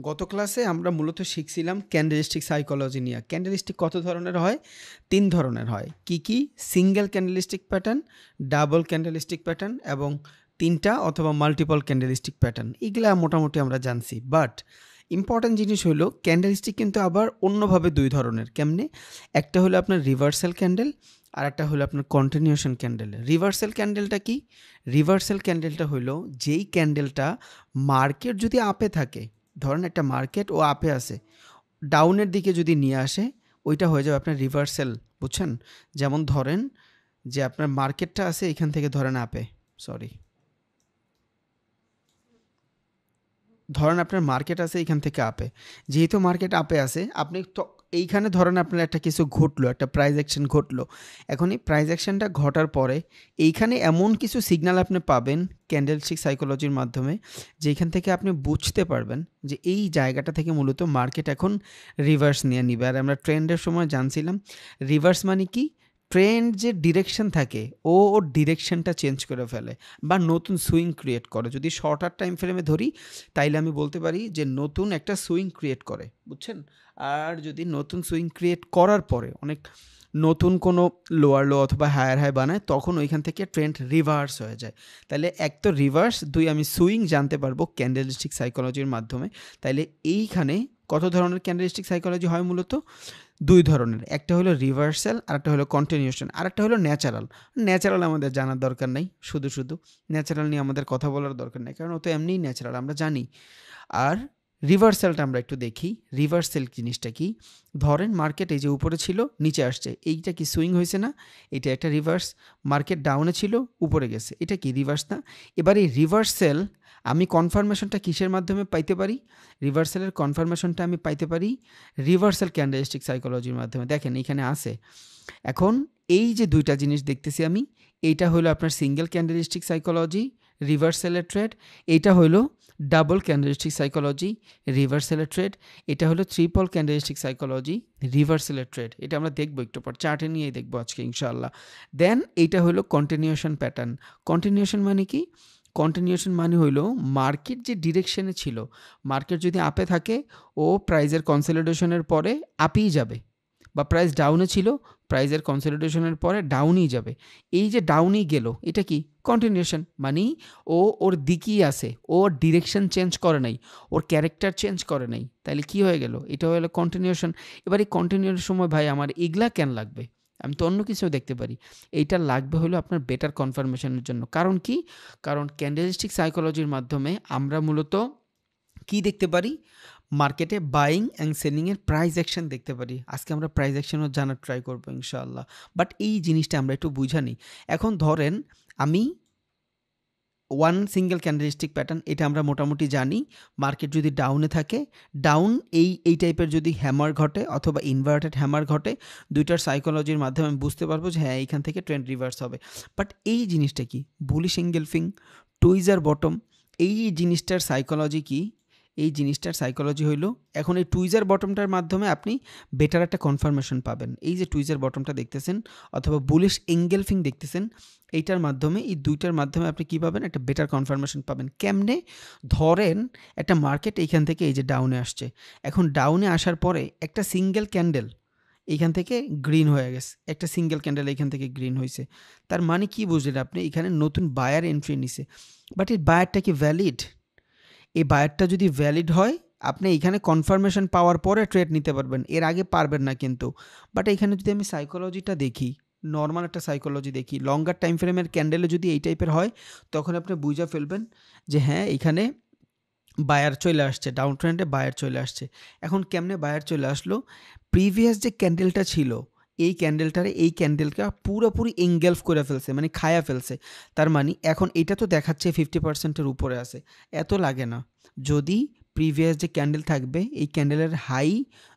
গত ক্লাসে আমরা মূলত শিখছিলাম ক্যান্ডেলিস্টিক সাইকোলজি নিয়ে। ক্যান্ডেলিস্টিক কত ধরনের হয়? 3 ধরনের হয়। কি? Single candlestick pattern, double candlestick pattern এবং 3টা অথবা মাল্টিপল ক্যান্ডেলিস্টিক প্যাটার্ন। এগুলা মোটামুটি আমরা জানছি। বাট ইম্পর্ট্যান্ট জিনিস হলো ক্যান্ডেলিস্টিক কিন্তু আবার অন্যভাবে 2 ধরনের। কেমনে? একটা হলো আপনার রিভার্সাল ক্যান্ডেল, আর একটা হলো আপনার কন্টিনিউশন ক্যান্ডেল। রিভার্সাল ক্যান্ডেলটা কি? রিভার্সাল ক্যান্ডেলটা হলো যেই ক্যান্ডেলটা মার্কেট যদি আপে থাকে, ধরেন একটা মার্কেট ও আপে আছে, ডাউনের দিকে যদি নিয়ে আসে, ওইটা হয়ে যাবে আপনার রিভার্সাল। বুঝছেন? যেমন ধরেন যে আপনার মার্কেটটা আছে এখান থেকে ধরেন আপে, ধরেন আপনার মার্কেট আছে এইখান থেকে আপে। যেহেতু মার্কেট আপে আছে, আপনি তো এইখানে ধরেন আপনার একটা কিছু ঘটলো, একটা প্রাইস অ্যাকশন ঘটলো। এখন এই প্রাইস অ্যাকশনটা ঘটার পরে এইখানে এমন কিছু সিগন্যাল আপনি পাবেন ক্যান্ডেলস্টিক সাইকোলজির মাধ্যমে, যেখান থেকে আপনি বুঝতে পারবেন যে এই জায়গাটা থেকে মূলত মার্কেট এখন রিভার্স নিয়ে নিবে। আর আমরা ট্রেন্ডের সময় জানছিলাম রিভার্স মানে কি? ট্রেন্ড যে ডিরেকশন থাকে ওর ডিরেকশনটা চেঞ্জ করে ফেলে বা নতুন সুইং ক্রিয়েট করে। যদি শর্টার টাইম ফ্রেমে ধরি তাইলে আমি বলতে পারি যে নতুন একটা সুইং ক্রিয়েট করে, বুঝছেন? আর যদি নতুন সুইং ক্রিয়েট করার পরে অনেক নতুন কোনো লোয়ার লো অথবা হায়ার হাই বানায়, তখন ওইখান থেকে ট্রেন্ড রিভার্স হয়ে যায়। তাহলে এক তো রিভার্স, 2 আমি সুইং জানতে পারবো ক্যান্ডেলস্টিক সাইকোলজির মাধ্যমে। তাইলে এইখানে কত ধরনের ক্যান্ডেলস্টিক সাইকোলজি হয়? মূলত 2 ধরনের। একটা হলো রিভার্সাল, আর একটা হলো কন্টিনিউশন, আর একটা হলো ন্যাচারাল। ন্যাচারাল আমাদের জানার দরকার নাই, শুধু ন্যাচারাল নিয়ে আমাদের কথা বলার দরকার নেই, কারণ ও তো এমনিই ন্যাচারাল, আমরা জানি। আর রিভার্সালটা আমরা একটু দেখি। রিভার্সাল জিনিসটা কি? ধরেন মার্কেট এই যে উপরে ছিল, নিচে আসছে, এইটা কি সুইং হয়েছে না? এটা একটা রিভার্স। মার্কেট ডাউনে ছিল, উপরে গেছে, এটা কি রিভার্স না? এবার এই রিভার্সাল আমি কনফার্মেশনটা কিসের মাধ্যমে পাইতে পারি? রিভার্সালের কনফার্মেশনটা আমি পাইতে পারি রিভার্সাল ক্যান্ডেলস্টিক সাইকোলজির মাধ্যমে। দেখেন এইখানে আছে। এখন এই যে 2টা জিনিস দেখতেছি আমি, এইটা হলো আপনার সিঙ্গেল ক্যান্ডেলস্টিক সাইকোলজি, রিভার্সালের ট্রেড। এইটা হলো ডাবল ক্যান্ডেলস্টিক সাইকোলজি, রিভার্সালের ট্রেড। এটা হলো ট্রিপল ক্যান্ডেলস্টিক সাইকোলজি, রিভার্সালের ট্রেড। এটা আমরা দেখবো একটু পর, চার্টে নিয়েই দেখবো আজকে ইনশাআল্লাহ। দেন এইটা হলো কন্টিনিউশন প্যাটার্ন। কন্টিনিউশন মানে কি? কন্টিনিউশন মানে হইলো মার্কেট যে ডিরেকশনে ছিল, মার্কেট যদি আপে থাকে ও প্রাইজের কনসলিডেশনের পরে আপেই যাবে, বা প্রাইস ডাউনে ছিল, প্রাইজের কনসলিডেশনের পরে ডাউনই যাবে। এই যে ডাউনই গেল, এটা কি? কন্টিনিউশন। মানে ওর দিকেই আছে, ওর ডিরেকশন চেঞ্জ করে নাই, ওর ক্যারেক্টার চেঞ্জ করে নাই। তাহলে কি হয়ে গেল? এটা হলো কন্টিনিউশন। এবার এই কন্টিনিউর সময় ভাই আমার এগুলা কেন লাগবে? আমি তো অন্য কিছু দেখতে পারি। এইটা লাগবে হলো আপনার বেটার কনফার্মেশনের জন্য। কারণ কি? কারণ ক্যান্ডেলস্টিক সাইকোলজির মাধ্যমে আমরা মূলত কি দেখতে পারি? মার্কেটে বাইং অ্যান্ড সেলিংয়ের প্রাইস অ্যাকশন দেখতে পারি। আজকে আমরা প্রাইস অ্যাকশনও জানার ট্রাই করবো ইনশাআল্লাহ। বাট এই জিনিসটা আমরা একটু বুঝা নিই। এখন ধরেন আমি ওয়ান সিঙ্গেল ক্যান্ডেলস্টিক প্যাটার্ন, এটা আমরা মোটামুটি জানি। মার্কেট যদি ডাউনে থাকে, ডাউন এই টাইপের যদি হ্যামার ঘটে অথবা ইনভার্টেড হ্যামার ঘটে, 2টার সাইকোলজির মাধ্যমে আমি বুঝতে পারবো যে হ্যাঁ এইখান থেকে ট্রেন্ড রিভার্স হবে। বাট এই জিনিসটা কি? বুলিশ এঙ্গেলফিং, টুইজার বটম, এই জিনিসটার সাইকোলজি কি? এই জিনিসটার সাইকোলজি হইল, এখন এই টুইজার বটমটার মাধ্যমে আপনি বেটার একটা কনফার্মেশন পাবেন। এই যে টুইজার বটমটা দেখতেছেন অথবা বুলিশ এঙ্গেলফিং দেখতেছেন, এইটার মাধ্যমে, এই 2টার মাধ্যমে আপনি কী পাবেন? একটা বেটার কনফার্মেশন পাবেন। কেমনে? ধরেন একটা মার্কেট এইখান থেকে এই যে ডাউনে আসছে, এখন ডাউনে আসার পরে একটা সিঙ্গেল ক্যান্ডেল এইখান থেকে গ্রিন হয়ে গেছে, একটা সিঙ্গেল ক্যান্ডেল এইখান থেকে গ্রিন হয়েছে। তার মানে কি বুঝলেন আপনি? এখানে নতুন বায়ার এন্ট্রি নিছে। বাট এই বায়ারটা কি ভ্যালিড? এই বায়ারটা যদি ভ্যালিড হয়, আপনি এখানে কনফার্মেশন পাওয়ার পরে ট্রেড নিতে পারবেন, এর আগে পারবেন না কিন্তু। বাট এখানে যদি আমি সাইকোলজিটা দেখি, নর্মাল একটা সাইকোলজি দেখি, লঙ্গার টাইম ফ্রেমের ক্যান্ডেলে যদি এই টাইপের হয়, তখন আপনি বুঝা ফেলবেন যে হ্যাঁ এখানে বায়ার চলে আসছে, ডাউন ট্রেন্ডে বায়ার চলে আসছে। এখন কেমনে বায়ার চলে আসলো? প্রিভিয়াস যে ক্যান্ডেলটা ছিল, এই ক্যান্ডেলটারে এই ক্যান্ডেলটা পুরোপুরি এনগেলফ করে ফেলছে, মানে খায়া ফেলছে। তার মানে এখন এটা তো দেখাচ্ছে 50%-এর উপরে আছে, এত লাগে না। যদি প্রিভিয়াস যে ক্যান্ডেল থাকবে, এই ক্যান্ডেলের হাই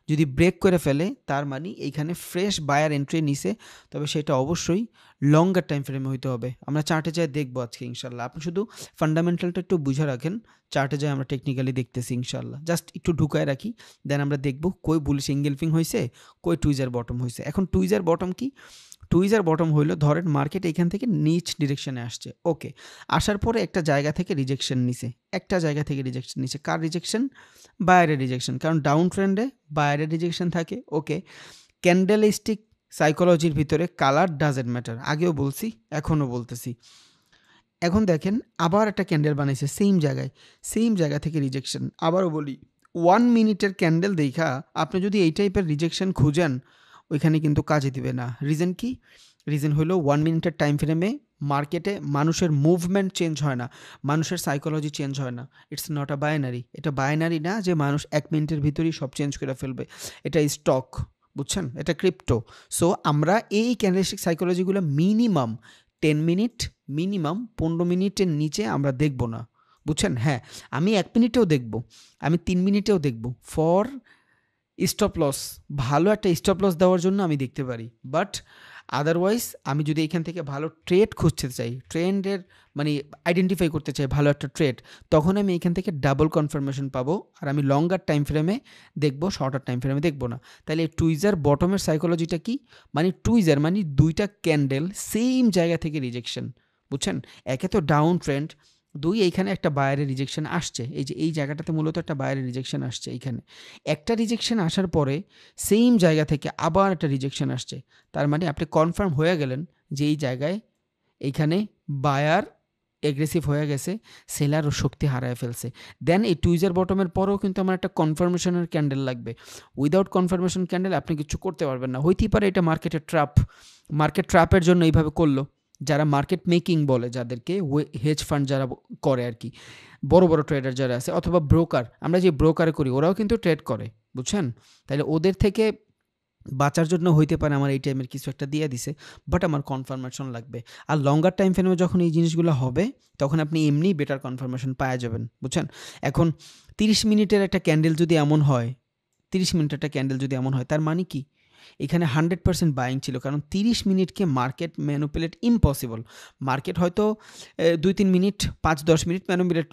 যদি ব্রেক করে ফেলে, তার মানে এইখানে ফ্রেশ বায়ার এন্ট্রি নিছে, তবে সেটা অবশ্যই লঙ্গার টাইম ফ্রেমে হইতে হবে। আমরা চার্টে যাই দেখবো আজকে ইনশাল্লাহ। আপনি শুধু ফান্ডামেন্টালটা একটু বুঝে রাখেন, চার্টে যাই আমরা টেকনিক্যালি দেখতেছি ইনশাল্লাহ। জাস্ট একটু ঢুকায় রাখি, দেন আমরা দেখবো কই বুলিশ এঙ্গেলফিং হয়েছে, কই টুইজার বটম হয়েছে। এখন টুইজার বটম কি? টুইজার বটম হইলো, ধরেন মার্কেট এখান থেকে নিচ ডিরেকশনে আসছে, ওকে, আসার পরে একটা জায়গা থেকে রিজেকশন নিছে, কার রিজেকশন? বায়ারের রিজেকশন, কারণ ডাউন ট্রেন্ডে বায়ারের রিজেকশন থাকে, ওকে। ক্যান্ডেলিস্টিক সাইকোলজির ভিতরে কালার ডাজেন্ট ম্যাটার, আগেও বলছি এখনও বলতেছি। এখন দেখেন আবার একটা ক্যান্ডেল বানাইছে সেম জায়গা থেকে রিজেকশন। আবারও বলি, 1 মিনিটের ক্যান্ডেল দেখা আপনি যদি এই টাইপের রিজেকশন খুঁজেন, ওইখানে কিন্তু কাজে দিবে না। রিজন কি? রিজন হলো 1 মিনিটের টাইম ফ্রেমে মার্কেটে মানুষের মুভমেন্ট চেঞ্জ হয় না, মানুষের সাইকোলজি চেঞ্জ হয় না। ইটস নট আ বাইনারি, এটা বাইনারি না যে মানুষ 1 মিনিটের ভিতরেই সব চেঞ্জ করে ফেলবে। এটা স্টক, বুঝছেন, এটা ক্রিপ্টো। সো আমরা এই ক্যান্ডেলস্টিক সাইকোলজিগুলো মিনিমাম 10 মিনিট, মিনিমাম 15 মিনিটের নিচে আমরা দেখব না, বুঝছেন। হ্যাঁ, আমি 1 মিনিটেও দেখব, আমি 3 মিনিটেও দেখব, ফর স্টপ লস, ভালো একটা স্টপ লস দেওয়ার জন্য আমি দেখতে পারি। বাট আদারওয়াইজ আমি যদি এখান থেকে ভালো ট্রেড খুঁজতে চাই, ট্রেন্ডের মানে আইডেন্টিফাই করতে চাই ভালো একটা ট্রেড, তখন আমি এখান থেকে ডাবল কনফার্মেশন পাবো, আর আমি লঙ্গার টাইম ফ্রেমে দেখবো, শর্টার টাইম ফ্রেমে দেখবো না। তাহলে টুইজার বটমের সাইকোলজিটা কি? মানে টুইজার মানে দুইটা ক্যান্ডেল সেম জায়গা থেকে রিজেকশন, বুঝছেন। একে তো ডাউন ট্রেন্ড, দুই এইখানে একটা বায়ারের রিজেকশন আসছে, এই যে এই জায়গাটাতে মূলত একটা বায়ারের রিজেকশন আসছে, এইখানে একটা রিজেকশন আসার পরে সেম জায়গা থেকে আবার একটা রিজেকশন আসছে। তার মানে আপনি কনফার্ম হয়ে গেলেন যে এই জায়গায় এইখানে বায়ার এগ্রেসিভ হয়ে গেছে, সেলারও শক্তি হারায় ফেলছে। দেন এই টুইজার বটমের পরেও কিন্তু আমার একটা কনফার্মেশনের ক্যান্ডেল লাগবে। উইদাউট কনফার্মেশন ক্যান্ডেল আপনি কিছু করতে পারবেন না। হইতেই পারে এটা মার্কেটের ট্র্যাপ, মার্কেট ট্র্যাপের জন্য এইভাবে করলো, যারা মার্কেট মেকিং বলে, যাদেরকে হেজ ফান্ড যারা করে আর কি, বড় বড় ট্রেডার যারা আছে, অথবা ব্রোকার, আমরা যে ব্রোকারে করি ওরাও কিন্তু ট্রেড করে, বুঝছেন। তাহলে ওদের থেকে বাঁচার জন্য হইতে পারে আমার এই টাইমের কিছু একটা দিয়ে দিছে, বাট আমার কনফার্মেশন লাগবে। আর লঙ্গার টাইম ফ্রেমে যখন এই জিনিসগুলো হবে, তখন আপনি এমনি বেটার কনফার্মেশন পাওয়া যাবেন, বুঝছেন। এখন 30 মিনিটের একটা ক্যান্ডেল যদি এমন হয়, 30 মিনিটের একটা ক্যান্ডেল যদি এমন হয়, তার মানে কি এখানে 100% বাইং ছিল, কারণ 30 মিনিটকে মার্কেট ম্যানুপুলেট ইম্পসিবল। মার্কেট হয়তো 2-3 মিনিট, 5-10 মিনিট ম্যানুপুলেট,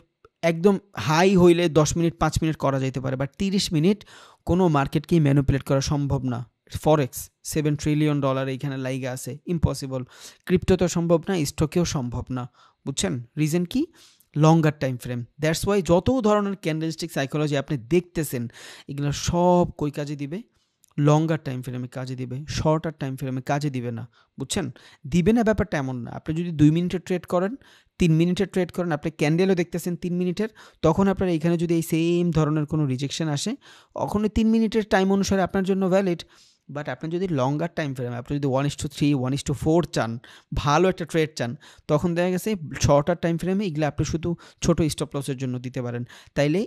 একদম হাই হইলে 10 মিনিট 5 মিনিট করা যেতে পারে, বাট 30 মিনিট কোনো মার্কেটকেই ম্যানুপুলেট করা সম্ভব না। ফরেক্স $7 ট্রিলিয়ন এইখানে লাইগা আছে, ইম্পসিবল। ক্রিপ্টো তো সম্ভব না, স্টকেও সম্ভব না, বুঝছেন। রিজন কি? লঙ্গার টাইম ফ্রেম। দ্যাটস ওয়াই যত ধরনের ক্যান্ডেলস্টিক সাইকোলজি আপনি দেখতেছেন, এগুলো সব কই কাজে দিবে? লঙ্গার টাইম ফ্রেমে কাজে দিবে, শর্টার টাইম ফ্রেমে কাজে দিবে না, বুঝছেন। দিবে না ব্যাপারটা এমন না। আপনি যদি 2 মিনিটের ট্রেড করেন, 3 মিনিটের ট্রেড করেন, আপনি ক্যান্ডেলও দেখতেছেন 3 মিনিটের, তখন আপনার এইখানে যদি এই সেম ধরনের কোনো রিজেকশন আসে, তখন 3 মিনিটের টাইম অনুসারে আপনার জন্য ভ্যালিড। বাট আপনি যদি লঙ্গার টাইম ফ্রেমে, আপনি যদি 1:3, 1:4 চান, ভালো একটা ট্রেড চান, তখন দেখা গেছে শর্টার টাইম ফ্রেমে এগুলো আপনি শুধু ছোট স্টপ লসের জন্য দিতে পারেন। তাইলে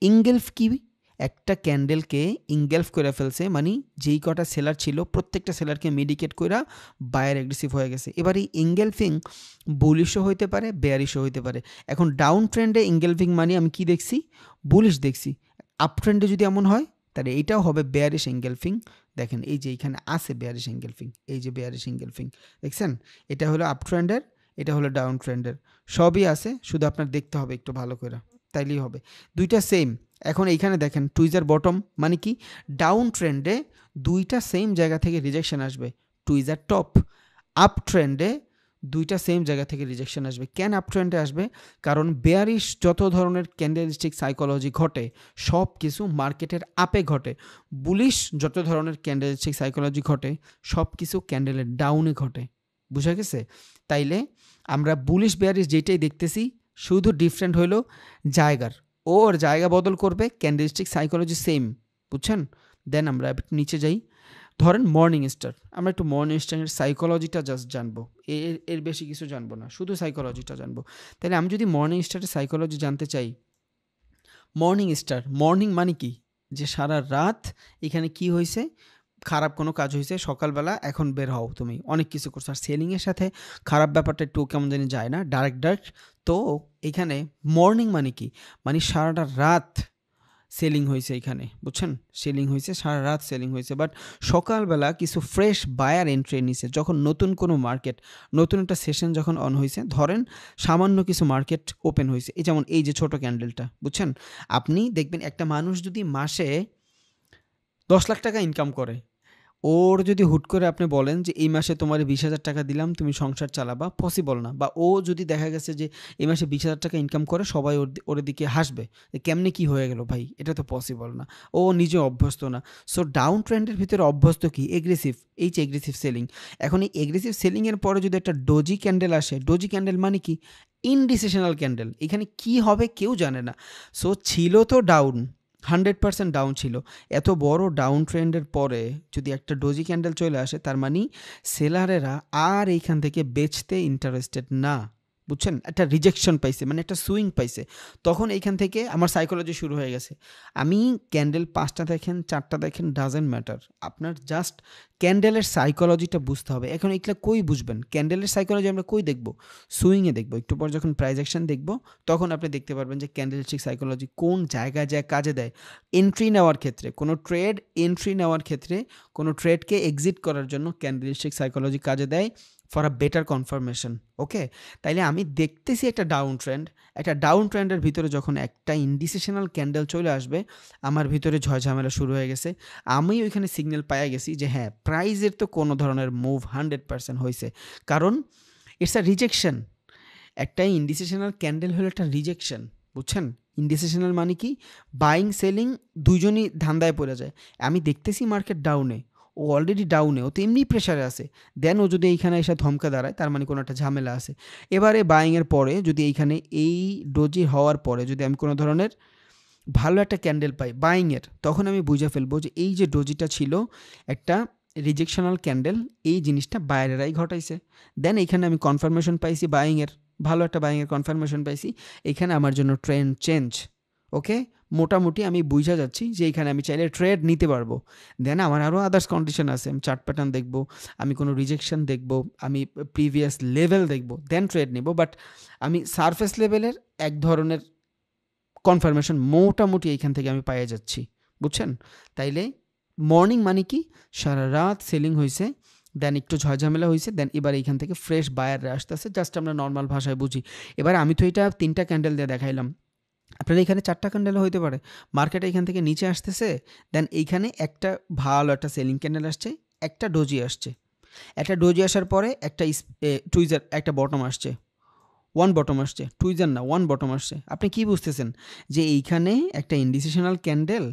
ইনগেলফ কি? একটা ক্যান্ডেলকে ইনগেলফ করে ফেলছে, মানে যেই কটা সেলার ছিল প্রত্যেকটা সেলারকে মেডিকেট কইরা বায়ার অ্যাগ্রেসিভ হয়ে গেছে। এবার এই ইনগেলফিং বুলিশও হইতে পারে, বেয়ারিশও হইতে পারে। এখন ডাউন ট্রেন্ডে ইনগেলফিং মানে আমি কি দেখছি? বুলিশ দেখছি। আপ ট্রেন্ডে যদি এমন হয়, তাহলে এইটাও হবে বেয়ারিশ এঙ্গেলফিং। দেখেন এই যে এইখানে আছে বেয়ারিশ এঙ্গেলফিং, এই যে বেয়ারিশ এঙ্গেলফিং দেখছেন, এটা হলো আপ ট্রেন্ডের, এটা হলো ডাউন ট্রেন্ডের, সবই আছে, শুধু আপনার দেখতে হবে একটু ভালো করে, তাইলেই হবে। দুইটা সেম। এখন এইখানে দেখেন টুইজার বটম মানে কি? ডাউন ট্রেন্ডে দুইটা সেম জায়গা থেকে রিজেকশন আসবে, টুইজার টপ। আপ ট্রেন্ডে দুইটা সেম জায়গা থেকে রিজেকশন আসবে। কেন আপ ট্রেন্ডে আসবে? কারণ বেয়ারিশ যত ধরনের ক্যান্ডেলস্টিক সাইকোলজি ঘটে, সব কিছু মার্কেটের আপে ঘটে। বুলিশ যত ধরনের ক্যান্ডেলস্টিক সাইকোলজি ঘটে, সব কিছু ক্যান্ডেলের ডাউনে ঘটে, বুঝা গেছে। তাইলে আমরা বুলিশ বেয়ারিশ যেটাই দেখতেছি, শুধু ডিফারেন্ট হইলো জায়গার, ওর জায়গা বদল করবে, ক্যান্ডেলস্টিক সাইকোলজি সেম, বুঝছেন। দেন আমরা একটু নিচে যাই, ধরেন মর্নিং স্টার। আমরা একটু মর্নিং স্টারের সাইকোলজিটা জাস্ট জানবো, এর বেশি কিছু জানবো না, শুধু সাইকোলজিটা জানবো। তাহলে আমি যদি মর্নিং স্টারের সাইকোলজি জানতে চাই, মর্নিং স্টার, মর্নিং মানে কি? যে সারা রাত এখানে কি হয়েছে, খারাপ কোনো কাজ হয়েছে, সকালবেলা এখন বের হও, তুমি অনেক কিছু করছো। আর সেলিংয়ের সাথে খারাপ ব্যাপারটা একটু কেমন জানি যায় না, ডাইরেক্ট। তো এখানে মর্নিং মানে কি? মানে সারাটা রাত সেলিং হয়েছে এখানে, বুঝছেন। সেলিং হয়েছে, সারা রাত সেলিং হয়েছে, বাট সকালবেলা কিছু ফ্রেশ বায়ার এন্ট্রি নিছে, যখন নতুন কোনো মার্কেট, নতুন একটা সেশন যখন অন হয়েছে, ধরেন সামান্য কিছু মার্কেট ওপেন হয়েছে, এই যেমন এই যে ছোট ক্যান্ডেলটা, বুঝছেন। আপনি দেখবেন একটা মানুষ যদি মাসে 10 লাখ টাকা ইনকাম করে, ওর যদি হুট করে আপনি বলেন যে এই মাসে তোমার 20,000 টাকা দিলাম তুমি সংসার চালাবা, পসিবল না। বা ও যদি দেখা গেছে যে এই মাসে 20,000 টাকা ইনকাম করে, সবাই ওর দিকে হাসবে যে কেমনে কি হয়ে গেল ভাই, এটা তো পসিবল না, ও নিজে অভ্যস্ত না। সো ডাউন ট্রেন্ডের ভিতরে অভ্যস্ত কি এগ্রেসিভ, এগ্রেসিভ সেলিং। এখন এই এগ্রেসিভ সেলিংয়ের পরে যদি একটা ডোজি ক্যান্ডেল আসে, ডোজি ক্যান্ডেল মানে কি ইনডিসিশনাল ক্যান্ডেল, এখানে কি হবে কেউ জানে না। সো ছিল তো ডাউন, 100% ডাউন ছিল। এত বড় ডাউন ট্রেন্ডের পরে যদি একটা ডোজি ক্যান্ডেল চলে আসে, তার মানে সেলারেরা আর এইখান থেকে বেচতে ইন্টারেস্টেড না, বুঝছেন? একটা রিজেকশন পাইছে, মানে একটা সুইং পাইছে। তখন এইখান থেকে আমার সাইকোলজি শুরু হয়ে গেছে। আমি ক্যান্ডেল 5টা দেখেন 4টা দেখেন, ডাজেন্ট ম্যাটার, আপনার জাস্ট ক্যান্ডেলের সাইকোলজিটা বুঝতে হবে। এখন এগুলা কই বুঝবেন? ক্যান্ডেলের সাইকোলজি আমরা কই দেখব? সুইংয়ে দেখব। একটু পর যখন প্রাইস অ্যাকশন দেখব, তখন আপনি দেখতে পারবেন যে ক্যান্ডেলস্টিক সাইকোলজি কোন জায়গায় যায় কাজে দেয়। এন্ট্রি নেওয়ার ক্ষেত্রে, কোনো ট্রেড এন্ট্রি নেওয়ার ক্ষেত্রে, কোনো ট্রেডকে এক্সিট করার জন্য ক্যান্ডেলস্টিক সাইকোলজি কাজে দেয় ফর আ বেটার কনফার্মেশন। ওকে, তাইলে আমি দেখতেছি একটা ডাউন ট্রেন্ড, একটা ডাউন ট্রেন্ডের ভিতরে যখন একটা ইনডিসিশনাল ক্যান্ডেল চলে আসবে, আমার ভিতরে ঝয় ঝামেলা শুরু হয়ে গেছে। আমি ওইখানে সিগন্যাল পাইয়া গেছি যে হ্যাঁ, প্রাইজের তো কোনো ধরনের মুভ 100% হয়েছে, কারণ ইটস আ রিজেকশন। একটা ইনডিসিশনাল ক্যান্ডেল হলো একটা রিজেকশন, বুঝছেন? ইনডিসিশনাল মানে কি, বাইং সেলিং দুইজনই ধান্দায় পড়ে যায়। আমি দেখতেছি মার্কেট ডাউনে, ও অলরেডি ডাউনে, ও তো এমনি প্রেশারে আছে। দেন ও যদি এইখানে এসে ধমকা দাঁড়ায়, তার মানে কোনো একটা ঝামেলা আছে। এবারে বাইংয়ের পরে যদি এইখানে এই ডোজি হওয়ার পরে যদি আমি কোনো ধরনের ভালো একটা ক্যান্ডেল পাই বাইংয়ের, তখন আমি বুঝে ফেলবো যে এই যে ডোজিটা ছিল একটা রিজেকশনাল ক্যান্ডেল, এই জিনিসটা বাইরেরাই ঘটাইছে। দেন এইখানে আমি কনফার্মেশন পাইছি বাইংয়ের, ভালো একটা বাইংয়ের কনফার্মেশন পাইছি, এইখানে আমার জন্য ট্রেন্ড চেঞ্জ। ওকে, মোটামুটি আমি বুঝা যাচ্ছি যে এইখানে আমি চাইলে ট্রেড নিতে পারবো। দেন আমার আরও আদার্স কন্ডিশন আছে, আমি চার্ট প্যাটার্ন দেখবো, আমি কোনো রিজেকশন দেখবো, আমি প্রিভিয়াস লেভেল দেখবো, দেন ট্রেড নিব। বাট আমি সারফেস লেভেলের এক ধরনের কনফার্মেশন মোটামুটি এইখান থেকে আমি পাইয়ে যাচ্ছি, বুঝছেন? তাইলে মর্নিং মানে কি, সারা রাত সেলিং হয়েছে, দেন একটু ঝামেলা হয়েছে, দেন এবার এইখান থেকে ফ্রেশ বায়াররা আসতেছে, জাস্ট আমরা নর্মাল ভাষায় বুঝি। এবার আমি তো এটা 3টা ক্যান্ডেল দিয়ে দেখাইলাম, আপনার এখানে 4টা ক্যান্ডেলও হইতে পারে। মার্কেট এখান থেকে নিচে আসতেছে, দেন এইখানে একটা ভালো একটা সেলিং ক্যান্ডেল আসছে, একটা ডোজি আসছে, একটা ডোজি আসার পরে একটা টুইজার, একটা বটম আসছে, ওয়ান বটম আসছে, টুইজার না, ওয়ান বটম আসছে। আপনি কি বুঝতেছেন যে এইখানে একটা ইনডিসিশনাল ক্যান্ডেল,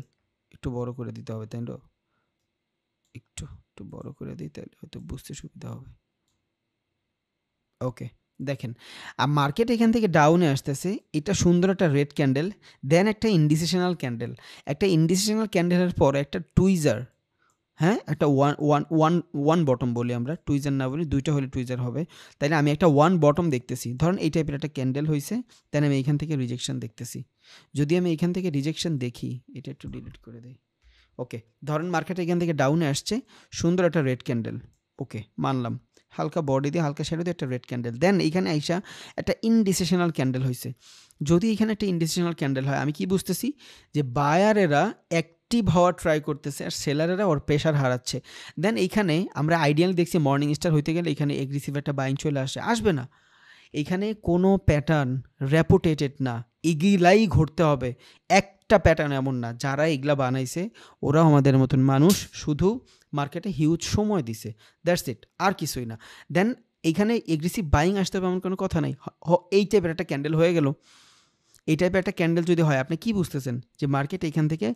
একটু বড় করে দিতে হবে, তাই তো? একটু একটু বড় করে দিই, তাহলে হয়তো বুঝতে সুবিধা হবে। ওকে, দেখেন মার্কেট এখান থেকে ডাউনে আসতেছে, এটা সুন্দর একটা রেড ক্যান্ডেল, দেন একটা ইনডিসিশনাল ক্যান্ডেল, একটা ইনডিসিশনাল ক্যান্ডেলের পরে একটা টুইজার, হ্যাঁ, একটা one one one one bottom বলি আমরা, টুইজার না বলি, দুইটা হলে টুইজার হবে। তাই না, আমি একটা ওয়ান বটম দেখতেছি, ধরুন এই টাইপের একটা ক্যান্ডেল হয়েছে, দেন আমি এখান থেকে রিজেকশন দেখতেছি। যদি আমি এখান থেকে রিজেকশন দেখি, এটা একটু ডিলিট করে দিই। ওকে, ধরেন মার্কেট এখান থেকে ডাউনে আসছে, সুন্দর একটা রেড ক্যান্ডেল, ওকে মানলাম, হালকা বডি দিয়ে হালকা শ্যাডো দিয়ে একটা রেড ক্যান্ডেল, দেন এইখানে আইসা একটা ইনডিসিশনাল ক্যান্ডেল হয়েছে। যদি এখানে একটা ইনডিসিশনাল ক্যান্ডেল হয়, আমি কি বুঝতেছি যে বায়ারেরা অ্যাক্টিভ হওয়ার ট্রাই করতেছে আর সেলারেরা ওর প্রেশার হারাচ্ছে। দেন এইখানে আমরা আইডিয়াল দেখছি মর্নিং স্টার হইতে গেলে এখানে এগ্রেসিভ একটা বাইং চলে আসবে না। এইখানে কোনো প্যাটার্ন রেপুটেটেড না, এগুলাই ঘটতে হবে। একটা প্যাটার্ন এমন না, যারা এগুলা বানাইছে ওরাও আমাদের মতন মানুষ, শুধু মার্কেটে হিউজ সময় দিছে, দ্যাটস ইট, আর কিছুই না। দেন এইখানে এগ্রেসিভ বাইং আসতে হবে এমন কোনো কথা নাই। এই টাইপের একটা ক্যান্ডেল হয়ে গেল, এই টাইপের একটা ক্যান্ডেল যদি হয়, আপনি কি বুঝতেছেন যে মার্কেট এখান থেকে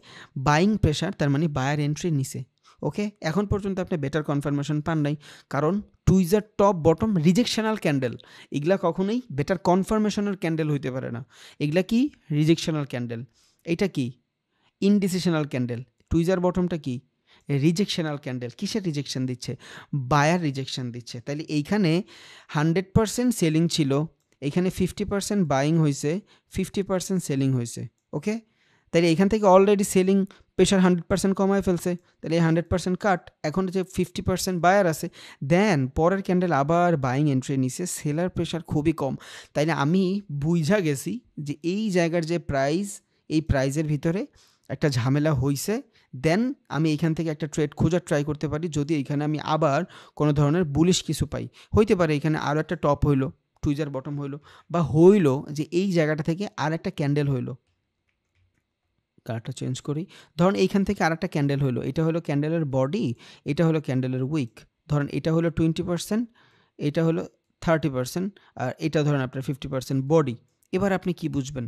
বাইং প্রেশার, তার মানে বায়ার এন্ট্রি নিছে। ওকে, এখন পর্যন্ত আপনি বেটার কনফার্মেশন পান নাই, কারণ টুইজার টপ বটম রিজেকশনাল ক্যান্ডেল, এগুলা কখনোই বেটার কনফার্মেশনের ক্যান্ডেল হইতে পারে না। এগুলা কি রিজেকশনাল ক্যান্ডেল, এটা কি ইনডিসিশনাল ক্যান্ডেল, টুইজার বটমটা কি রিজেকশনাল ক্যান্ডেল। কিসের রিজেকশন দিচ্ছে? বায়ার রিজেকশন দিচ্ছে। তাহলে এইখানে 100% সেলিং ছিল, এখানে 50% বাইং হয়েছে, 50% সেলিং হয়েছে। ওকে, তাহলে এখান থেকে অলরেডি সেলিং প্রেশার 100% কমায় ফেলছে, তাহলে এই 100% কাট, এখন যে 50% বায়ার আছে, দেন পরের ক্যান্ডেল আবার বাইং এন্ট্রি নিছে, সেলার প্রেশার খুবই কম। তাইলে আমি বুঝা গেছি যে এই জায়গার যে প্রাইস, এই প্রাইজের ভিতরে একটা ঝামেলা হইছে। দেন আমি এখান থেকে একটা ট্রেড খোঁজার ট্রাই করতে পারি, যদি এখানে আমি আবার কোনো ধরনের বুলিশ কিছু পাই। হইতে পারে এখানে আরও একটা টপ হইলো, টুইজার বটম হইলো, বা হইলো যে এই জায়গাটা থেকে আর একটা ক্যান্ডেল হইলো, কালারটা চেঞ্জ করি। ধরুন এইখান থেকে আরেকটা ক্যান্ডেল হলো, এটা হলো ক্যান্ডেলের বডি, এটা হলো ক্যান্ডেলের উইক। ধরেন এটা হলো 20%, এটা হলো 30%, আর এটা ধরেন আপনার 50% বডি। এবার আপনি কি বুঝবেন?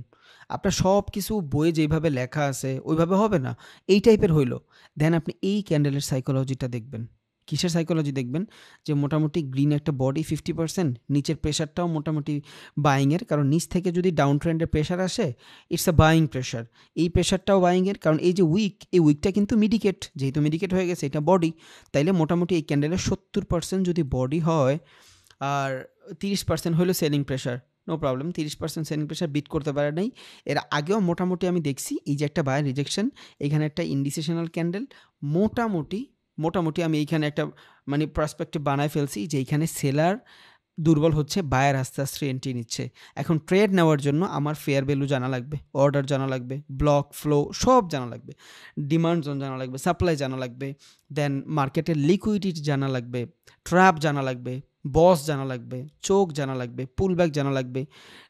আপনার সব কিছু বইয়ে যেভাবে লেখা আছে ওইভাবে হবে না, এই টাইপের হইলো। দেন আপনি এই ক্যান্ডেলের সাইকোলজিটা দেখবেন। কিসের সাইকোলজি দেখবেন? যে মোটামুটি গ্রিন একটা বডি 50%, নিচের প্রেশারটাও মোটামুটি বাইংয়ের, কারণ নিচ থেকে যদি ডাউন ট্রেন্ডের প্রেশার আসে, ইটস আ বাইং প্রেশার। এই প্রেশারটাও বাইংয়ের, কারণ এই যে উইক, এই উইকটা কিন্তু মিডিকেট, যেহেতু মিডিকেট হয়ে গেছে এটা বডি, তাইলে মোটামুটি এই ক্যান্ডেলের 70% যদি বডি হয় আর 30% হলো selling pressure, no problem, 30% selling pressure beat করতে পারে নাই। এর আগেও মোটামুটি আমি দেখছি এই যে একটা বায়ার রিজেকশন, এখানে একটা ইন্ডিসেশনাল ক্যান্ডেল, মোটামুটি আমি এইখানে একটা মানে পার্সপেক্টিভ বানায় ফেলছি যে এইখানে সেলার দুর্বল হচ্ছে, বায়ার আস্তে আস্তে এন্ট্রি নিচ্ছে। এখন ট্রেড নেওয়ার জন্য আমার ফেয়ার ভ্যালু জানা লাগবে, অর্ডার জানা লাগবে, ব্লক ফ্লো সব জানা লাগবে, ডিমান্ড জোন জানা লাগবে, সাপ্লাই জানা লাগবে, দেন মার্কেটের লিকুইডিটি জানা লাগবে, ট্র্যাপ জানা লাগবে, বস জানা লাগবে, চোখ জানা লাগবে, পুলব্যাক জানা লাগবে,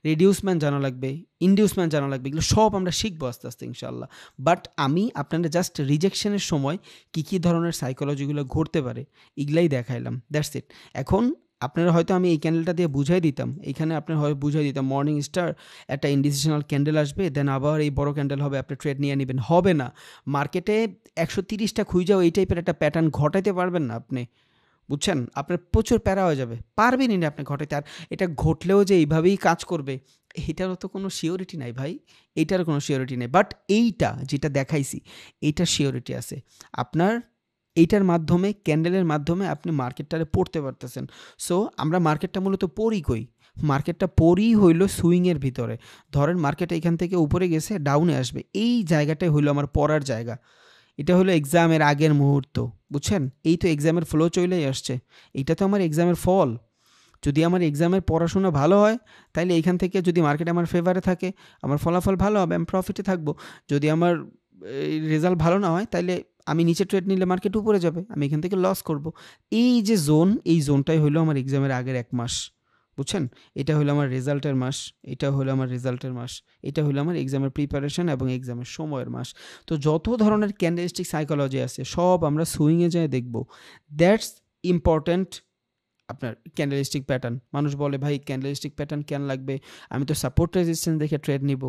রিডিউসমেন্ট জানা লাগবে, ইনডিউসমেন্ট জানা লাগবে। এগুলো সব আমরা শিখবো আস্তে আস্তে ইনশাল্লাহ। বাট আমি আপনাদের জাস্ট রিজেকশনের সময় কী কী ধরনের সাইকোলজিগুলো ঘটতে পারে এগুলাই দেখাইলাম, দ্যাটস ইট। এখন আপনারা হয়তো আমি এই ক্যান্ডেলটা দিয়ে বুঝাই দিতাম, এইখানে আপনার হয়তো বুঝাই দিতাম মর্নিং স্টার একটা ইনডিসিশনাল ক্যান্ডেল আসবে, দেন আবার এই বড় ক্যান্ডেল হবে, আপনি ট্রেড নিয়ে নেবেন, হবে না। মার্কেটে 130টা খুঁজাও এই টাইপের একটা প্যাটার্ন ঘটাইতে পারবেন না আপনি, বুঝছেন? আপনার প্রচুর প্যারা হয়ে যাবে, পারবেনই না আপনি ঘটাইতে। আর এটা ঘটলেও যে এইভাবেই কাজ করবে এটারও তো কোনো শিওরিটি নাই ভাই, এইটার কোনো শিওরিটি নেই। বাট এইটা যেটা দেখাইছি এইটার শিওরিটি আছে আপনার, এইটার মাধ্যমে ক্যান্ডেলের মাধ্যমে আপনি মার্কেটটারে পড়তে পারতেছেন। সো আমরা মার্কেটটা মূলত পড়ি কই? মার্কেটটা পড়ি হইল সুইংয়ের ভিতরে। ধরেন মার্কেট এখান থেকে উপরে গেছে, ডাউনে আসবে, এই জায়গাটাই হইলো আমার পড়ার জায়গা। এটা হলো এক্সামের আগের মুহূর্ত, বুঝছেন? এই তো এক্সামের ফ্লো চলেই আসছে, এইটা তো আমার এক্সামের ফল। যদি আমার এক্সামের পড়াশোনা ভালো হয় তাহলে এইখান থেকে যদি মার্কেট আমার ফেভারে থাকে আমার ফলাফল ভালো হবে, আমি প্রফিটে থাকবো। যদি আমার রেজাল্ট ভালো না হয় তাহলে আমি নিচে ট্রেড নিলে মার্কেট উপরে যাবে, আমি এখান থেকে লস করব। এই যে জোন, এই জোনটাই হলো আমার এক্সামের আগের 1 মাস, বুঝছেন? এটা হলো আমার রেজাল্টের মাস, এটা হলো আমার রেজাল্টের মাস, এটা হলো আমার এক্সামের প্রিপারেশন এবং এক্সামের সময়ের মাস। তো যত ধরনের ক্যান্ডেলস্টিক সাইকোলজি আছে সব আমরা সুইংয়ে যেয়ে দেখব। That's important. আপনার ক্যান্ডেলস্টিক প্যাটার্ন, মানুষ বলে ভাই ক্যান্ডেলস্টিক প্যাটার্ন কেন লাগবে, আমি তো সাপোর্ট রেজিস্ট্যান্স দেখে ট্রেড নিব।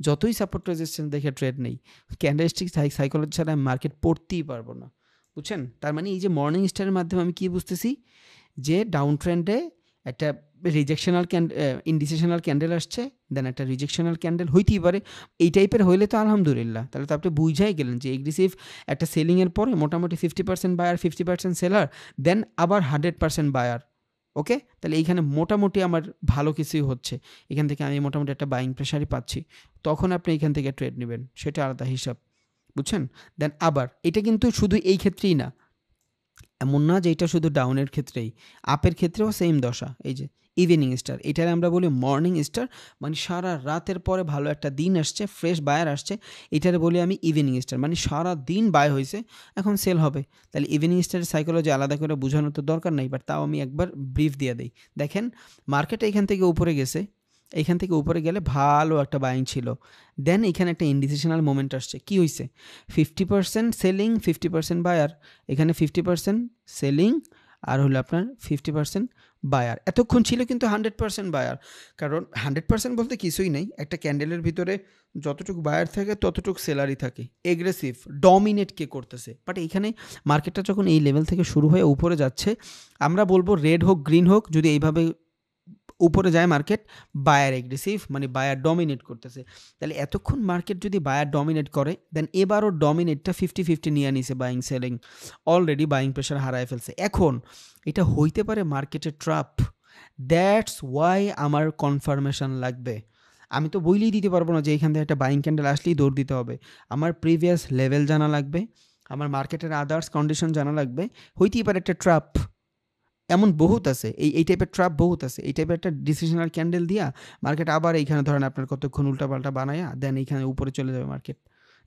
যতই সাপোর্ট রেজিস্ট্যান্স দেখে ট্রেড নেই, ক্যান্ডেলস্টিক সাইকোলজি ছাড়া আমি মার্কেট পড়তেই পারবো না, বুঝছেন? তার মানে এই যে মর্নিং স্টারের মাধ্যমে আমি কি বুঝতেছি, যে ডাউন ট্রেন্ডে একটা রিজেকশনাল ইনডিসিশনাল ক্যান্ডেল আসছে, দেন একটা রিজেকশনাল ক্যান্ডেল হইতেই পারে। এই টাইপের হইলে তো আলহামদুলিল্লাহ, তাহলে তো আপনি বুঝাই গেলেন যে এগ্রেসিভ একটা সেলিংয়ের পরে মোটামুটি 50% বায়ার, 50% সেলার, দেন আবার 100% বায়ার। ওকে, তাহলে এইখানে মোটামুটি আমার ভালো কিছুই হচ্ছে, এখান থেকে আমি মোটামুটি একটা বাইং প্রেশারই পাচ্ছি, তখন আপনি এখান থেকে ট্রেড নেবেন, সেটা আলাদা হিসাব, বুঝছেন? দেন আবার এটা কিন্তু শুধু এই ক্ষেত্রেই না, এমন না যে এটা শুধু ডাউনের ক্ষেত্রেই, আপের ক্ষেত্রেও সেম দশা। এই যে ইভিনিং স্টার, এটারে আমরা বলি মর্নিং স্টার, মানে সারা রাতের পরে ভালো একটা দিন আসছে, ফ্রেশ বায়ার আসছে, এটারে বলি আমি ইভিনিং স্টার, মানে সারা দিন বাই হয়েছে, এখন সেল হবে। তাহলে ইভিনিং স্টারের সাইকোলজি আলাদা করে বোঝানোর তো দরকার নেই, বাট তাও আমি একবার ব্রিফ দিয়ে দিই। দেখেন মার্কেট এখান থেকে উপরে গেছে, এইখান থেকে উপরে গেলে ভালো একটা বাইং ছিল, দেন এখানে একটা ইনডিসিশনাল মোমেন্ট আসছে, কি হয়েছে? 50% সেলিং, 50% বায়ার, এখানে 50% সেলিং আর হলো আপনার 50% বায়ার। এতক্ষণ ছিল কিন্তু 100% বায়ার, কারণ 100% বলতে কিছুই নেই, একটা ক্যান্ডেলের ভিতরে যতটুকু বায়ার থাকে ততটুকু সেলারই থাকে। এগ্রেসিভ ডমিনেট কে করতেছে, বাট এইখানে মার্কেটটা যখন এই লেভেল থেকে শুরু হয়ে উপরে যাচ্ছে, আমরা বলবো রেড হোক গ্রিন হোক, যদি এইভাবে উপরে যায় মার্কেট, বায়ার এগ্রেসিভ, মানে বায়ার ডমিনেট করতেছে। তাহলে এতক্ষণ মার্কেট যদি বায়ার ডমিনেট করে, দেন এবারও ডমিনেটটা 50-50 নিয়ে নিছে, buying selling already buying pressure হারায় ফেলছে। এখন এটা হইতে পারে মার্কেটের ট্র্যাপ, দ্যাটস ওয়াই আমার কনফার্মেশন লাগবে। আমি তো বইলেই দিতে পারবো না যে এইখান থেকে একটা বাইং ক্যান্ডেল আসলেই দৌড় দিতে হবে, আমার প্রিভিয়াস লেভেল জানা লাগবে, আমার মার্কেটের আদার্স কন্ডিশন জানা লাগবে, হইতেই পারে একটা ট্র্যাপ। এমন বহুত আছে, এই টাইপের ট্র্যাপ বহুত আছে, এই টাইপের একটা ডিসিশনাল ক্যান্ডেল দিয়া মার্কেট আবার এইখানে ধরেন আপনার কতক্ষণ উল্টাপাল্টা বানায়া দেন এইখানে উপরে চলে যাবে, মার্কেট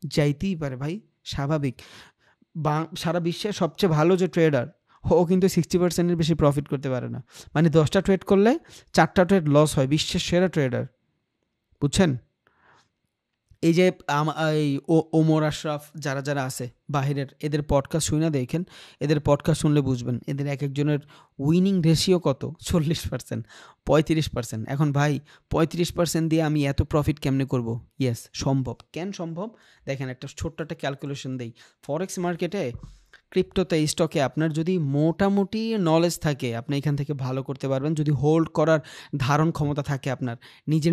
যাইতেই পারে ভাই, স্বাভাবিক। সারা বিশ্বের সবচেয়ে ভালো যে ট্রেডার, ও কিন্তু 60%-এর বেশি প্রফিট করতে পারে না, মানে 10টা ট্রেড করলে 4টা ট্রেড লস হয়, বিশ্বের সেরা ট্রেডার, বুঝছেন? এই যে এই ওমর আশরাফ যারা আছে বাহিরের, এদের পডকাস্ট শুনে দেখেন, এদের পডকাস্ট শুনলে বুঝবেন এদের এক একজনের উইনিং রেশিও কত, 40%, 35%। এখন ভাই 35% দিয়ে আমি এত প্রফিট কেমনে করব? ইয়েস, সম্ভব। কেন সম্ভব? দেখেন একটা ছোট্ট একটা ক্যালকুলেশন দেই। ফরেক্স মার্কেটে, ক্রিপ্টোতে, স্টকে আপনার যদি মোটামুটি নলেজ থাকে, আপনি এখান থেকে ভালো করতে পারবেন। যদি হোল্ড করার ধারণ ক্ষমতা থাকে, আপনার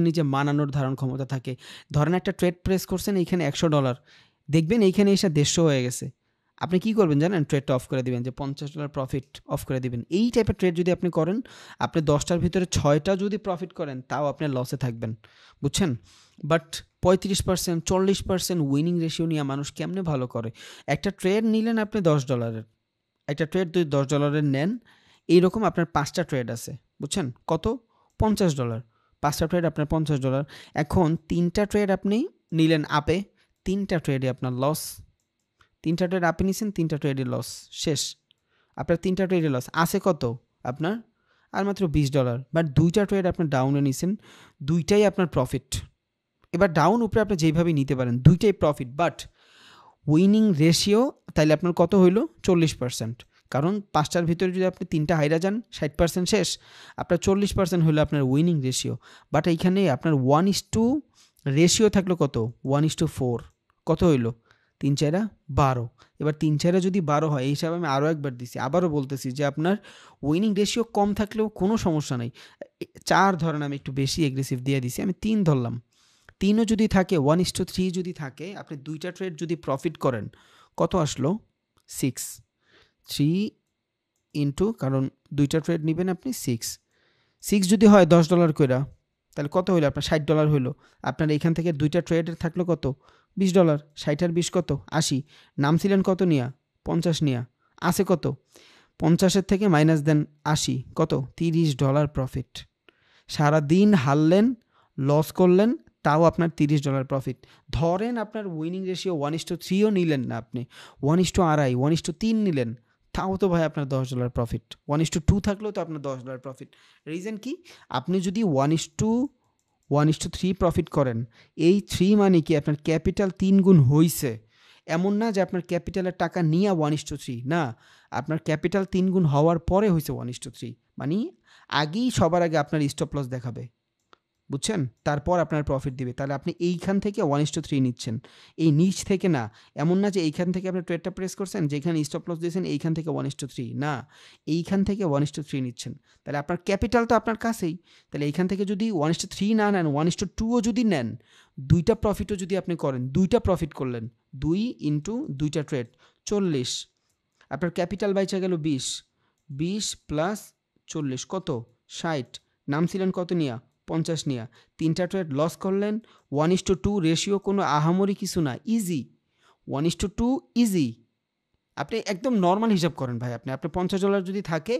নিজে মানানোর ধারণ ক্ষমতা থাকে। ধরেন একটা ট্রেড প্রেস করছেন, এইখানে $100, দেখবেন এইখানে এসে 150 হয়ে গেছে। আপনি কি করবেন জানেন? ট্রেডটা অফ করে দিবেন, যে $50 প্রফিট অফ করে দিবেন। এই টাইপের ট্রেড যদি আপনি করেন, আপনি 10টার ভিতরে 6টা যদি প্রফিট করেন, তাও আপনি লসে থাকবেন, বুঝছেন? বাট 35%, 40% উইনিং রেশিও নিয়ে মানুষ কেমনে ভালো করে? একটা ট্রেড নিলেন আপনি $10, একটা ট্রেড যদি $10 নেন, এইরকম আপনার 5টা ট্রেড আছে, বুঝছেন? কত? $50। 5টা ট্রেড আপনার $50। এখন 3টা ট্রেড আপনি নিলেন আপে, 3টা ট্রেডে আপনার লস। 3টা ট্রেড আপে নিছেন, 3টা ট্রেডে লস, শেষ। আপনার 3টা ট্রেডে লস আছে কত? আপনার আর মাত্র $20। বাট 2টা ট্রেড আপনার ডাউনে নিছেন, 2টাই আপনার প্রফিট। এবার ডাউন উপরে আপনি যেইভাবে নিতে পারেন, 2টাই প্রফিট। বাট উইনিং রেশিও তাইলে আপনার কত হইল? 40%। কারণ 5টার ভিতরে যদি আপনি 3টা হাইরা যান, 60% শেষ। আপনার 40% হলো আপনার উইনিং রেশিও। বাট এইখানে আপনার 1:, রেশিও থাকলো কত? 1:4। কত হইল? 3×4 = 12। এবার 3×4 যদি 12 হয়, এই হিসাবে আমি আরও একবার দিছি, আবারও বলতেছি যে আপনার উইনিং রেশিও কম থাকলেও কোনো সমস্যা নাই। 4 ধরেন, আমি একটু বেশি এগ্রেসিভ দিয়ে দিছি, আমি 3 ধরলাম। 3ও যদি থাকে, 1:3 যদি থাকে, আপনি 2টা ট্রেড যদি প্রফিট করেন, কত আসলো? 6। 3 ইন্টু, কারণ 2টা ট্রেড নেবেন আপনি, 6 যদি হয় $10 কইরা, তাহলে কত হইলো? আপনার $60 হইলো। আপনার এইখান থেকে 2টা ট্রেডের থাকলো কত? $20। 60 আর 20 কত? 80। নামছিলেন কত নিয়া? 50 নিয়া। আছে কত? 50-এর থেকে মাইনাস দেন 80, কত? $30 প্রফিট। সারাদিন হারলেন, লস করলেন, তাও আপনার $30 প্রফিট। ধরেন আপনার উইনিং রেশিও 1:3ও নিলেন না, আপনি 1:2.5, 1:3 নিলেন, তাও তো ভাই আপনার $10 প্রফিট। 1:2 থাকলেও তো আপনার $10 প্রফিট। রিজন কি? আপনি যদি 1:3 প্রফিট করেন, এই 3 মানে কি? আপনার ক্যাপিটাল 3 গুণ হইছে। এমন না যে আপনার ক্যাপিটালের টাকা নিয়ে 1:3, না, আপনার ক্যাপিটাল 3 গুণ হওয়ার পরে হয়েছে 1:3। মানে আগেই, সবার আগে আপনার স্টপ লস দেখাবে, বুঝছেন? তারপর আপনার প্রফিট দিবে। তাহলে আপনি এইখান থেকে 1:3 নিচ্ছেন, এই নিচ থেকে না। এমন না যে এইখান থেকে আপনি ট্রেডটা প্রেস করছেন, যেখানে স্টপ লস দিয়েছেন এইখান থেকে 1:3, না, এইখান থেকে 1:3 নিচ্ছেন। তাহলে আপনার ক্যাপিটাল তো আপনার কাছেই। তাহলে এইখান থেকে যদি 1:3 না নেন, 1:2ও যদি নেন, 2টা প্রফিটও যদি আপনি করেন, 2টা প্রফিট করলেন, 2 ইন্টু 2টা ট্রেড 40। আপনার ক্যাপিটাল বাইচা গেল 20। 20 প্লাস 40 কত? 60। নামছিলেন কত নিয়া? 50 নিয়া। 3টা ট্রেড লস করলেন। 1:2 রেশিও, কোনো আহামরি কিছু না, ইজি। 1:2 ইজি। আপনি একদম নর্মাল হিসাব করেন ভাই। আপনি $50 যদি থাকে,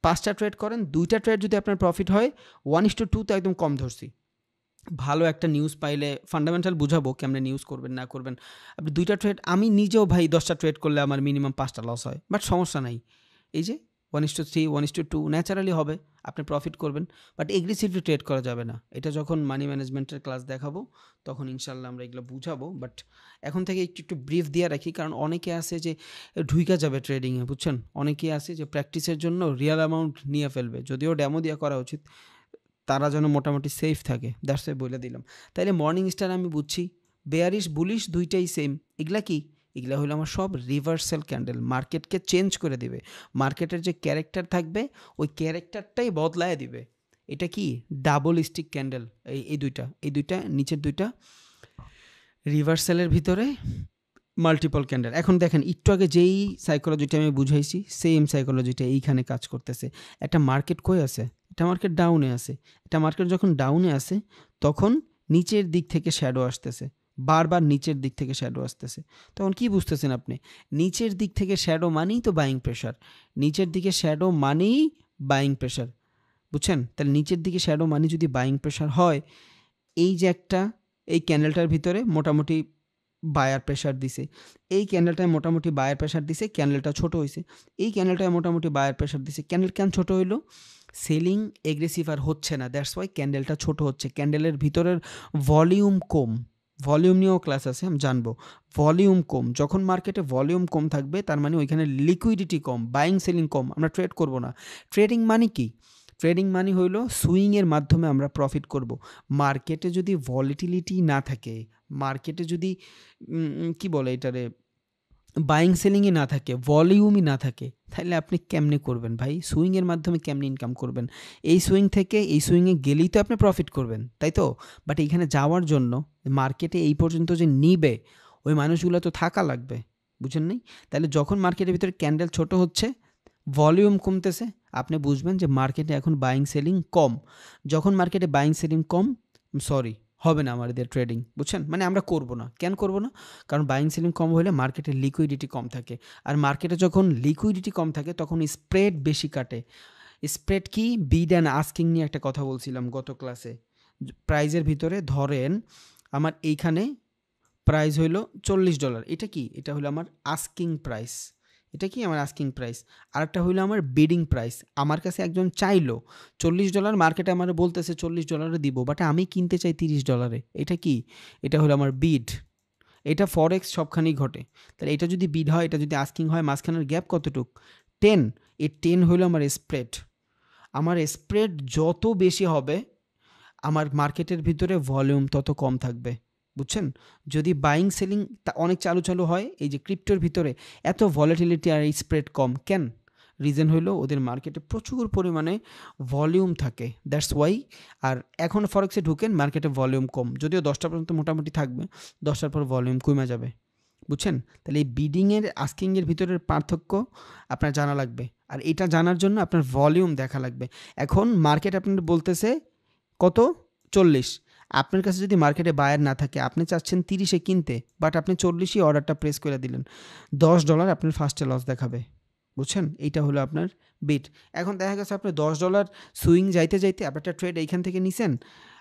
5টা ট্রেড করেন, 2টা ট্রেড যদি আপনার প্রফিট হয়, 1:2 তো একদম কম ধরছি। ভালো একটা নিউজ পাইলে ফান্ডামেন্টাল বুঝাবো কেমনে নিউজ করবেন না করবেন। আপনি 2টা ট্রেড, আমি নিজেও ভাই 10টা ট্রেড করলে আমার মিনিমাম 5টা লস হয়, বাট সমস্যা নাই। এই যে 1:3, 1:2 ন্যাচারালি হবে, আপনি প্রফিট করবেন। বাট এগ্রেসিভলি ট্রেড করা যাবে না। এটা যখন মানি ম্যানেজমেন্টের ক্লাস দেখাবো, তখন ইনশাল্লাহ আমরা এগুলো বুঝাবো। বাট এখন থেকে একটু ব্রিফ দিয়ে রাখি, কারণ অনেকে আছে যে ঢুইকা যাবে ট্রেডিংয়ে, বুঝছেন? অনেকে আছে যে প্র্যাকটিসের জন্য রিয়েল অ্যামাউন্ট নিয়ে ফেলবে, যদিও ডেমো দিয়ে করা উচিত, তারা যেন মোটামুটি সেফ থাকে, দ্যাটস ওয়াই বলে দিলাম। তাইলে মর্নিং স্টার আমি বুঝছি, বেয়ারিশ বুলিশ দুইটাই সেম। এগুলা কি? এগুলা হলো আমার সব রিভার্সাল ক্যান্ডেল, মার্কেটকে চেঞ্জ করে দিবে। মার্কেটের যে ক্যারেক্টার থাকবে, ওই ক্যারেক্টারটাই বদলায় দিবে। এটা কি? Double stick candle. এই দুইটা নিচের দুইটা রিভার্সালের ভিতরে মাল্টিপল ক্যান্ডেল। এখন দেখেন, একটু আগে যেই সাইকোলজিটা আমি বুঝাইছি, সেম সাইকোলজিটা এইখানে কাজ করতেছে। একটা মার্কেট কই আছে? একটা মার্কেট ডাউনে আছে। একটা মার্কেট যখন ডাউনে আছে, তখন নিচের দিক থেকে শ্যাডো আসতেছে, বারবার নিচের দিক থেকে শ্যাডো আসতেছে। তখন কি বুঝতেছেন আপনি? নিচের দিক থেকে শ্যাডো মানেই তো বাইং প্রেশার। নিচের দিকে শ্যাডো মানেই বাইং প্রেশার, বুঝছেন? তাহলে নিচের দিকে শ্যাডো মানে যদি বাইং প্রেশার হয়, এই যে একটা, এই ক্যান্ডেলটার ভিতরে মোটামুটি বায়ার প্রেশার দিছে, এই ক্যান্ডেলটায় মোটামুটি বায়ার প্রেশার দিছে, ক্যান্ডেলটা ছোট হয়েছে। এই ক্যান্ডেলটায় মোটামুটি বায়ার প্রেশার দিছে, ক্যান্ডেল কেন ছোট হইলো? সেলিং এগ্রেসিভ আর হচ্ছে না, দ্যাটস ওয়াই ক্যান্ডেলটা ছোট হচ্ছে। ক্যান্ডেলের ভিতরের ভলিউম কম, ভলিউম নিয়েও ক্লাস আছে, আমি জানবো। ভলিউম কম, যখন মার্কেটে ভলিউম কম থাকবে তার মানে ওইখানে লিকুইডিটি কম, বাইং সেলিং কম, আমরা ট্রেড করব না। ট্রেডিং মানে কি? ট্রেডিং মানে হইলো সুইংয়ের মাধ্যমে আমরা প্রফিট করব। মার্কেটে যদি ভলিটিলিটি না থাকে, মার্কেটে যদি কি বলে এটারে, বাইং সেলিংই না থাকে, ভলিউমই না থাকে, তাহলে আপনি কেমনে করবেন ভাই? সুইংয়ের মাধ্যমে কেমনে ইনকাম করবেন? এই সুইং থেকে এই সুইংয়ে গেলেই তো আপনি প্রফিট করবেন, তাই তো? বাট এইখানে যাওয়ার জন্য মার্কেটে এই পর্যন্ত যে নিবে, ওই মানুষগুলো তো থাকা লাগবে, বুঝেন নাই? তাহলে যখন মার্কেটের ভিতরে ক্যান্ডেল ছোট হচ্ছে, ভলিউম কমতেছে, আপনি বুঝবেন যে মার্কেটে এখন বাইং সেলিং কম। যখন মার্কেটে বাইং সেলিং কম, সরি, হবে না আমাদের ট্রেডিং, বুঝছেন? মানে আমরা করব না। কেন করব না? কারণ বাইং সেলিং কম হলে মার্কেটে লিকুইডিটি কম থাকে, আর মার্কেটে যখন লিকুইডিটি কম থাকে তখন স্প্রেড বেশি কাটে। স্প্রেড কি? বিড অ্যান্ড আস্কিং নিয়ে একটা কথা বলছিলাম গত ক্লাসে। প্রাইজের ভিতরে ধরেন আমার এইখানে প্রাইস হইলো $40, এটা কি? এটা হলো আমার আস্কিং প্রাইস। এটা কি? আমার আস্কিং প্রাইস। আরেকটা হইলো আমার বিডিং প্রাইস। আমার কাছে একজন চাইলো $40, মার্কেটে আমার বলতেছে $40 দিব, বাট আমি কিনতে চাই $30। এটা কি? এটা হলো আমার বিড। এটা ফরেক্স সবখানেই ঘটে। তাহলে এটা যদি বিড হয়, এটা যদি আস্কিং হয়, মাঝখানের গ্যাপ কতটুক? 10। এই 10 হইলো আমার স্প্রেড। আমার স্প্রেড যত বেশি হবে, আমার মার্কেটের ভিতরে ভলিউম তত কম থাকবে, বুঝছেন? যদি বাইং সেলিং অনেক চালু হয়, এই যে ক্রিপ্টোর ভিতরে এত ভলাটিলিটি আর এই স্প্রেড কম কেন? রিজন হইলো ওদের মার্কেটে প্রচুর পরিমাণে ভলিউম থাকে, দ্যাটস ওয়াই। আর এখন ফরেক্সে ঢুকেন, মার্কেটে ভলিউম কম, যদিও 10টা পর্যন্ত মোটামুটি থাকবে, 10টার পর ভলিউম কমে যাবে, বুঝছেন? তাহলে এই বিডিংয়ের আস্কিংয়ের ভিতরের পার্থক্য আপনার জানা লাগবে, আর এটা জানার জন্য আপনার ভলিউম দেখা লাগবে। এখন মার্কেট আপনার বলতেছে কত? 40। আপনার কাছে যদি মার্কেটে বায়ার না থাকে, আপনি চাচ্ছেন 30-এ কিনতে, বাট আপনি 40-ই অর্ডারটা প্রেস করে দিলেন, $10 আপনার ফার্স্টে লস দেখাবে, বুঝছেন? এইটা হলো আপনার বিট। এখন দেখা গেছে আপনি $10 সুইং যাইতে যাইতে আপনার একটা ট্রেড এইখান থেকে নিছেন,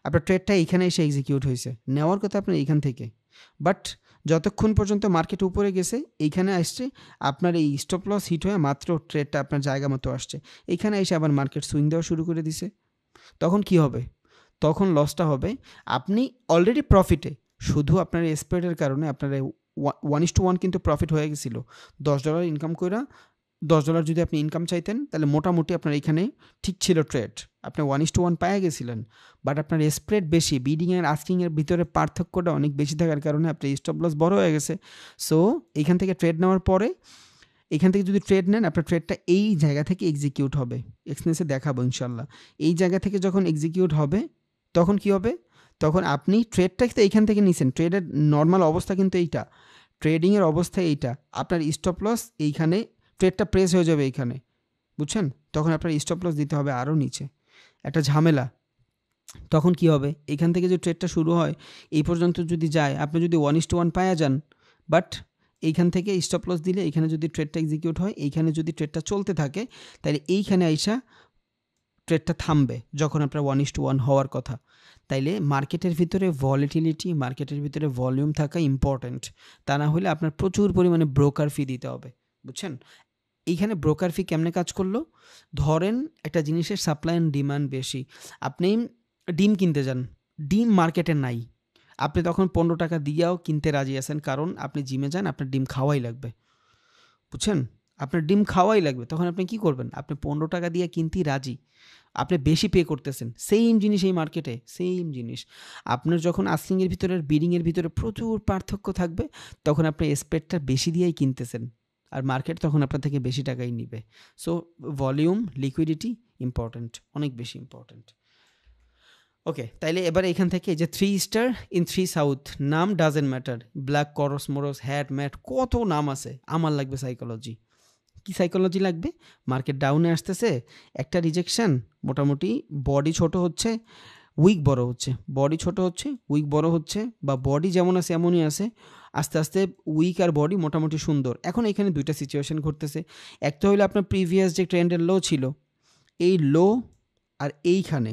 আপনার ট্রেডটা এইখানে এসে এক্সিকিউট হয়েছে, নেওয়ার কথা আপনার এইখান থেকে, বাট যতক্ষণ পর্যন্ত মার্কেট উপরে গেছে, এইখানে আসছে, আপনার এই স্টপ লস হিট হয়ে মাত্র ট্রেডটা আপনার জায়গা মতো আসছে, এইখানে এসে আবার মার্কেট সুইং দেওয়া শুরু করে দিছে, তখন কি হবে? তখন লসটা হবে, আপনি অলরেডি প্রফিটে, শুধু আপনার স্প্রেডের কারণে আপনার 1:1 কিন্তু প্রফিট হয়ে গেছিলো। $10 ইনকাম কইরা, $10 যদি আপনি ইনকাম চাইতেন, তাহলে মোটামুটি আপনার এখানে ঠিক ছিল ট্রেড, আপনি 1:1 পায়ে গেছিলেন, বাট আপনার স্প্রেড বেশি, বিডিং আর আস্কিংয়ের ভিতরে পার্থক্যটা অনেক বেশি থাকার কারণে আপনার স্টপ লস বড় হয়ে গেছে। সো এইখান থেকে ট্রেড নেওয়ার পরে, এখান থেকে যদি ট্রেড নেন, আপনার ট্রেডটা এই জায়গা থেকে এক্সিকিউট হবে, এক্সপেন্সে দেখাবো ইনশাল্লাহ। এই জায়গা থেকে যখন এক্সিকিউট হবে, তখন কি হবে? তখন আপনি ট্রেডটা তো এইখান থেকে নিছেন, ট্রেডের নর্মাল অবস্থা কিন্তু এইটা, ট্রেডিংয়ের অবস্থা এইটা, আপনার স্টপ লস এইখানে, ট্রেডটা প্রেস হয়ে যাবে এইখানে, বুঝছেন? তখন আপনার স্টপ লস দিতে হবে আরও নিচে, একটা ঝামেলা। তখন কি হবে? এখান থেকে যে ট্রেডটা শুরু হয়, এই পর্যন্ত যদি যায়, আপনি যদি 1:1 পায়া যান, বাট এইখান থেকে স্টপ লস দিলে এইখানে যদি ট্রেডটা এক্সিকিউট হয়, এইখানে যদি ট্রেডটা চলতে থাকে, তাহলে এইখানে আইসা ট্রেডটা থামবে যখন আপনার 1:1 হওয়ার কথা। তাইলে মার্কেটের ভিতরে ভলিটিলিটি, মার্কেটের ভিতরে ভলিউম থাকা ইম্পর্ট্যান্ট, তা না হলে আপনার প্রচুর পরিমাণে ব্রোকার ফি দিতে হবে, বুঝছেন? এইখানে ব্রোকার ফি কেমনে কাজ করলো? ধরেন একটা জিনিসের সাপ্লাই অ্যান্ড ডিমান্ড বেশি, আপনি ডিম কিনতে যান, ডিম মার্কেটে নাই, আপনি তখন $15 দিয়েও কিনতে রাজি আছেন, কারণ আপনি জিমে যান, আপনার ডিম খাওয়াই লাগবে, বুঝছেন? আপনার ডিম খাওয়াই লাগবে, তখন আপনি কি করবেন? আপনি $15 দিয়ে কিনতেই রাজি, আপনি বেশি পে করতেছেন, সেম জিনিস এই মার্কেটে, সেম জিনিস। আপনার যখন আস্কিংয়ের ভিতরে আর বিডিংয়ের ভিতরে প্রচুর পার্থক্য থাকবে, তখন আপনি স্প্রেডটা বেশি দিয়েই কিনতেছেন, আর মার্কেট তখন আপনার থেকে বেশি টাকাই নিবে। সো ভলিউম, লিকুইডিটি ইম্পর্ট্যান্ট, অনেক বেশি ইম্পর্ট্যান্ট। ওকে, তাইলে এবার এখান থেকে যে 3 স্টার ইন 3 সাউথ, নাম ডাজেন্ট ম্যাটার, ব্ল্যাক করস মোরস, হ্যাট ম্যাট, কত নাম আছে, আমার লাগবে সাইকোলজি। কি সাইকোলজি লাগবে? মার্কেট ডাউনে আসতেছে, একটা রিজেকশন, মোটামুটি বডি ছোট হচ্ছে, উইক বড় হচ্ছে, বডি ছোট হচ্ছে, উইক বড় হচ্ছে, বা বডি যেমন আছে এমনই আছে, আস্তে আস্তে উইক আর বডি মোটামুটি সুন্দর। এখন এখানে দুইটা সিচুয়েশন ঘটতেছে, একটা হইলো আপনার প্রিভিয়াস যে ট্রেন্ডের লো ছিল, এই লো, আর এইখানে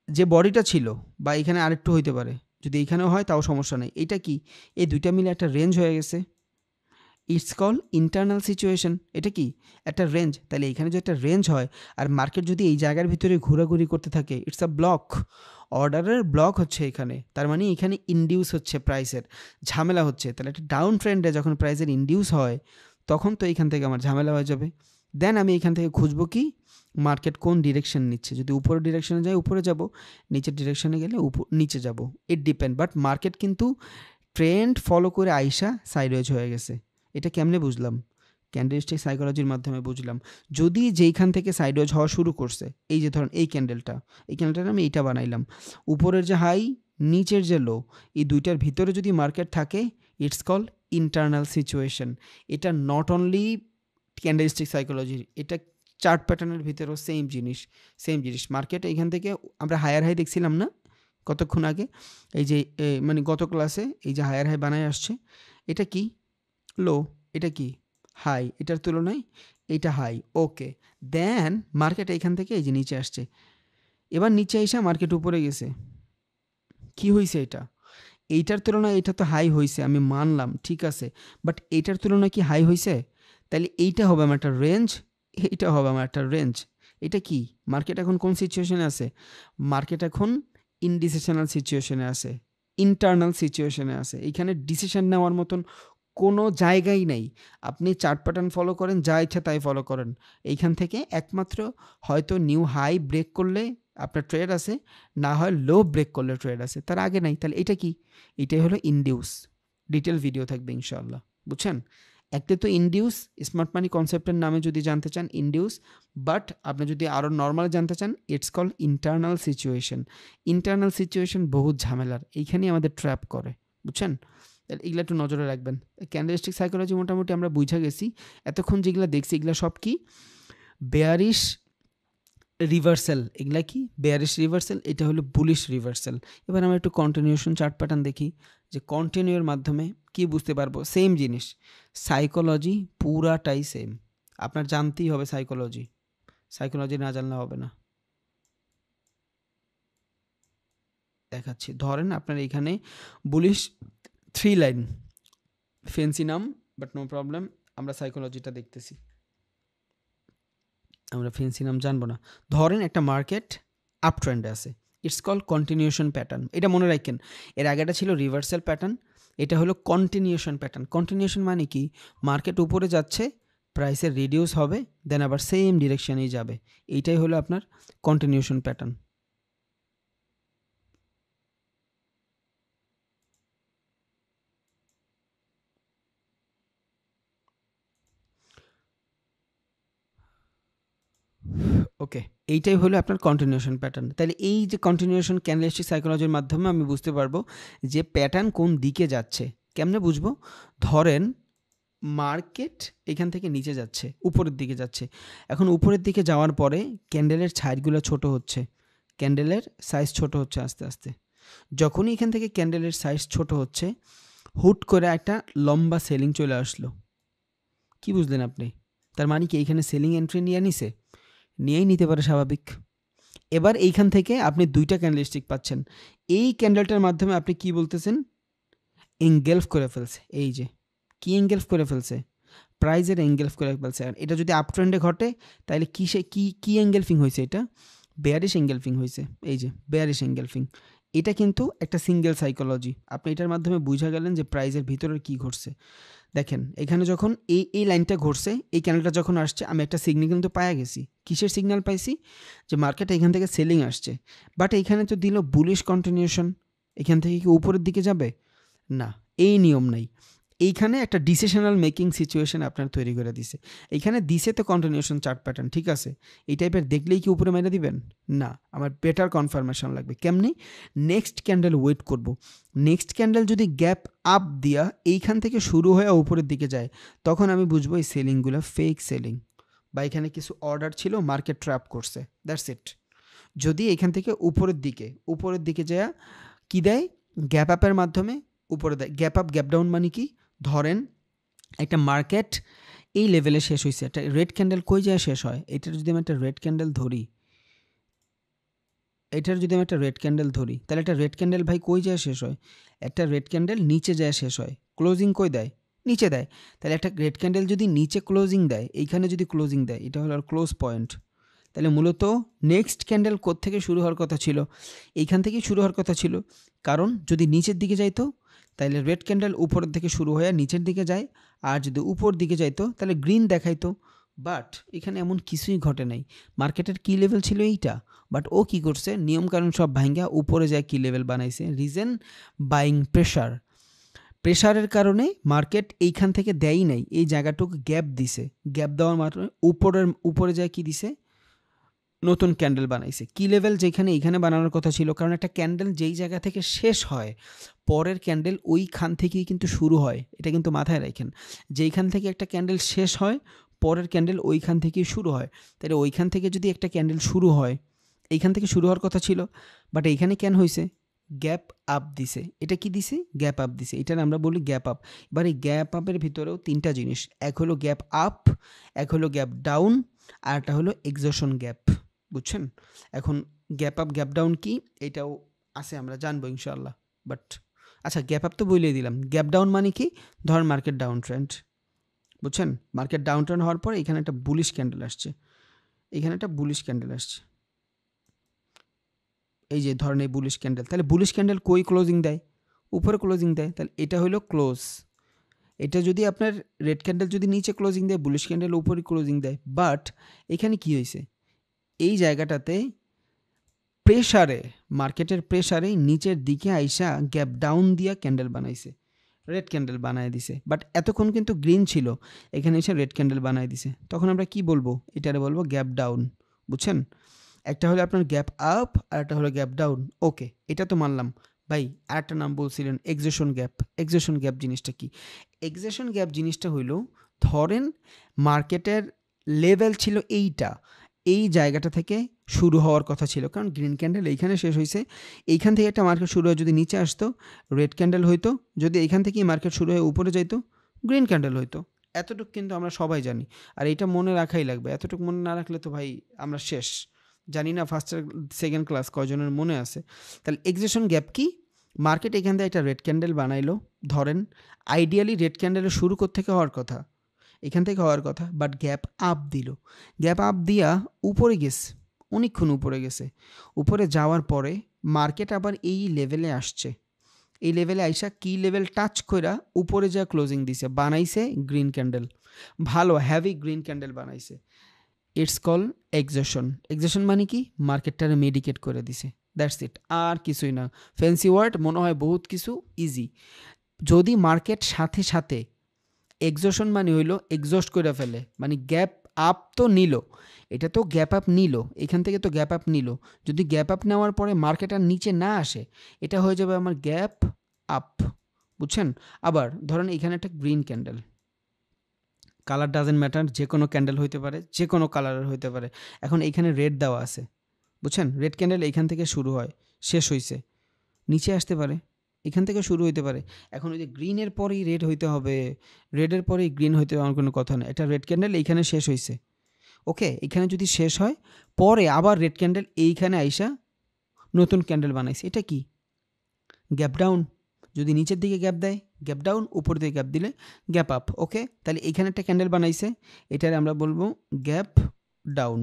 যে বডিটা ছিল, বা এখানে আরেকটু হইতে পারে, যদি এইখানেও হয় তাও সমস্যা নেই। এটা কি? এই দুইটা মিলে একটা রেঞ্জ হয়ে গেছে, ইটস কল ইন্টারনাল সিচুয়েশন। এটা কি একটা রেঞ্জ, তাহলে এখানে যদি একটা রেঞ্জ হয় আর মার্কেট যদি এই জায়গার ভিতরে ঘোরাঘুরি করতে থাকে, ইটস আ ব্লক, অর্ডারের ব্লক হচ্ছে এখানে, তার মানে এখানে ইনডিউস হচ্ছে প্রাইসের, ঝামেলা হচ্ছে। তাহলে একটা ডাউন ট্রেন্ডে যখন প্রাইসের ইনডিউস হয় তখন তো এইখান থেকে আমার ঝামেলা হয়ে যাবে। দেন আমি এখান থেকে খুঁজবো কি মার্কেট কোন ডিরেকশন নিচ্ছে, যদি উপরের ডিরেকশনে যায় উপরে যাব, নিচের ডিরেকশনে গেলে নিচে যাব, ইট ডিপেন্ড। বাট মার্কেট কিন্তু ট্রেন্ড ফলো করে আইসা সাইডওয়েজ হয়ে গেছে। এটা কেমনে বুঝলাম? ক্যান্ডেলস্টিক সাইকোলজির মাধ্যমে বুঝলাম। যদি যেইখান থেকে সাইডওয়েজ হওয়া শুরু করছে, এই যে ধরেন এই ক্যান্ডেলটা আমি এইটা বানাইলাম, উপরের যে হাই নিচের যে লো, এই দুইটার ভিতরে যদি মার্কেট থাকে, ইটস কল ইন্টারনাল সিচুয়েশন। এটা নট অনলি ক্যান্ডেলস্টিক সাইকোলজির, এটা চার্ট প্যাটার্নের ভিতরেও সেম জিনিস। মার্কেট এইখান থেকে আমরা হায়ার হাই দেখছিলাম না কতক্ষণ আগে, এই যে মানে গত ক্লাসে এই যে হায়ার হাই বানায় আসছে, এটা কি লো, এটা কি হাই, এটার তুলনায় এইটা হাই, ওকে। দেন মার্কেট এইখান থেকে এই যে নিচে আসছে, এবার নিচে এসে মার্কেট উপরে গেছে, কি হয়েছে এটা? এইটার তুলনায় এটা তো হাই হয়েছে, আমি মানলাম, ঠিক আছে, বাট এইটার তুলনায় কি হাই হয়েছে? তাহলে এইটা হবে আমার একটা রেঞ্জ, এইটা হবে আমার একটা রেঞ্জ। এটা কি মার্কেট এখন কোন সিচুয়েশনে আছে? মার্কেট এখন ইনডিসিশনাল সিচুয়েশনে আছে, ইন্টারনাল সিচুয়েশনে আছে। এইখানে ডিসিশন নেওয়ার মতন কোনো জায়গাই নেই। আপনি চার্ট প্যাটার্ন ফলো করেন, যা ইচ্ছা তাই ফলো করেন, এইখান থেকে একমাত্র হয়তো নিউ হাই ব্রেক করলে আপনার ট্রেড আছে, না হয় লো ব্রেক করলে ট্রেড আছে, তার আগে নাই। তাহলে এটা কি? এটাই হলো ইনডিউস। ডিটেল ভিডিও থাকবে ইনশাআল্লাহ, বুঝছেন? একটা তো ইনডিউস, স্মার্ট মানি কনসেপ্টের নামে যদি জানতে চান ইনডিউস, বাট আপনি যদি আরও নর্মাল জানতে চান, it's call internal situation. Internal situation বহুত ঝামেলার, এইখানেই আমাদের ট্র্যাপ করে, বুঝছেন? এগুলো একটু নজরে রাখবেন। ক্যান্ডেলস্টিক সাইকোলজি মোটামুটি আমরা বুঝা গেছি। এতক্ষণ যেগুলো দেখছি এগুলো সব কি বেয়ারিশ রিভার্সাল। এগুলা কি বেয়ারিশ রিভার্সাল, এটা হলো বুলিশ রিভার্সাল। এবার আমরা একটু কন্টিনিউশন চার্ট প্যাটার্ন দেখি, যে কন্টিনিউর মাধ্যমে কি বুঝতে পারবো। সেম জিনিস, সাইকোলজি পুরাটাই সেম, আপনার জানতেই হবে সাইকোলজি না জানলে হবে না। দেখাচ্ছি, ধরেন আপনার এখানে বুলিশ 3 লাইন, ফেন্সি নাম, বাট নো প্রবলেম, আমরা সাইকোলজিটা দেখতেছি, আমরা ফেন্সি নাম জানবো না। ধরেন একটা মার্কেট আপ ট্রেন্ডে আছে, ইটস কল কন্টিনিউশন প্যাটার্ন। এটা মনে রাখেন, এর আগেটা ছিল রিভার্সাল প্যাটার্ন, এটা হলো কন্টিনিউশন প্যাটার্ন। কন্টিনিউশন মানে কি? মার্কেট উপরে যাচ্ছে, প্রাইসের রিডিউস হবে, দেন আবার সেম ডিরেকশনেই যাবে, এইটাই হলো আপনার কন্টিনিউশন প্যাটার্ন। ওকে, এইটাই হলো আপনার কন্টিনিউশন প্যাটার্ন। তাহলে এই যে কন্টিনিউশন ক্যান্ডেলস্টিক সাইকোলজির মাধ্যমে আমি বুঝতে পারবো যে প্যাটার্ন কোন দিকে যাচ্ছে। কেমনে বুঝবো? ধরেন মার্কেট এখান থেকে নিচে যাচ্ছে, উপরের দিকে যাচ্ছে। এখন উপরের দিকে যাওয়ার পরে ক্যান্ডেলের ছাইডগুলো ছোট হচ্ছে, ক্যান্ডেলের সাইজ ছোট হচ্ছে আস্তে আস্তে। যখনই এখান থেকে ক্যান্ডেলের সাইজ ছোট হচ্ছে, হুট করে একটা লম্বা সেলিং চলে আসলো। কি বুঝলেন আপনি? তার মানে কি এইখানে সেলিং এন্ট্রি নিয়েই নিতে পারে, স্বাভাবিক। এবার এইখান থেকে আপনি দুইটা ক্যান্ডেলস্টিক পাচ্ছেন, এই ক্যান্ডেলটার মাধ্যমে আপনি কি বলতেছেন? এনগেলফ করে ফেলছে। এই যে কি এনগেলফ করে ফেলছে? প্রাইজের এনগেলফ করে ফেলছে। আর এটা যদি আপ ট্রেন্ডে ঘটে তাহলে কি এনগেলফিং হয়েছে? এটা বেয়ারিশ এনগেলফিং হয়েছে। এই যে বেয়ারিশ এনগেলফিং, এটা কিন্তু একটা সিঙ্গেল সাইকোলজি। আপনি এটার মাধ্যমে বুঝা গেলেন যে প্রাইজের ভিতরে কি ঘটছে। দেখেন এখানে যখন এই লাইনটা ঘটছে, এই ক্যান্ডেলটা যখন আসছে, আমি একটা সিগন্যাল কিন্তু পাওয়া গেছি। কিসের সিগন্যাল পাইছি? যে মার্কেট এখান থেকে সেলিং আসছে, বাট এইখানে তো দিল বুলিশ কন্টিনিউশন। এখান থেকে কি উপরের দিকে যাবে? না, এই নিয়ম নাই। এইখানে একটা ডিসিশনাল মেকিং সিচুয়েশন আপনার তৈরি করে দিছে। এইখানে দিছে তো কন্টিনিউশন চার্ট প্যাটার্ন, ঠিক আছে, এই টাইপের দেখলেই কি উপরে মেরে দিবেন? না, আমার বেটার কনফার্মেশন লাগবে। কেমনি? নেক্সট ক্যান্ডেল ওয়েট করব। নেক্সট ক্যান্ডেল যদি গ্যাপ আপ দিয়া এইখান থেকে শুরু হয়ে উপরের দিকে যায়, তখন আমি বুঝবো এই সেলিংগুলো ফেক সেলিং, বা এখানে কিছু অর্ডার ছিল, মার্কেট ট্র্যাপ করছে, দ্যাটস ইট। যদি এখান থেকে উপরের দিকে যায় কি দেয়? গ্যাপ আপের মাধ্যমে উপরে দেয়। গ্যাপ আপ গ্যাপ ডাউন মানে কি? ধরেন একটা মার্কেট এই লেভেলে শেষ হয়েছে, একটা রেড ক্যান্ডেল কই যায় শেষ হয়? এটার যদি আমি একটা রেড ক্যান্ডেল ধরি, তাহলে একটা রেড ক্যান্ডেল ভাই কই যায় শেষ হয়? একটা রেড ক্যান্ডেল নিচে যায় শেষ হয়, ক্লোজিং কই দেয়? নিচে দেয়, তাহলে একটা রেড ক্যান্ডেল যদি নিচে ক্লোজিং দেয়, এইখানে যদি ক্লোজিং দেয়, এটা হলো আর ক্লোজ পয়েন্ট, তাহলে মূলত নেক্সট ক্যান্ডেল কোত্থেকে শুরু হওয়ার কথা ছিল, এইখান থেকেই শুরু হওয়ার কথা ছিল। কারণ যদি নিচের দিকে যাইতো তাহলে রেড ক্যান্ডেল উপরের থেকে শুরু হয়ে নিচের দিকে যায়, আর যদি উপর দিকে যাইতো তাহলে গ্রিন দেখাইতো। বাট এখানে এমন কিছুই ঘটে নাই। মার্কেটের কি লেভেল ছিল এইটা, বাট ও কি করছে, নিয়মকানুন সব ভাঙ্গা উপরে যায় কি লেভেল বানাইছে। রিজন বাইং প্রেশার, প্রেশারের কারণে মার্কেট এইখান থেকে দেয়ই নাই, এই জায়গাটুকু গ্যাপ দিছে, গ্যাপ দেওয়ার মাধ্যমে উপরে যায় কি দিছে, নতুন ক্যান্ডেল বানাইছে। কি লেভেল যেখানে এইখানে বানানোর কথা ছিল, কারণ একটা ক্যান্ডেল যেই জায়গা থেকে শেষ হয় পরের ক্যান্ডেল ওইখান থেকেই কিন্তু শুরু হয়, এটা কিন্তু মাথায় রাখেন। যেইখান থেকে একটা ক্যান্ডেল শেষ হয় পরের ক্যান্ডেল ওইখান থেকেই শুরু হয়, তাহলে ওইখান থেকে যদি একটা ক্যান্ডেল শুরু হয়, এইখান থেকে শুরু হওয়ার কথা ছিল, বাট এইখানে কেন হয়েছে, গ্যাপ আপ দিছে। এটা কি দিছে, গ্যাপ আপ দিছে, এটার আমরা বলি গ্যাপ আপ। এবার এই গ্যাপ আপের ভিতরেও তিনটা জিনিস, এক হলো গ্যাপ আপ, এক হলো গ্যাপ ডাউন, আর একটা হলো এক্সজশন গ্যাপ। বুঝছেন? এখন গ্যাপ আপ গ্যাপ ডাউন কি এটাও আছে, আমরা জানবো ইনশাআল্লাহ। বাট আচ্ছা, গ্যাপ আপ তো বলেই দিলাম, গ্যাপ ডাউন মানে কি, ধরেন মার্কেট ডাউন ট্রেন্ড, বুঝছেন, মার্কেট ডাউন ট্রেন্ড হওয়ার পর এখানে একটা বুলিশ ক্যান্ডেল আসছে, এখানে একটা বুলিশ ক্যান্ডেল আসছে, এই যে ধরেন এই বুলিশ ক্যান্ডেল, তাহলে বুলিশ ক্যান্ডেল কই ক্লোজিং দেয়, উপরে ক্লোজিং দেয়, তাহলে এটা হলো ক্লোজ। এটা যদি আপনার রেড ক্যান্ডেল যদি নিচে ক্লোজিং দেয়, বুলিশ ক্যান্ডেল উপরে ক্লোজিং দেয়। বাট এখানে কি হয়েছে, এই জায়গাটাতে প্রেশারে, মার্কেটের প্রেশারে নিচের দিকে আইসা গ্যাপ ডাউন দিয়া ক্যান্ডেল বানাইছে, রেড ক্যান্ডেল বানায় দিছে। বাট এতক্ষণ কিন্তু গ্রিন ছিল, এখানে এসে রেড ক্যান্ডেল বানায় দিছে, তখন আমরা কি বলবো, এটারে বলবো গ্যাপ ডাউন। বুঝছেন? একটা হলো আপনার গ্যাপ আপ আর একটা হলো গ্যাপ ডাউন। ওকে, এটা তো মানলাম। ভাই আরেকটা নাম বলছিলেন এক্সজশন গ্যাপ। এক্সজশন গ্যাপ জিনিসটা কি? এক্সজশন গ্যাপ জিনিসটা হইলো, ধরেন মার্কেটের লেভেল ছিল এইটা, এই জায়গাটা থেকে শুরু হওয়ার কথা ছিল, কারণ গ্রিন ক্যান্ডেল এইখানে শেষ হয়েছে, এইখান থেকে একটা মার্কেট শুরু হয়ে যদি নিচে আসতো রেড ক্যান্ডেল হইতো, যদি এইখান থেকেই মার্কেট শুরু হয়ে উপরে যাইতো গ্রিন ক্যান্ডেল হইতো। এতটুকু কিন্তু আমরা সবাই জানি, আর এটা মনে রাখাই লাগবে। এতটুকু মনে না রাখলে তো ভাই আমরা শেষ। জানি না ফার্স্ট সেকেন্ড ক্লাস কয়জনের মনে আছে। তাহলে এক্সজশন গ্যাপ কি, মার্কেট এখান থেকে একটা রেড ক্যান্ডেল বানাইলো, ধরেন আইডিয়ালি রেড ক্যান্ডেলের শুরু থেকে হওয়ার কথা, এখান থেকে হওয়ার কথা, বাট গ্যাপ আপ দিল, গ্যাপ আপ দিয়া উপরে গেছে, অনেকক্ষণ উপরে গেছে। উপরে যাওয়ার পরে মার্কেট আবার এই লেভেলে আসছে, এই লেভেলে আইসা কি লেভেল টাচ কইরা উপরে যা ক্লোজিং দিছে, বানাইছে গ্রিন ক্যান্ডেল, ভালো হ্যাভি গ্রিন ক্যান্ডেল বানাইছে। It's call exhaustion. এক্সজশন মানে কি, মার্কেটটারে মেডিকেট করে দিছে, দ্যাটস ইট, আর কিছুই না। ফ্যান্সি ওয়ার্ড মনে হয় বহুত কিছু, ইজি। যদি মার্কেট সাথে সাথে, এক্সজশন মানে হইলো এক্সজস্ট করে ফেলে, মানে গ্যাপ আপ তো নিল, এটা তো গ্যাপ আপ নিল, এখান থেকে তো গ্যাপ আপ নিল, যদি গ্যাপ আপ নেওয়ার পরে মার্কেট আর নিচে না আসে, এটা হয়ে যাবে আমার গ্যাপ আপ। বুঝছেন? আবার ধরেন এখানে একটা green candle, colour doesn't matter, যে কোনো ক্যান্ডেল হইতে পারে, যে কোনো কালারের হইতে পারে। এখন এইখানে রেড দেওয়া আছে, বুঝছেন, রেড ক্যান্ডেল এইখান থেকে শুরু হয়, শেষ হইছে, নিচে আসতে পারে, এখান থেকে শুরু হইতে পারে। এখন ওই যে গ্রিনের পরেই রেড হইতে হবে, রেডের পরেই গ্রিন হইতে হবে, আমার কোনো কথা নেই। এটা রেড ক্যান্ডেল এইখানে শেষ হইছে, ওকে, এখানে যদি শেষ হয় পরে আবার রেড ক্যান্ডেল এইখানে আইসা নতুন ক্যান্ডেল বানাইছে, এটা কি, গ্যাপ ডাউন। যদি নিচের দিকে গ্যাপ দেয় গ্যাপ ডাউন, উপর দিকে গ্যাপ দিলে গ্যাপ আপ। ওকে, তাহলে এখানে একটা ক্যান্ডেল বানাইছে, এটারে আমরা বলবো গ্যাপ ডাউন।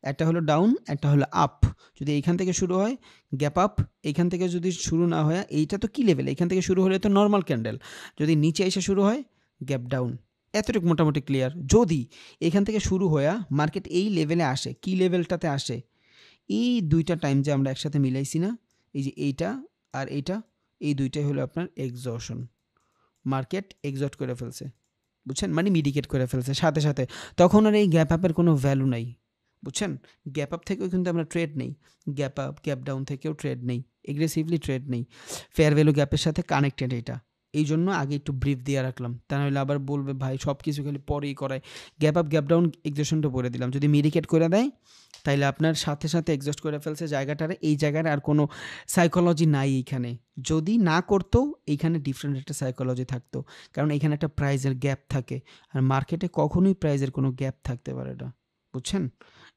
একটা হলো ডাউন, একটা হলো আপ। যদি এইখান থেকে শুরু হয় গ্যাপ আপ, এইখান থেকে যদি শুরু না হয়, এইটা তো কি লেভেল, এখান থেকে শুরু হলে তো নর্মাল ক্যান্ডেল, যদি নিচে এসে শুরু হয় গ্যাপ ডাউন। এতটুকু মোটামুটি ক্লিয়ার। যদি এখান থেকে শুরু হয়ে মার্কেট এই লেভেলে আসে, কি লেভেলটাতে আসে, এই দুইটা টাইম যে আমরা একসাথে মিলাইছি না, এই যে এইটা আর এইটা, এই দুইটাই হলো আপনার এক্সজশন। মার্কেট এক্সজস্ট করে ফেলছে, বুঝছেন, মানে মিডিকেট করে ফেলছে সাথে সাথে, তখন আর এই গ্যাপ আপের কোনো ভ্যালু নাই। বুঝছেন? গ্যাপ আপ থেকেও কিন্তু আমরা ট্রেড নেই, গ্যাপ আপ গ্যাপ ডাউন থেকেও ট্রেড নেই, এগ্রেসিভলি ট্রেড নেই, ফেয়ার ভ্যালু গ্যাপের সাথে কানেক্টেড এটা। এই জন্য আগে একটু ব্রিফ দিয়ে রাখলাম, তা নাহলে আবার বলবে ভাই সব কিছু খালি পরেই করায়। গ্যাপ আপ গ্যাপ ডাউন এক্সজশনটা বলে দিলাম, যদি মিডিকেট করে দেয় তাইলে আপনার সাথে সাথে এক্সজস্ট করে ফেলছে জায়গাটারে, এই জায়গার আর কোনো সাইকোলজি নাই এইখানে। যদি না করতো এইখানে ডিফারেন্ট একটা সাইকোলজি থাকতো, কারণ এখানে একটা প্রাইজের গ্যাপ থাকে, আর মার্কেটে কখনোই প্রাইজের কোনো গ্যাপ থাকতে পারে না। বুঝছেন?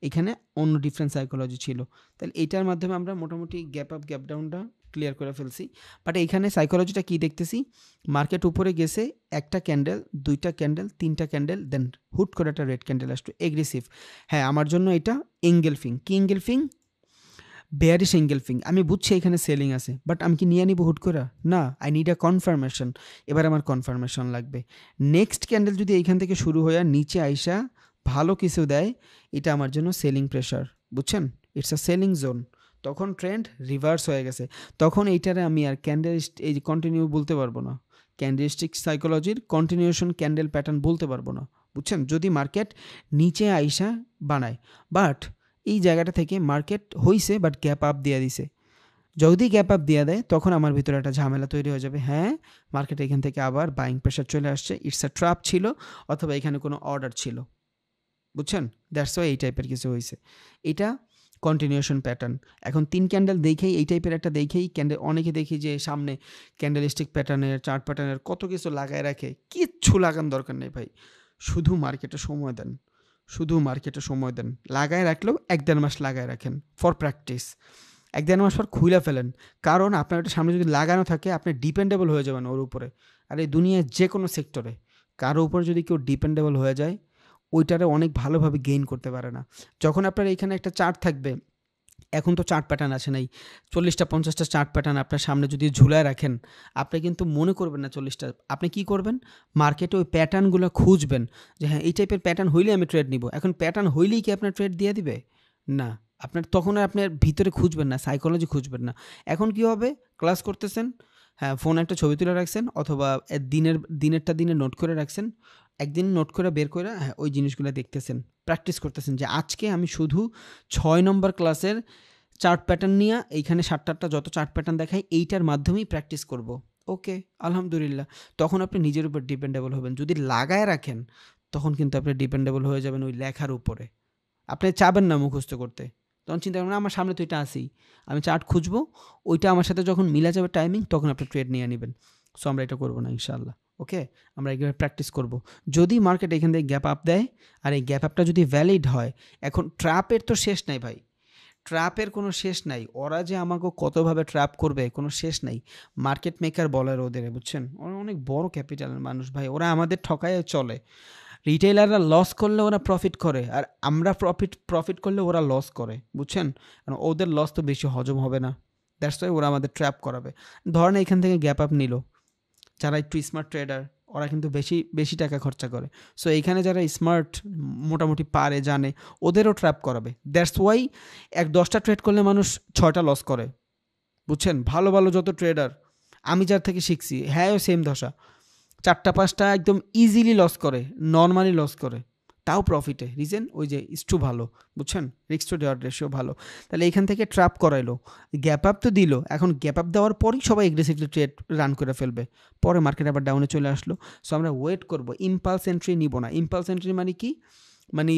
এখানে অন্য ডিফারেন্ট সাইকোলজি ছিল। তাহলে এটার মাধ্যমে আমরা মোটামুটি গ্যাপ আপ গ্যাপ ডাউনটা ক্লিয়ার করে ফেলছি। বাট এইখানে সাইকোলজিটা কি দেখতেছি, মার্কেট উপরে গেছে, একটা ক্যান্ডেল, দুইটা ক্যান্ডেল, তিনটা ক্যান্ডেল, দেন হুট করে একটা রেড ক্যান্ডেল আসতো এগ্রেসিভ। হ্যাঁ, আমার জন্য এটা এঙ্গেলফিং। কি এঙ্গেলফিং? Bearish engulfing. আমি বুঝছি এখানে সেলিং আছে, বাট আমি কি নিয়ে নিব হুট করে? না, আই নিড আ কনফার্মেশন। এবার আমার কনফার্মেশন লাগবে। নেক্সট ক্যান্ডেল যদি এইখান থেকে শুরু হয়ে নিচে আইসা ভালো কিছু দেয়, এটা আমার জন্য সেলিং প্রেশার, বুঝছেন? It's a selling zone. তখন ট্রেন্ড রিভার্স হয়ে গেছে, তখন এইটারে আমি আর ক্যান্ডেল এই যে কন্টিনিউ বলতে পারবো না, ক্যান্ডেলস্টিক সাইকোলজির কন্টিনিউশন ক্যান্ডেল প্যাটার্ন বলতে পারবো না, বুঝছেন? যদি মার্কেট নিচে আইসা বানায়, বাট এই জায়গাটা থেকে মার্কেট হইছে বাট গ্যাপ আপ দিয়ে দিছে, যদি গ্যাপ আপ দিয়ে দেয় তখন আমার ভিতরে একটা ঝামেলা তৈরি হয়ে যাবে। হ্যাঁ, মার্কেট এখান থেকে আবার বাইং প্রেশার চলে আসছে, ইটস আ ট্র্যাপ ছিল, অথবা এখানে কোনো অর্ডার ছিল, বুঝছেন? দ্যাটস ওয়াই এই টাইপের কিছু হয়েছে। এটা কন্টিনিউশন প্যাটার্ন। এখন 3 ক্যান্ডেল দেখেই, এই টাইপের একটা দেখেই ক্যান্ডেল, অনেকে দেখি যে সামনে ক্যান্ডেলস্টিক প্যাটার্নের, চার্ট প্যাটার্নের কত কিছু লাগায় রাখে। কিচ্ছু লাগান দরকার নেই ভাই, শুধু মার্কেটে সময় দেন, শুধু মার্কেটে সময় দেন। লাগায় রাখলেও 1-1.5 মাস লাগায় রাখেন ফর প্র্যাকটিস। 1-1.5 মাস পর খুইলা ফেলেন, কারণ আপনার ওটা সামনে যদি লাগানো থাকে আপনি ডিপেন্ডেবল হয়ে যাবেন ওর উপরে। আর এই দুনিয়ার যে কোনো সেক্টরে কারো উপর যদি কেউ ডিপেন্ডেবল হয়ে যায়, ওইটারে অনেক ভালোভাবে গেইন করতে পারে না। যখন আপনার এইখানে একটা চার্ট থাকবে, এখন তো চার্ট প্যাটার্ন আসে নাই, 40টা 50টা চার্ট প্যাটার্ন আপনার সামনে যদি ঝুলায় রাখেন, আপনি কিন্তু মনে করবেন না 40টা। আপনি কি করবেন? মার্কেটে ওই প্যাটার্নগুলো খুঁজবেন যে হ্যাঁ, এই টাইপের প্যাটার্ন হইলে আমি ট্রেড নিব। এখন প্যাটার্ন হইলেই কি আপনার ট্রেড দিয়ে দিবে? না, আপনার তখন আর আপনার ভিতরে খুঁজবেন না, সাইকোলজি খুঁজবেন না। এখন কি হবে? ক্লাস করতেছেন, হ্যাঁ, ফোনে একটা ছবি তুলে রাখছেন, অথবা দিনেরটা দিনে নোট করে রাখছেন, একদিন নোট করে বের করে হ্যাঁ ওই জিনিসগুলো দেখতেছেন, প্র্যাকটিস করতেছেন যে আজকে আমি শুধু 6 নম্বর ক্লাসের চার্ট প্যাটার্ন নিয়ে এইখানে 7-8টা যত চার্ট প্যাটার্ন দেখাই, এইটার মাধ্যমেই প্র্যাকটিস করব। ওকে, আলহামদুলিল্লাহ। তখন আপনি নিজের উপর ডিপেন্ডেবল হবেন। যদি লাগায় রাখেন, তখন কিন্তু আপনি ডিপেন্ডেবল হয়ে যাবেন ওই লেখার উপরে। আপনি চাবেন না মুখস্থ করতে, তখন চিন্তা করবেন আমার সামনে তো এটা আসেই, আমি চার্ট খুঁজবো, ওইটা আমার সাথে যখন মিলা যাবে টাইমিং, তখন আপনি ট্রেড নিয়ে নেবেন। সো আমরা এটা করবো না ইনশাআল্লাহ। ওকে, আমরা এইভাবে প্র্যাকটিস করব। যদি মার্কেট এখান থেকে গ্যাপ আপ দেয়, আর এই গ্যাপ আপটা যদি ভ্যালিড হয়, এখন ট্র্যাপের তো শেষ নাই ভাই, ট্র্যাপের কোনো শেষ নাই। ওরা যে আমাকে কতভাবে ট্র্যাপ করবে কোনো শেষ নাই। মার্কেট মেকার বলে ওদের, বুঝছেন? ওরা অনেক বড় ক্যাপিটালের মানুষ ভাই, ওরা আমাদের ঠকায় চলে। রিটেইলাররা লস করলে ওরা প্রফিট করে, আর আমরা প্রফিট করলে ওরা লস করে, বুঝছেন? কারণ ওদের লস তো বেশি হজম হবে না, দ্যাটস ওয়াই ওরা আমাদের ট্র্যাপ করাবে। ধরেন এখান থেকে গ্যাপ আপ নিল, যারা একটু স্মার্ট ট্রেডার ওরা কিন্তু বেশি বেশি টাকা খরচা করে। সো এইখানে যারা স্মার্ট, মোটামুটি পারে, জানে, ওদেরও ট্র্যাপ করাবে। দ্যাটস ওয়াই 10টা ট্রেড করলে মানুষ 6টা লস করে, বুঝছেন? ভালো ভালো যত ট্রেডার আমি যার থেকে শিখছি, হ্যাঁ ও সেম দশা, 4টা 5টা একদম ইজিলি লস করে, নর্মালি লস করে, তাও প্রফিটে। রিজন ওই যে ইস্টু ভালো, বুঝছেন? রিস্ক টু রিওয়ার্ড রেশিও ভালো। তাহলে এখান থেকে ট্র্যাপ করাইলো, গ্যাপ আপ তো দিল, এখন গ্যাপ আপ দেওয়ার পরই সবাই এগ্রেসিভলি ট্রেড রান করে ফেলবে, পরে মার্কেট আবার ডাউনে চলে আসলো। সো আমরা ওয়েট করবো, ইম্পালস এন্ট্রি নিব না। ইম্পালস এন্ট্রি মানে কি? মানে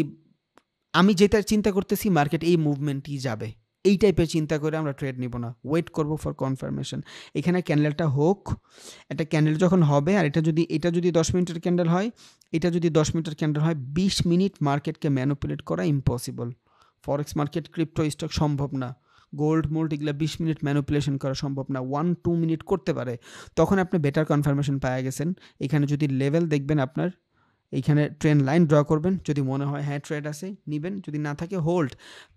আমি যেটা চিন্তা করতেছি মার্কেট এই মুভমেন্টই যাবে, এই টাইপের চিন্তা করে আমরা ট্রেড নিব না, ওয়েট করব ফর কনফার্মেশন। এখানে ক্যান্ডেলটা হোক, একটা ক্যান্ডেল যখন হবে, আর এটা যদি 10 মিনিটের ক্যান্ডেল হয়, এটা যদি 10 মিনিটের ক্যান্ডেল হয়, 20 মিনিট মার্কেটকে ম্যানিপুলেট করা ইম্পসিবল। ফরেক্স মার্কেট, ক্রিপ্টো, স্টক সম্ভব না। গোল্ড মোল্ড এগুলো 20 মিনিট ম্যানিপুলেশন করা সম্ভব না, 1-2 মিনিট করতে পারে। তখন আপনি বেটার কনফার্মেশন পাওয়া গেছেন। এখানে যদি লেভেল দেখবেন আপনার, এইখানে ট্রেন্ড লাইন ড্র করবেন, যদি মনে হয় হ্যাঁ ট্রেড আছে নিবেন, যদি না থাকে হোল্ড।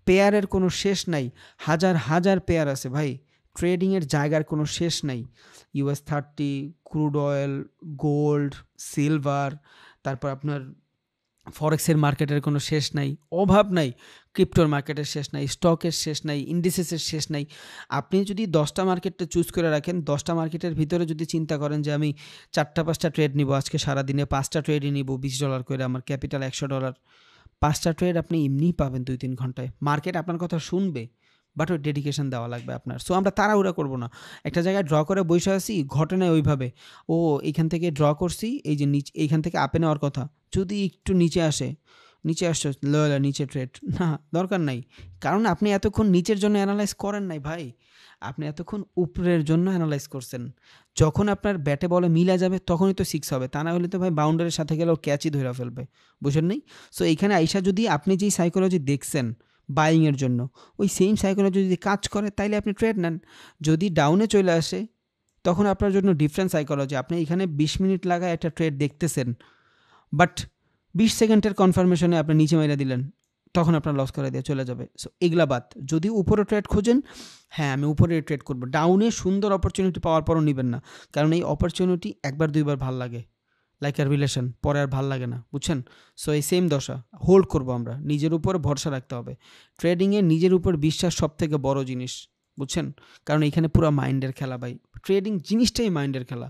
পেয়ারের কোনো শেষ নাই, হাজার হাজার পেয়ার আছে ভাই, ট্রেডিংয়ের জায়গার কোনো শেষ নাই। US30, crude oil, gold, silver, তারপর আপনার ফরেক্সের মার্কেটের কোনো শেষ নাই, অভাব নাই। ক্রিপ্টোর মার্কেটের শেষ নাই, স্টকের শেষ নাই, ইন্ডিসেসের শেষ নাই। আপনি যদি 10টা মার্কেটটা চুজ করে রাখেন, 10টা মার্কেটের ভিতরে যদি চিন্তা করেন যে আমি 4টা 5টা ট্রেড নিব আজকে সারাদিনে, 5টা ট্রেডই নিব $20 করে, আমার ক্যাপিটাল $100, 5টা ট্রেড আপনি এমনিই পাবেন 2-3 ঘন্টায়। মার্কেট আপনার কথা শুনবে, বাট ওই ডেডিকেশন দেওয়া লাগবে আপনার। সো আমরা তাড়াহুড়া করবো না, একটা জায়গায় ড্র করে বসে আছি, ঘটনায় ওইভাবে ও এইখান থেকে ড্র করছি, এই যে নিচে এইখান থেকে আপে নেওয়ার কথা, যদি একটু নিচে আসে, নিচে আসছে নিচে ট্রেড না, দরকার নাই। কারণ আপনি এতক্ষণ নিচের জন্য অ্যানালাইজ করেন নাই ভাই, আপনি এতক্ষণ উপরের জন্য অ্যানালাইজ করছেন। যখন আপনার ব্যাটে বলে মিলা যাবে তখনই তো 6 হবে, তা না হলে তো ভাই বাউন্ডারির সাথে গেলেও ক্যাচই ধরে ফেলবে, বুঝেন নেই? সো এইখানে আইসা যদি আপনি যেই সাইকোলজি দেখছেন, বাইংয়ের জন্য। ওই সেম সাইকোলজি যদি কাজ করে তাইলে আপনি ট্রেড নেন। যদি ডাউনে চলে আসে তখন আপনার জন্য ডিফারেন্ট সাইকোলজি। আপনি এখানে 20 মিনিট লাগায় একটা ট্রেড দেখতেছেন, বাট 20 সেকেন্ডের কনফার্মেশনে আপনি নিচে মেরে দিলেন, তখন আপনার লস করে দিয়ে চলে যাবে। সো এগুলা বাদ। যদি উপরে ট্রেড খোঁজেন, হ্যাঁ আমি উপরে ট্রেড করবো। ডাউনে সুন্দর অপরচুনিটি পাওয়ার পরও নেবেন না, কারণ এই অপরচুনিটি একবার দুইবার ভাল লাগে, লাইক আর রিলেশন, পরে আর ভাল লাগে না, বুঝছেন? সো এই সেম দশা হোল্ড করবো আমরা, নিজের উপর ভরসা রাখতে হবে। ট্রেডিংয়ে নিজের উপর বিশ্বাস সব থেকে বড় জিনিস, বুঝছেন? কারণ এখানে পুরো মাইন্ডের খেলা ভাই। ট্রেডিং জিনিসটাই মাইন্ডের খেলা,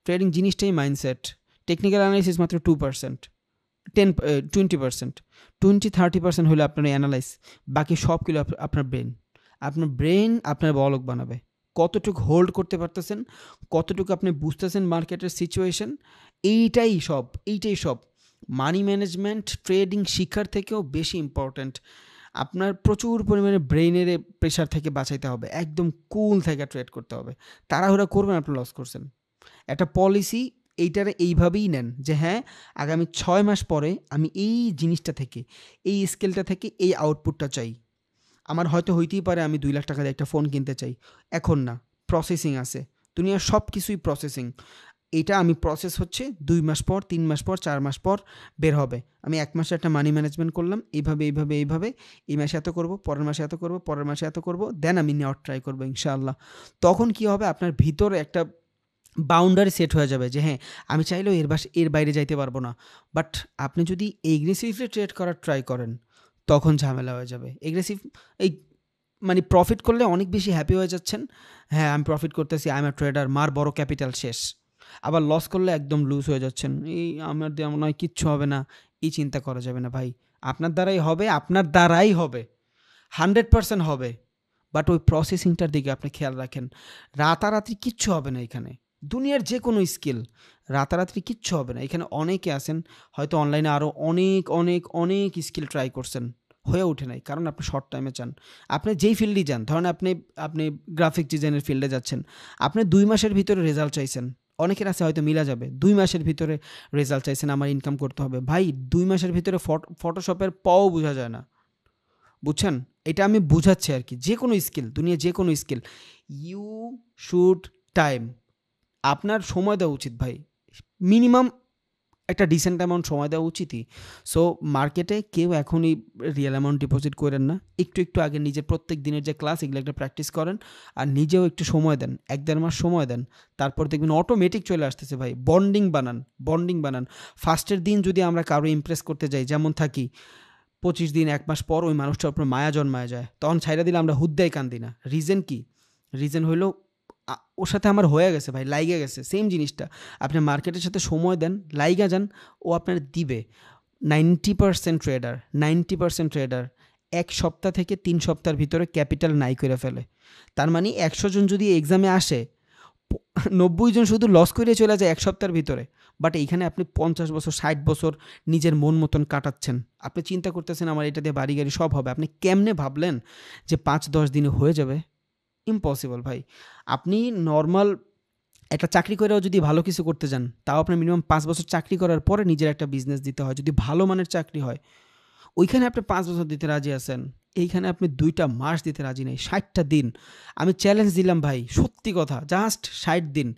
ট্রেডিং জিনিসটাই মাইন্ডসেট। টেকনিক্যাল অ্যানালাইসিস মাত্র 2%, 20%, 20-30% হলে আপনার অ্যানালাইস, বাকি সবগুলো আপনার ব্রেন। আপনার ব্রেন আপনার বলক বানাবে। কতটুকু হোল্ড করতে পারতেছেন, কতটুকু আপনি বুঝতেছেন মার্কেটের সিচুয়েশন, এইটাই সব। মানি ম্যানেজমেন্ট ট্রেডিং শিক্ষার থেকেও বেশি ইম্পর্ট্যান্ট। আপনার প্রচুর পরিমাণে ব্রেইনের প্রেশার থেকে বাঁচাইতে হবে, একদম কুল থেকে ট্রেড করতে হবে। তাড়াহুড়া করবেন, আপনি লস করছেন। একটা পলিসি এইটারে এইভাবেই নেন যে হ্যাঁ আগামী 6 মাস পরে আমি এই জিনিসটা থেকে, এই স্কেলটা থেকে এই আউটপুটটা চাই। আমার হয়তো হইতেই পারে আমি 2 লাখ টাকা দিয়ে একটা ফোন কিনতে চাই, এখন না, প্রসেসিং আছে, দুনিয়ার সব কিছুই প্রসেসিং। এটা আমি প্রসেস হচ্ছে 2 মাস পর, 3 মাস পর, 4 মাস পর বের হবে। আমি 1 মাসে একটা মানি ম্যানেজমেন্ট করলাম, এইভাবে, এই মাসে এত করব, পরের মাসে এত করব, পরের মাসে এত করব, দেন আমি নেওয়ার ট্রাই করবো ইনশাআল্লাহ। তখন কি হবে, আপনার ভিতরে একটা বাউন্ডারি সেট হয়ে যাবে যে হ্যাঁ আমি চাইলেও এর বাইরে যাইতে পারবো না। বাট আপনি যদি এগ্রেসিভলি ট্রেড করার ট্রাই করেন, তখন ঝামেলা হয়ে যাবে। এগ্রেসিভ এই মানে প্রফিট করলে অনেক বেশি হ্যাপি হয়ে যাচ্ছেন, হ্যাঁ আমি প্রফিট করতেছি, আই এম আ ট্রেডার, মার বড় ক্যাপিটাল শেষ। আবার লস করলে একদম লুজ হয়ে যাচ্ছেন, এই আমার দিয়ে মনে হয় কিচ্ছু হবে না, এই চিন্তা করা যাবে না ভাই। আপনার দ্বারাই হবে, 100% হবে। বাট ওই প্রসেসিংটার দিকে আপনি খেয়াল রাখেন। রাতারাতি কিচ্ছু হবে না এখানে, দুনিয়ার যে কোনো স্কিল রাতারাতি কিচ্ছু হবে না। এখানে অনেকে আছেন হয়তো অনলাইনে আরও অনেক স্কিল ট্রাই করছেন, হয়ে ওঠে নাই, কারণ আপনি শর্ট টাইমে চান। আপনি যেই ফিল্ডেই যান, ধরেন আপনি গ্রাফিক ডিজাইনের ফিল্ডে যাচ্ছেন, আপনি 2 মাসের ভিতরে রেজাল্ট চাইছেন, অনেকের আছে হয়তো মিলা যাবে, 2 মাসের ভিতরে রেজাল্ট চাইছেন, আমার ইনকাম করতে হবে। ভাই 2 মাসের ভিতরে ফটোশপের পও বোঝা যায় না, বুঝছেন? এটা আমি বুঝাচ্ছি আর কি। যে কোনো স্কিল, দুনিয়া যে কোনো স্কিল, ইউ শুড টাইম, আপনার সময় দেওয়া উচিত ভাই, মিনিমাম একটা ডিসেন্ট অ্যামাউন্ট সময় দেওয়া উচিতই। সো মার্কেটে কেউ এখনই রিয়েল অ্যামাউন্ট ডিপোজিট করেন না, একটু আগে নিজের প্রত্যেক দিনের যে ক্লাস এগুলো একটা প্র্যাকটিস করেন, আর নিজেও একটু সময় দেন, 1-1.5 মাস সময় দেন, তারপর দেখবেন অটোমেটিক চলে আসতেছে ভাই। বন্ডিং বানান। ফার্স্টের দিন যদি আমরা কারো ইমপ্রেস করতে যাই, যেমন থাকি, 25 দিন 1 মাস পর ওই মানুষটার উপর মায়া জন্মায় যায়, তখন ছাইড়া দিলে আমরা হুদ্দায় কান্দি না। রিজন কি? রিজন হইলো ওর সাথে আমার হয়ে গেছে ভাই, লাইগা গেছে। সেম জিনিসটা আপনি মার্কেটের সাথে সময় দেন, লাইগা যান, ও আপনার দিবে। 90% ট্রেডার 1 সপ্তাহ থেকে 3 সপ্তাহের ভিতরে ক্যাপিটাল নাই করে ফেলে। তার মানে 100 জন যদি এক্সামে আসে, 90 জন শুধু লস করে চলে যায় 1 সপ্তাহের ভিতরে। বাট এইখানে আপনি 50 বছর 60 বছর নিজের মন মতন কাটাচ্ছেন। আপনি চিন্তা করতেছেন আমার এটা দিয়ে বাড়ি গাড়ি সব হবে। আপনি কেমনে ভাবলেন যে 5-10 দিনে হয়ে যাবে? ইম্পসিবল ভাই। আপনি নর্মাল একটা চাকরি করেও যদি ভালো কিছু করতে যান, তাও আপনার মিনিমাম 5 বছর চাকরি করার পরে নিজের একটা বিজনেস দিতে হয়, যদি ভালো মানের চাকরি হয়। ওইখানে আপনি 5 বছর দিতে রাজি আছেন, এইখানে আপনি 2টা মাস দিতে রাজি নেই, 60টা দিন। আমি চ্যালেঞ্জ দিলাম ভাই, সত্যি কথা, জাস্ট 60 দিন।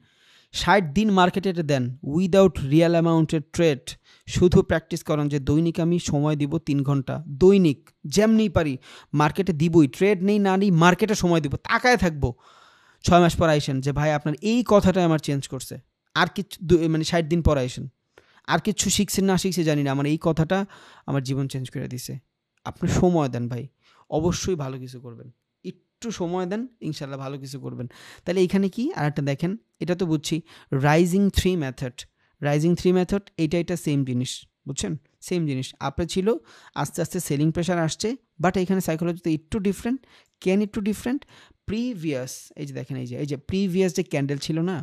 60 দিন মার্কেটে দেন উইদাউট রিয়েল অ্যামাউন্টের ট্রেড। শুধু প্র্যাকটিস করেন যে দৈনিক আমি সময় দিব 3 ঘন্টা, দৈনিক যেমনি পারি মার্কেটে দিবই, ট্রেড নেই না নেই মার্কেটে সময় দিব, তাকায় থাকবো। 6 মাস পর আইসেন যে ভাই আপনার এই কথাটা আমার চেঞ্জ করছে। আর কিছু মানে 60 দিন পর আইসেন, আর কিছু শিখছেন না শিখছে জানি না, আমার এই কথাটা আমার জীবন চেঞ্জ করে দিছে। আপনি সময় দেন ভাই, অবশ্যই ভালো কিছু করবেন। একটু সময় দেন, ইনশাল্লাহ ভালো কিছু করবেন। তাহলে এইখানে কি আর একটা দেখেন, এটা তো বুঝছি রাইজিং 3 মেথড, এটা সেম জিনিস, বুঝছেন? সেম জিনিস আপনার ছিল, আস্তে আস্তে সেলিং প্রেশার আসছে, বাট এখানে সাইকোলজিতে একটু ডিফারেন্ট। একটু ডিফারেন্ট? প্রিভিয়াস, এই যে দেখেন, এই যে প্রিভিয়াস যে ক্যান্ডেল ছিল না,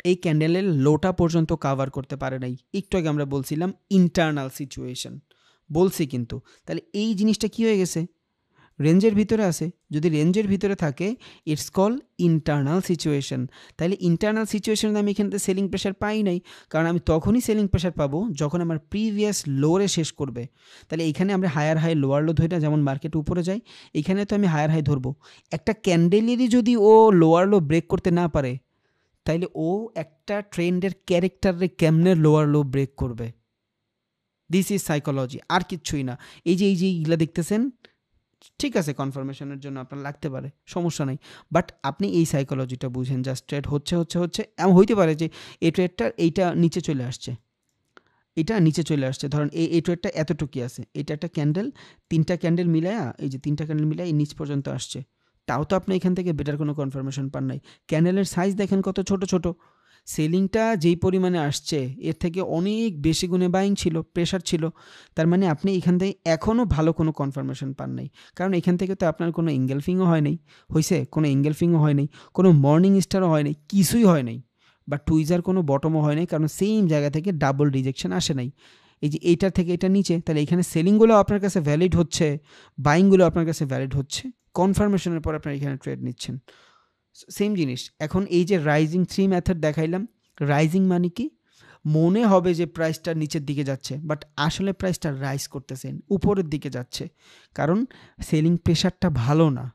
এই ক্যান্ডেলের লোটা পর্যন্ত কাভার করতে পারে নাই। একটু আগে আমরা বলছিলাম ইন্টারনাল সিচুয়েশন, বলছি কিন্তু। তাহলে এই জিনিসটা কি হয়ে গেছে? রেঞ্জের ভিতরে আছে, যদি রেঞ্জের ভিতরে থাকে ইটস কল ইন্টারনাল সিচুয়েশন। তাহলে ইন্টারনাল সিচুয়েশনে আমি এখান থেকে সেলিং প্রেশার পাই নাই, কারণ আমি তখনই সেলিং প্রেশার পাবো যখন আমার প্রিভিয়াস লোরে শেষ করবে। তাহলে এখানে আমরা হায়ার হাই লোয়ার লো ধরি না, যেমন মার্কেট উপরে যায়, এখানে তো আমি হায়ার হাই ধরবো। একটা ক্যান্ডেলেরই যদি ও লোয়ার লো ব্রেক করতে না পারে, তাইলে ও একটা ট্রেন্ডের ক্যারেক্টারে কেমনে লোয়ার লো ব্রেক করবে? দিস ইজ সাইকোলজি, আর কিচ্ছুই না। এই যে এইগুলা দেখতেছেন, ঠিক আছে কনফার্মেশনের জন্য আপনার লাগতে পারে, সমস্যা নেই, বাট আপনি এই সাইকোলজিটা বুঝেন। জাস্ট ট্রেড হচ্ছে এমন হইতে পারে যে এই ট্রেডটা এইটা নিচে চলে আসছে, এটা নিচে চলে আসছে, ধরেন এই ট্রেডটা এতটুকুই আছে, এটা একটা ক্যান্ডেল, তিনটা ক্যান্ডেল মিলায়া, এই যে তিনটা ক্যান্ডেল মিলায় এই নিচ পর্যন্ত আসছে, তাও তো আপনি এখান থেকে বেটার কোনো কনফার্মেশন পান নাই। ক্যান্ডেলের সাইজ দেখেন কত ছোট ছোট, সেলিংটা যেই পরিমাণে আসছে এর থেকে অনেক বেশি গুণে বাইং ছিল, প্রেশার ছিল। তার মানে আপনি এখান থেকে এখনও ভালো কোনো কনফার্মেশন পান নাই, কারণ এখান থেকে তো আপনার কোনো এঙ্গেলফিংও হয় নাই, হয়েছে কোনো এঙ্গেলফিংও হয় নাই, কোনো মর্নিং স্টারও হয় নাই, কিছুই হয় নাই, বা টুইজার কোনো বটমও হয় নাই, কারণ সেম জায়গা থেকে ডাবল রিজেকশন আসে নাই। এই যে এইটার থেকে এটা নিচে, তাহলে এখানে সেলিংগুলো আপনার কাছে ভ্যালিড হচ্ছে, বাইংগুলো আপনার কাছে ভ্যালিড হচ্ছে, কনফার্মেশনের পর আপনার এখানে ট্রেড নিচ্ছেন। সেম জিনিস এখন এই যে রাইজিং 3 মেথড দেখাইলাম, রাইজিং মানে কি, মনে হবে যে প্রাইসটা নিচের দিকে যাচ্ছে, বাট আসলে প্রাইসটা রাইজ করতেছেন, উপরের দিকে যাচ্ছে, কারণ সেলিং প্রেশারটা ভালো না।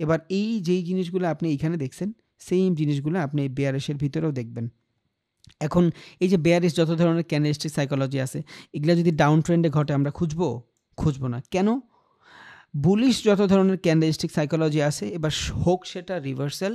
এবার এই যেই জিনিসগুলো আপনি এইখানে দেখছেন, সেম জিনিসগুলো আপনি বেয়ারিশের ভিতরেও দেখবেন। এখন এই যে বেয়ারিশ যত ধরনের ক্যান্ডেলস্টিক সাইকোলজি আছে, এগুলো যদি ডাউন ট্রেন্ডে ঘটে আমরা খুঁজবো না কেন? বুলিশ যত ধরনের ক্যান্ডেলস্টিক সাইকোলজি আছে, এবার হোক সেটা রিভার্সাল,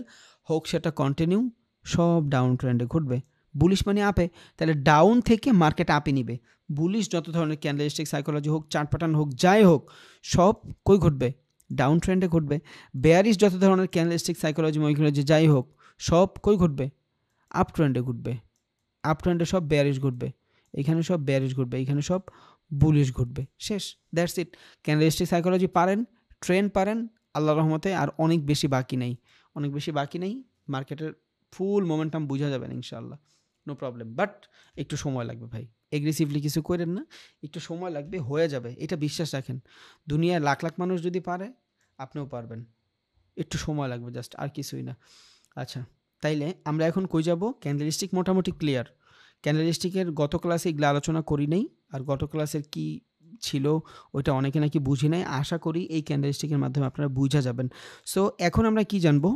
হোক সেটা কন্টিনিউ, সব ডাউন ট্রেন্ডে ঘটবে। বুলিশ মানে আপে, তাহলে ডাউন থেকে মার্কেট আপে নিবে। বুলিশ যত ধরনের ক্যান্ডেলস্টিক সাইকোলজি হোক, চার্ট প্যাটার্ন হোক, যাই হোক, সব কই ঘটবে? ডাউন ট্রেন্ডে ঘটবে। বেয়ারিশ যত ধরনের ক্যান্ডেলস্টিক সাইকোলজি মাইকোলজি যাই হোক, সব কই ঘটবে? আপ ট্রেন্ডে ঘটবে। আপ ট্রেন্ডে সব বেয়ারিশ ঘটবে, এখানে সব বেয়ারিশ ঘটবে, এখানে সব বুলিশ ঘটবে, শেষ, দ্যাটস ইট। ক্যান্ডেলস্টিক সাইকোলজি পারেন, ট্রেন্ড পারেন, আল্লাহর রহমতে আর অনেক বেশি বাকি নেই, মার্কেটের ফুল মোমেন্টাম বোঝা যাবে না ইনশাআল্লাহ, নো প্রবলেম। বাট একটু সময় লাগবে ভাই, এগ্রেসিভলি কিছু করেন না, একটু সময় লাগবে, হয়ে যাবে, এটা বিশ্বাস রাখেন। দুনিয়ায় লাখ লাখ মানুষ যদি পারে, আপনিও পারবেন, একটু সময় লাগবে, জাস্ট, আর কিছুই না। আচ্ছা, তাইলে আমরা এখন কই যাব? ক্যান্ডেলস্টিক মোটামুটি ক্লিয়ার। ক্যান্ডেলস্টিকের গত ক্লাসে এগুলো আলোচনা করি নাই, আর গত ক্লাসের কি ছিল ওইটা অনেকে নাকি বুঝি নাই। আশা করি এই ক্যান্ডেলস্টিকের মাধ্যমে আপনারা বুঝা যাবেন। সো এখন আমরা কি জানবো?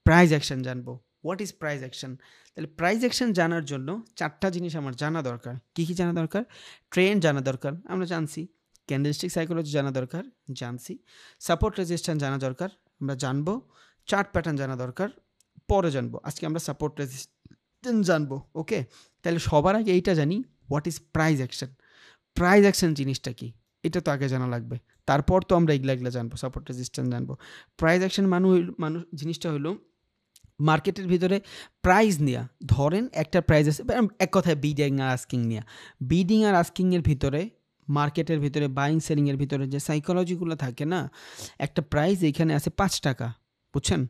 প্রাইস অ্যাকশন জানবো। What is price action? তাহলে প্রাইস অ্যাকশন জানার জন্য চারটা জিনিস আমার জানা দরকার। কি কি জানা দরকার? ট্রেন্ড জানা দরকার, আমরা জানছি। ক্যান্ডেলস্টিক সাইকোলজি জানা দরকার, জানছি। সাপোর্ট রেজিস্ট্যান্স জানা দরকার, আমরা জানবো। চার্ট প্যাটার্ন জানা দরকার, পরে জানবো। আজকে আমরা সাপোর্ট রেজিস্ট্যান্স জানবো, ওকে? তাহলে সবার আগে এইটা জানি, what is price action. Price action জিনিসটা কি, এটা তো আগে জানা লাগবে, তারপর তো আমরা এগুলা জানবো, সাপোর্ট রেজিস্ট্যান্স জানবো। প্রাইস অ্যাকশন মানুষ জিনিসটা হলো মার্কেটের ভিতরে প্রাইস নেওয়া। ধরেন একটা প্রাইস আছে, এক কথায় বিডিং আর আস্কিং নেওয়া। বিডিং আর আস্কিংয়ের ভিতরে, মার্কেটের ভিতরে বাইং সেলিংয়ের ভিতরে যে সাইকোলজিগুলো থাকে না, একটা প্রাইস এইখানে আছে 5 টাকা, বুঝছেন?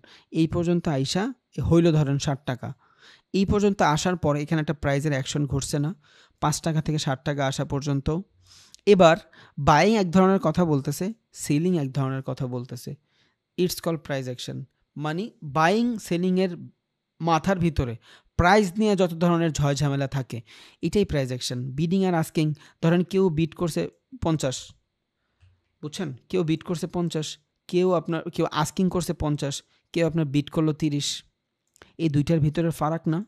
এই পর্যন্ত আইসা হইল ধরেন 60 টাকা, এই পর্যন্ত আসার পরে এখানে একটা প্রাইজের অ্যাকশন ঘটছে না, 5 টাকা থেকে 60 টাকা আসা পর্যন্ত। এবার বাইং এক ধরনের কথা বলতেছে, সেলিং এক ধরনের কথা বলতেছে, ইটস কল প্রাইস অ্যাকশন। মানে বাইং সেলিংয়ের মাথার ভিতরে প্রাইস নিয়ে যত ধরনের ঝয় ঝামেলা থাকে, এটাই প্রাইস অ্যাকশন। বিডিং আর আস্কিং, ধরেন কেউ বিট করছে 50, বুঝছেন? কেউ বিট করছে 50, কেউ আস্কিং করছে 50, কেউ আপনার বিট করলো 30। এই দুইটার ভিতরের ফারাক না?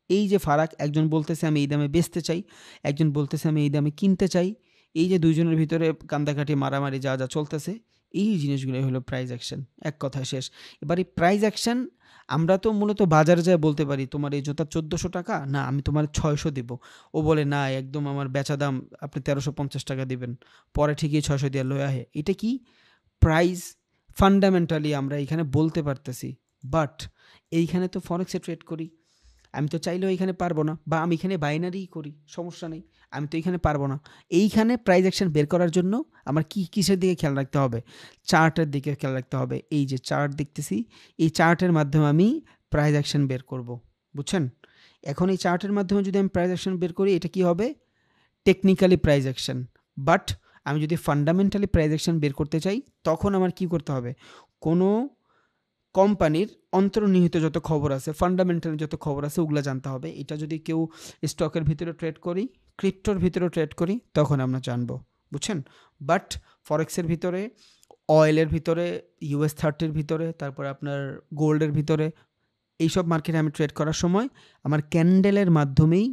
এই যে ফারাক, একজন বলতেছে আমি এই দামে বেচতে চাই, একজন বলতেছে আমি এই দামে কিনতে চাই, এই যে দুইজনের ভিতরে কান্দাকাটি মারামারি যা চলতেছে, এই জিনিসগুলোই হলো প্রাইস অ্যাকশন, এক কথা শেষ। এবার এই প্রাইস অ্যাকশন আমরা তো মূলত বাজারে যায় বলতে পারি তোমার এই জুতা 1400 টাকা, না আমি তোমার 600 দিব। ও বলে না, একদম আমার বেচা দাম আপনি 1350 টাকা দিবেন, পরে ঠিকই 600 দিয়ে লয়ে আহে। এটা কি প্রাইস? ফান্ডামেন্টালি আমরা এখানে বলতে পারতেছি, বাট এইখানে তো ফরেক্সে ট্রেড করি, আমি তো চাইলেও এইখানে পারবো না, বা আমি এখানে বাইনারিই করি, সমস্যা নেই, আমি তো এইখানে পারবো না। এইখানে প্রাইস অ্যাকশন বের করার জন্য আমার কিসের দিকে খেয়াল রাখতে হবে? চার্টের দিকে খেয়াল রাখতে হবে। এই যে চার্ট দেখতেছি, এই চার্টের মাধ্যমে আমি প্রাইস অ্যাকশন বের করব, বুঝছেন? এখন এই চার্টের মাধ্যমে যদি আমি প্রাইস অ্যাকশন বের করি, এটা কি হবে? টেকনিক্যালি প্রাইস অ্যাকশন, বাট আমি যদি ফান্ডামেন্টালি প্রাইস অ্যাকশন বের করতে চাই তখন আমার কি করতে হবে, কোনো কোম্পানির অন্তর্নিহিত যত খবর আছে, ফান্ডামেন্টাল যত খবর আছে ওগুলো জানতে হবে। এটা যদি কেউ স্টকের ভিতরে ট্রেড করি, ক্রিপ্টোর ভিতরে ট্রেড করি, তখন আমরা জানবো, বুঝছেন। বাট ফরেক্সের ভিতরে, অয়েলের ভিতরে, US30 ভিতরে, তারপরে আপনার গোল্ডের ভিতরে, এইসব মার্কেটে আমি ট্রেড করার সময় আমার ক্যান্ডেলের মাধ্যমেই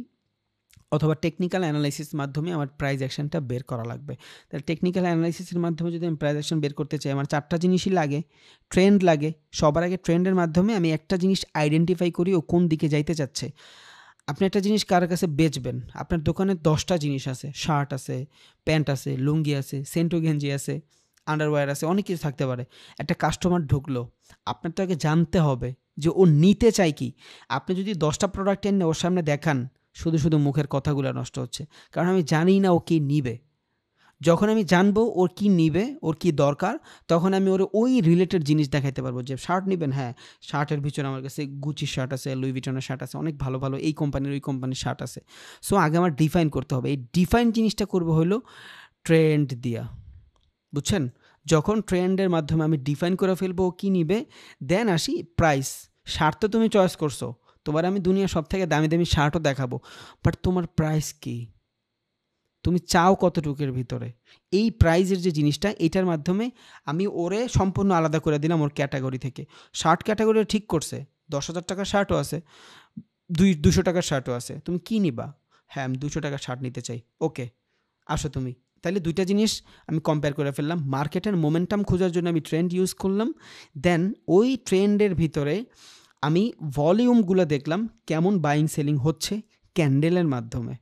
অথবা টেকনিক্যাল অ্যানালাইসিস মাধ্যমে আমার প্রাইস অ্যাকশনটা বের করা লাগবে। তাহলে টেকনিক্যাল অ্যানালাইসিসের মাধ্যমে যদি আমি প্রাইস অ্যাকশন বের করতে চাই, আমার 4টা জিনিসই লাগে। ট্রেন্ড লাগে, সবার আগে ট্রেন্ডের মাধ্যমে আমি একটা জিনিস আইডেন্টিফাই করি ও কোন দিকে যাইতে চাচ্ছে। আপনি একটা জিনিস কার কাছে বেচবেন, আপনার দোকানে 10টা জিনিস আছে, শার্ট আছে, প্যান্ট আছে, লুঙ্গি আছে, সেন্টো গেঞ্জি আছে, আন্ডারওয়্যার আছে, অনেক কিছু থাকতে পারে। একটা কাস্টমার ঢুকলো, আপনার তো আগে জানতে হবে যে ও নিতে চায় কি। আপনি যদি 10টা প্রোডাক্ট এনে ওর সামনে দেখান, শুধু শুধু মুখের কথাগুলো নষ্ট হচ্ছে, কারণ আমি জানি না ও কি নিবে। যখন আমি জানবো ওর কি নিবে, ওর কি দরকার, তখন আমি ওর ওই রিলেটেড জিনিস দেখাইতে পারবো। যে শার্ট নেবেন, হ্যাঁ শার্টের ভিতরে আমার কাছে গুচি শার্ট আছে, লুই ভিটনের শার্ট আছে, অনেক ভালো ভালো এই কোম্পানির ওই কোম্পানির শার্ট আছে। সো আগে আমার ডিফাইন করতে হবে। এই ডিফাইন জিনিসটা করবো হলো ট্রেন্ড দিয়া, বুঝছেন। যখন ট্রেন্ডের মাধ্যমে আমি ডিফাইন করে ফেলবো ও কী নিবে, দেন আসি প্রাইস। শার্ট তো তুমি চয়েস করছো, তোমার আমি দুনিয়া সব থেকে দামি দামি শার্টও দেখাবো, বাট তোমার প্রাইস কি, তুমি চাও কতটুকের ভিতরে। এই প্রাইজের যে জিনিসটা, এটার মাধ্যমে আমি ওরে সম্পূর্ণ আলাদা করে দিলাম ওর ক্যাটাগরি থেকে। শার্ট ক্যাটাগরি ঠিক করছে, 10,000 টাকার শার্টও আছে, 200 টাকার শার্টও আছে, তুমি কী নিবা? হ্যাঁ আমি 200 টাকার শার্ট নিতে চাই, ওকে আসো তুমি। তাহলে দুইটা জিনিস আমি কম্পেয়ার করে ফেললাম। মার্কেটের মোমেন্টাম খোঁজার জন্য আমি ট্রেন্ড ইউজ করলাম, দেন ওই ট্রেন্ডের ভিতরে আমি ভলিউমগুলো দেখলাম কেমন বাইং সেলিং হচ্ছে ক্যান্ডেলের মাধ্যমে।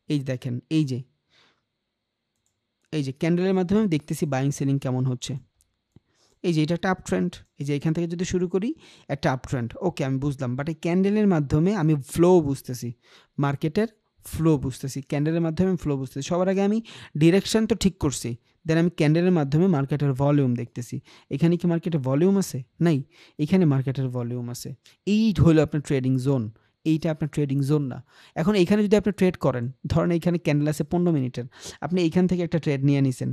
এই দেখেন, এই যে ক্যান্ডেলের মাধ্যমে আমি দেখতেছি বাইং সেলিং কেমন হচ্ছে। এই যে এটা একটা আপ ট্রেন্ড, এই যে এখান থেকে যদি শুরু করি একটা আপ ট্রেন্ড, ওকে আমি বুঝলাম। বাট এই ক্যান্ডেলের মাধ্যমে আমি ফ্লো বুঝতেছি, মার্কেটের ফ্লো বুঝতেছি, ক্যান্ডেলের মাধ্যমে আমি ফ্লো বুঝতেছি। সবার আগে আমি ডিরেকশন তো ঠিক করছি, দেন আমি ক্যান্ডেলের মাধ্যমে মার্কেটের ভলিউম দেখতেছি। এখানে কি মার্কেটের ভলিউম আছে? নাই, এখানে মার্কেটের ভলিউম আছে। এই হলো আপনার ট্রেডিং জোন, এইটা আপনার ট্রেডিং জোন না। এখন এইখানে যদি আপনি ট্রেড করেন, ধরেন এইখানে ক্যান্ডেল আছে 15 মিনিটের, আপনি এইখান থেকে একটা ট্রেড নিয়ে নিছেন,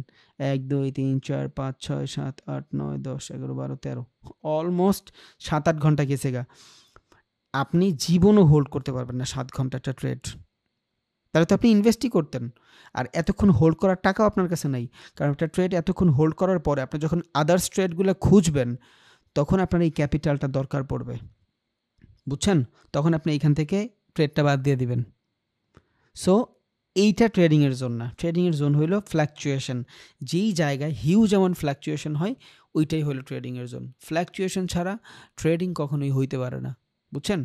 1 2 3 4 5 6 7 8 9 10 11 12 13, অলমোস্ট 7-8 ঘন্টা গেছে গা। আপনি জীবনও হোল্ড করতে পারবেন না 7 ঘন্টা একটা ট্রেড। তাহলে তো আপনি ইনভেস্টই করতেন, আর এতক্ষণ হোল্ড করার টাকাও আপনার কাছে নাই। কারণ একটা ট্রেড এতক্ষণ হোল্ড করার পরে আপনি যখন আদার্স ট্রেডগুলো খুঁজবেন, তখন আপনার এই ক্যাপিটালটা দরকার পড়বে, বুঝছেন। তখন আপনি এইখান থেকে ট্রেডটা বাদ দিয়ে দিবেন। সো এইটা ট্রেডিংয়ের জোন না। ট্রেডিংয়ের জোন হইল ফ্ল্যাকচুয়েশন, যেই জায়গায় হিউজ এমন ফ্ল্যাকচুয়েশন হয়, ওইটাই হলো ট্রেডিংয়ের জোন। ফ্ল্যাকচুয়েশন ছাড়া ট্রেডিং কখনোই হইতে পারে না, বুঝছেন।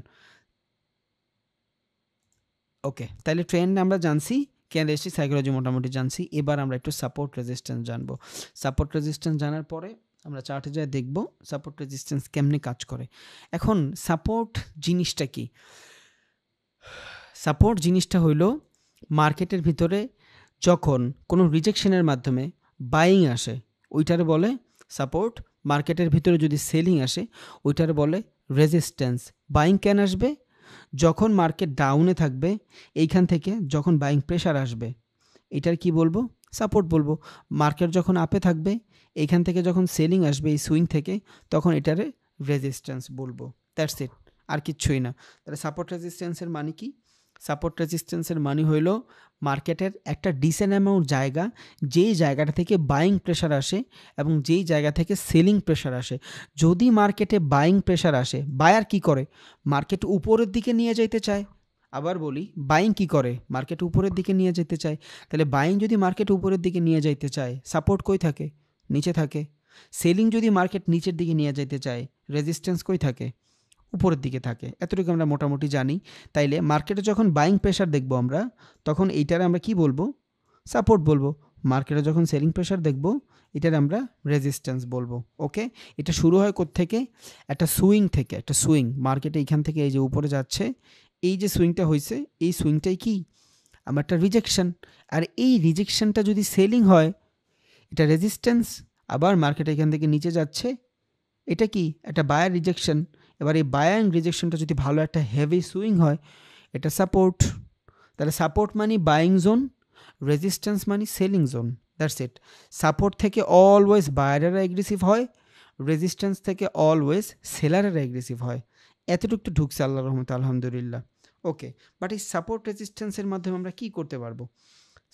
ওকে, তাহলে ট্রেন্ড আমরা জানছি, ক্যান্ডেলস্টিক সাইকোলজি মোটামুটি জানছি। এবার আমরা একটু সাপোর্ট রেজিস্ট্যান্স জানবো। সাপোর্ট রেজিস্ট্যান্স জানার পরে আমরা চার্টে যাই দেখব সাপোর্ট রেজিস্ট্যান্স কেমনে কাজ করে। এখন সাপোর্ট জিনিসটা কি? সাপোর্ট জিনিসটা হইল মার্কেটের ভিতরে যখন কোনো রিজেকশনের মাধ্যমে বাইং আসে, ওইটারে বলে সাপোর্ট। মার্কেটের ভিতরে যদি সেলিং আসে, ওইটারে বলে রেজিস্ট্যান্স। বাইং কেন আসবে? যখন মার্কেট ডাউনে থাকবে, এইখান থেকে যখন বাইং প্রেশার আসবে, এটার কি বলবো? সাপোর্ট বলবো। মার্কেট যখন আপে থাকবে, এইখান থেকে যখন সেলিং আসবে এই সুইং থেকে, তখন এটারে রেজিস্ট্যান্স বলবো। দ্যাটস ইট, আর কিচ্ছুই না। তাহলে সাপোর্ট রেজিস্ট্যান্সের মানে কি? সাপোর্ট রেজিস্ট্যান্সের মানে হইল মার্কেটের একটা ডিসেন্ট অ্যামাউন্ট জায়গা, যেই জায়গাটা থেকে বাইং প্রেশার আসে এবং যেই জায়গা থেকে সেলিং প্রেশার আসে। যদি মার্কেটে বাইং প্রেশার আসে, বায়ার কি করে? মার্কেট উপরের দিকে নিয়ে যাইতে চায়। আবার বলি, বাইং কি করে? মার্কেট উপরের দিকে নিয়ে যেতে চায়। তাহলে বাইং যদি মার্কেট উপরের দিকে নিয়ে যাইতে চায়, সাপোর্ট কই থাকে? নিচে থাকে। সেলিং যদি মার্কেট নিচের দিকে নিয়ে যাইতে চায়, রেজিস্ট্যান্স কই থাকে? উপরের দিকে থাকে। এতটুকু আমরা মোটামুটি জানি। তাইলে মার্কেটে যখন বাইং প্রেশার দেখব আমরা, তখন এইটারে আমরা কি বলবো? সাপোর্ট বলবো। মার্কেটে যখন সেলিং প্রেশার দেখব, এটার আমরা রেজিস্ট্যান্স বলবো। ওকে, এটা শুরু হয় কোত্থেকে? একটা সুইং থেকে। একটা সুইং মার্কেটে এইখান থেকে এই যে উপরে যাচ্ছে, এই যে সুইংটা হয়েছে, এই সুইংটাই কি? আমার একটা রিজেকশন। আর এই রিজেকশনটা যদি সেলিং হয়, এটা রেজিস্ট্যান্স। আবার মার্কেট এখান থেকে নিচে যাচ্ছে, এটা কি? একটা বায়ার রিজেকশন। এবার এই বায়ার রিজেকশনটা যদি ভালো একটা হেভি সুইং হয়, এটা সাপোর্ট। তাহলে সাপোর্ট মানে বাইং জোন, রেজিস্ট্যান্স মানে selling zone, that's it. Support থেকে অলওয়েজ বায়ারেরা এগ্রেসিভ হয়, রেজিস্ট্যান্স থেকে অলওয়েজ সেলারেরা এগ্রেসিভ হয়। এতটুকু তো ঢুকছে আল্লাহর রহমতে, আলহামদুলিল্লাহ। ওকে, বাট এই সাপোর্ট রেজিস্ট্যান্সের মাধ্যমে আমরা কি করতে পারবো?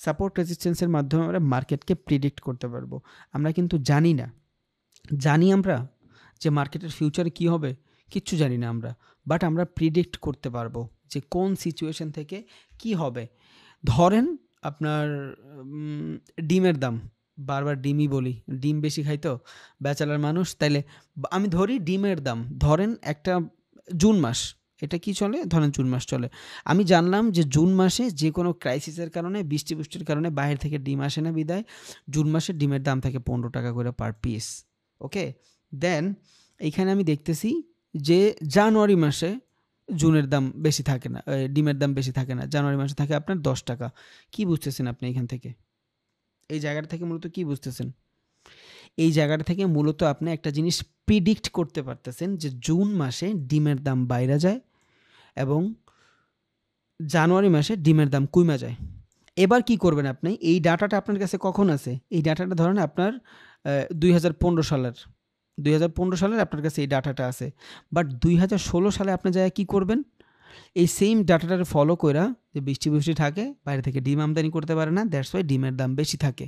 সাপোর্ট রেজিস্ট্যান্সের মাধ্যমে আমরা মার্কেটকে প্রিডিক্ট করতে পারবো। আমরা কিন্তু জানি না, জানি আমরা যে মার্কেটের ফিউচারে কি হবে? কিচ্ছু জানি না আমরা, বাট আমরা প্রিডিক্ট করতে পারবো যে কোন সিচুয়েশন থেকে কি হবে। ধরেন আপনার ডিমের দাম, বারবার ডিমই বলি, ডিম বেশি খাই তো ব্যাচেলার মানুষ, তাইলে আমি ধরি ডিমের দাম, ধরেন একটা জুন মাস, এটা কি চলে, ধরেন জুন মাস চলে। আমি জানলাম যে জুন মাসে যে কোনো ক্রাইসিসের কারণে, বৃষ্টির কারণে বাইরে থেকে ডিম আসে না, বিদায় জুন মাসে ডিমের দাম থাকে 15 টাকা করে পার পিস। ওকে, দেন এইখানে আমি দেখতেছি যে জানুয়ারি মাসে জুনের দাম বেশি থাকে না, ডিমের দাম বেশি থাকে না, জানুয়ারি মাসে থাকে আপনার 10 টাকা। কি বুঝতেছেন আপনি এখান থেকে? এই জায়গাটা থেকে মূলত কি বুঝতেছেন? এই জায়গাটা থেকে মূলত আপনি একটা জিনিস প্রিডিক্ট করতে পারতেছেন যে জুন মাসে ডিমের দাম বাইরে যায় এবং জানুয়ারি মাসে ডিমের দাম কমে যায়। এবার কি করবেন আপনি? এই ডাটাটা আপনার কাছে কখন আছে? এই ডাটাটা ধরেন আপনার 2015 সালের, 2015 সালের আপনার কাছে এই ডাটাটা আছে। বাট 2016 সালে আপনি যায় কি করবেন? এই সেম ডাটাটারে ফলো কইরা, যে বৃষ্টি থাকে, বাইরে থেকে ডিম আমদানি করতে পারে না, দ্যাটস ওয়াই ডিমের দাম বেশি থাকে।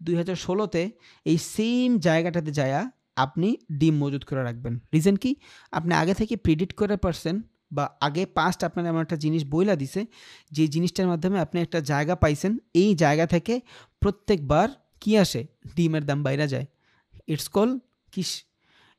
2016তে এই সেম জায়গাটাতে যায়া আপনি ডিম মজুত করে রাখবেন। রিজন কি? আপনি আগে থেকে প্রিডিক্ট করে পারছেন, বা আগে পাস্ট আপনার এমন একটা জিনিস বইলা দিছে, যে জিনিসটার মাধ্যমে আপনি একটা জায়গা পাইছেন, এই জায়গা থেকে প্রত্যেকবার কি আসে? ডিমের দাম বাইরে যায়। ইটস কল কিস,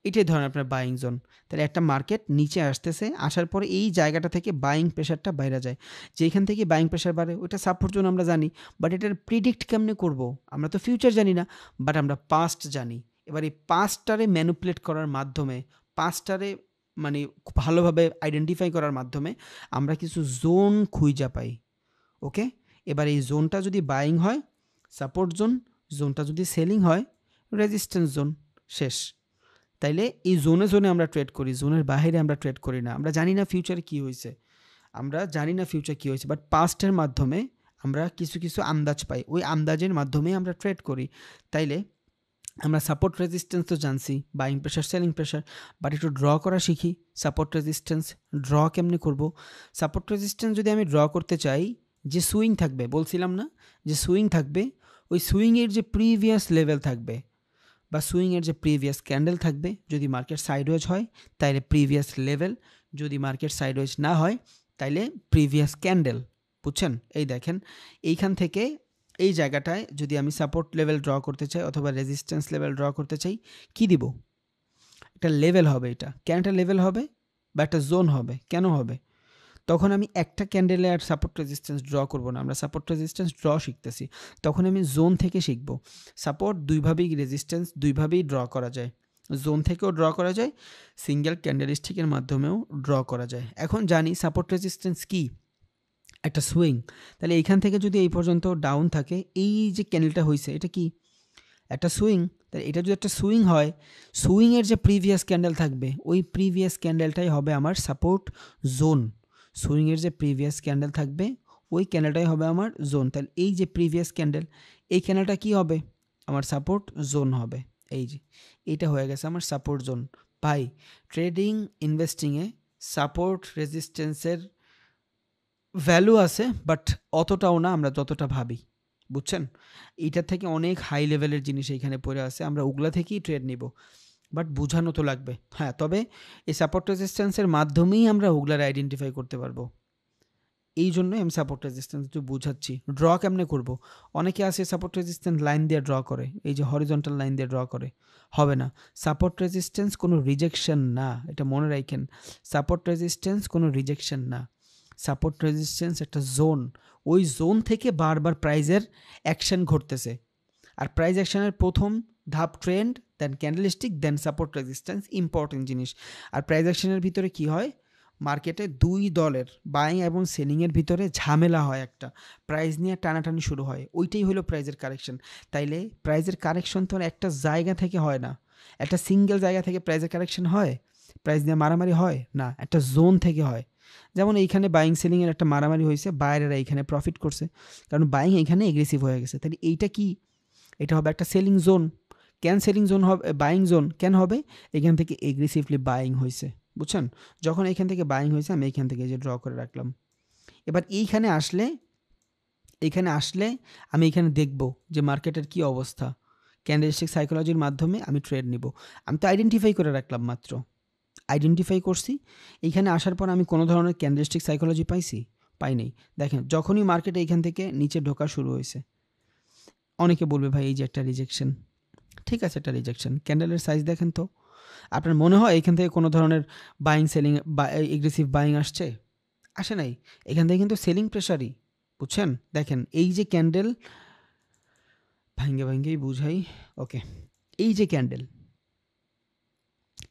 এটাই ধরেন আপনার বাইং জোন। তাহলে একটা মার্কেট নিচে আসতেছে, আসার পরে এই জায়গাটা থেকে বাইং প্রেশারটা বাইরে যায়, যেখান থেকে বাইং প্রেশার বাড়ে ওইটা সাপোর্ট জোন আমরা জানি। বাট এটার প্রিডিক্ট কেমনে করব? আমরা তো ফিউচার জানি না, বাট আমরা পাস্ট জানি। এবার এই পাস্টটারে ম্যানুপুলেট করার মাধ্যমে, পাস্টটারে মানে ভালোভাবে আইডেন্টিফাই করার মাধ্যমে আমরা কিছু জোন খুঁজা পাই। ওকে, এবার এই জোনটা যদি বাইং হয় সাপোর্ট জোন, জোনটা যদি সেলিং হয় রেজিস্ট্যান্স জোন, শেষ। তাইলে এই জোনে জোনে আমরা ট্রেড করি, জোনের বাইরে আমরা ট্রেড করি না। আমরা জানি না ফিউচারে কী হয়েছে, আমরা জানি না ফিউচার কী হয়েছে, বাট পাস্টের মাধ্যমে আমরা কিছু আন্দাজ পাই, ওই আন্দাজের মাধ্যমেই আমরা ট্রেড করি। তাইলে আমরা সাপোর্ট রেজিস্ট্যান্স তো জানছি, buying pressure, selling pressure, but একটু ড্র করা শিখি। সাপোর্ট রেজিস্ট্যান্স ড্র কেমনে করব? সাপোর্ট রেজিস্ট্যান্স যদি আমি ড্র করতে চাই, যে সুইং থাকবে, বলছিলাম না যে সুইং থাকবে, ওই সুইংয়ের যে প্রিভিয়াস লেভেল থাকবে বা সুইংয়ের যে প্রিভিয়াস ক্যান্ডেল থাকবে, যদি মার্কেট সাইডওয়েজ হয় তাইলে প্রিভিয়াস লেভেল, যদি মার্কেট সাইডওয়েজ না হয় তাইলে প্রিভিয়াস ক্যান্ডেল। বুঝছেন? এই দেখেন, এইখান থেকে এই জায়গাটায় যদি আমি সাপোর্ট লেভেল ড্র করতে চাই অথবা রেজিস্ট্যান্স লেভেল ড্র করতে চাই, কি দিব? একটা লেভেল হবে, এটা কেন একটা লেভেল হবে বা একটা জোন হবে? কেন হবে? তখন আমি একটা ক্যান্ডেলে আর সাপোর্ট রেজিস্ট্যান্স ড্র করব না, আমরা সাপোর্ট রেজিস্ট্যান্স ড্র শিখতেছি। তখন আমি জোন থেকে শিখব। সাপোর্ট দুইভাবেই, রেজিস্ট্যান্স দুইভাবেই ড্র করা যায়, জোন থেকেও ড্র করা যায়, সিঙ্গেল ক্যান্ডেলস্টিকের মাধ্যমেও ড্র করা যায়। এখন জানি সাপোর্ট রেজিস্ট্যান্স কি, একটা সুইং। তাহলে এইখান থেকে যদি এই পর্যন্ত ডাউন থাকে, এই যে ক্যান্ডেলটা হয়েছে এটা কি? একটা সুইং। তাহলে এটা যদি একটা সুইং হয়, সুইংয়ের যে প্রিভিয়াস ক্যান্ডেল থাকবে, ওই প্রিভিয়াস ক্যান্ডেলটাই হবে আমার সাপোর্ট জোন। সুইংয়ের যে প্রিভিয়াস ক্যান্ডেল থাকবে, ওই ক্যান্ডেলটাই হবে আমার জোন। তাহলে এই যে প্রিভিয়াস ক্যান্ডেল, এই ক্যান্ডেলটা কি হবে? আমার সাপোর্ট জোন হবে। এই যে এইটা হয়ে গেছে আমার সাপোর্ট জোন। ভাই, ট্রেডিং ইনভেস্টিংয়ে সাপোর্ট রেজিস্ট্যান্সের ভ্যালু আছে, বাট অতটাও না আমরা যতটা ভাবি। বুঝছেন? এইটার থেকে অনেক হাই লেভেলের জিনিস এইখানে পড়ে আছে, আমরা ওগুলা থেকেই ট্রেড নিব, বাট বোঝানো তো লাগবে। হ্যাঁ, তবে এই সাপোর্ট রেজিস্ট্যান্সের মাধ্যমেই আমরা ওগুলার আইডেন্টিফাই করতে পারবো। এই জন্যই আমি সাপোর্ট রেজিস্ট্যান্স একটু বুঝাচ্ছি। ড্র কেমনে করব? অনেকে আছে সাপোর্ট রেজিস্ট্যান্স লাইন দিয়ে ড্র করে, এই যে হরিজন্টাল লাইন দিয়ে ড্র করে, হবে না। সাপোর্ট রেজিস্ট্যান্স কোনো রিজেকশন না, এটা মনে রাখেন। সাপোর্ট রেজিস্ট্যান্স কোনো রিজেকশন না, সাপোর্ট রেজিস্ট্যান্স একটা জোন। ওই জোন থেকে বারবার প্রাইজের অ্যাকশন ঘটতেছে, আর প্রাইজ অ্যাকশনের প্রথম ধাপ ট্রেন্ড, দেন ক্যান্ডেলস্টিক, দেন সাপোর্ট রেজিস্ট্যান্স, ইম্পর্টেন্ট জিনিস। আর প্রাইজ অ্যাকশনের ভিতরে কি হয়? মার্কেটে দুই দলের বাইং এবং সেলিংয়ের ভিতরে ঝামেলা হয়, একটা প্রাইস নিয়ে টানাটানি শুরু হয়, ওইটাই হলো প্রাইজের কারেকশন। তাইলে প্রাইজের কারেকশন তো আর একটা জায়গা থেকে হয় না, একটা সিঙ্গেল জায়গা থেকে প্রাইজের কারেকশন হয়, প্রাইস নিয়ে মারামারি হয় না, একটা জোন থেকে হয়। যেমন এইখানে বাইং সেলিংয়ের একটা মারামারি হয়েছে, বায়ারেরা এইখানে প্রফিট করছে, কারণ বাইং এইখানে এগ্রেসিভ হয়ে গেছে। তাহলে এইটা কি? এটা হবে একটা সেলিং জোন। কেন সেলিং জোন হবে? বাইং জোন কেন হবে? এখান থেকে এগ্রেসিভলি বাইং হয়েছে, বুঝছেন? যখন এইখান থেকে বাইং হয়েছে, আমি এইখান থেকে এই যে ড্র করে রাখলাম। এবার এইখানে আসলে আমি এখানে দেখব যে মার্কেটের কি অবস্থা। ক্যান্ডেলস্টিক সাইকোলজির মাধ্যমে আমি ট্রেড নিব। আমি তো আইডেন্টিফাই করে রাখলাম, মাত্র আইডেন্টিফাই করছি। এইখানে আসার পর আমি কোনো ধরনের ক্যান্ডেলস্টিক সাইকোলজি পাইছি? পাই নাই। দেখেন, যখনই মার্কেট এইখান থেকে নিচে ঢোকা শুরু হয়েছে, অনেকে বলবে ভাই এই যে একটা রিজেকশন, ঠিক আছে, একটা রিজেকশন। ক্যান্ডেলের সাইজ দেখেন তো, আপনার মনে হয় এখান থেকে কোনো ধরনের বাইং সেলিং বা এগ্রেসিভ বাইং আসছে? আসে নাই। এখান থেকে কিন্তু সেলিং প্রেশারই, বুঝছেন? দেখেন এই যে ক্যান্ডেল, ভাঙ্গেই বুঝাই, ওকে। এই যে ক্যান্ডেল,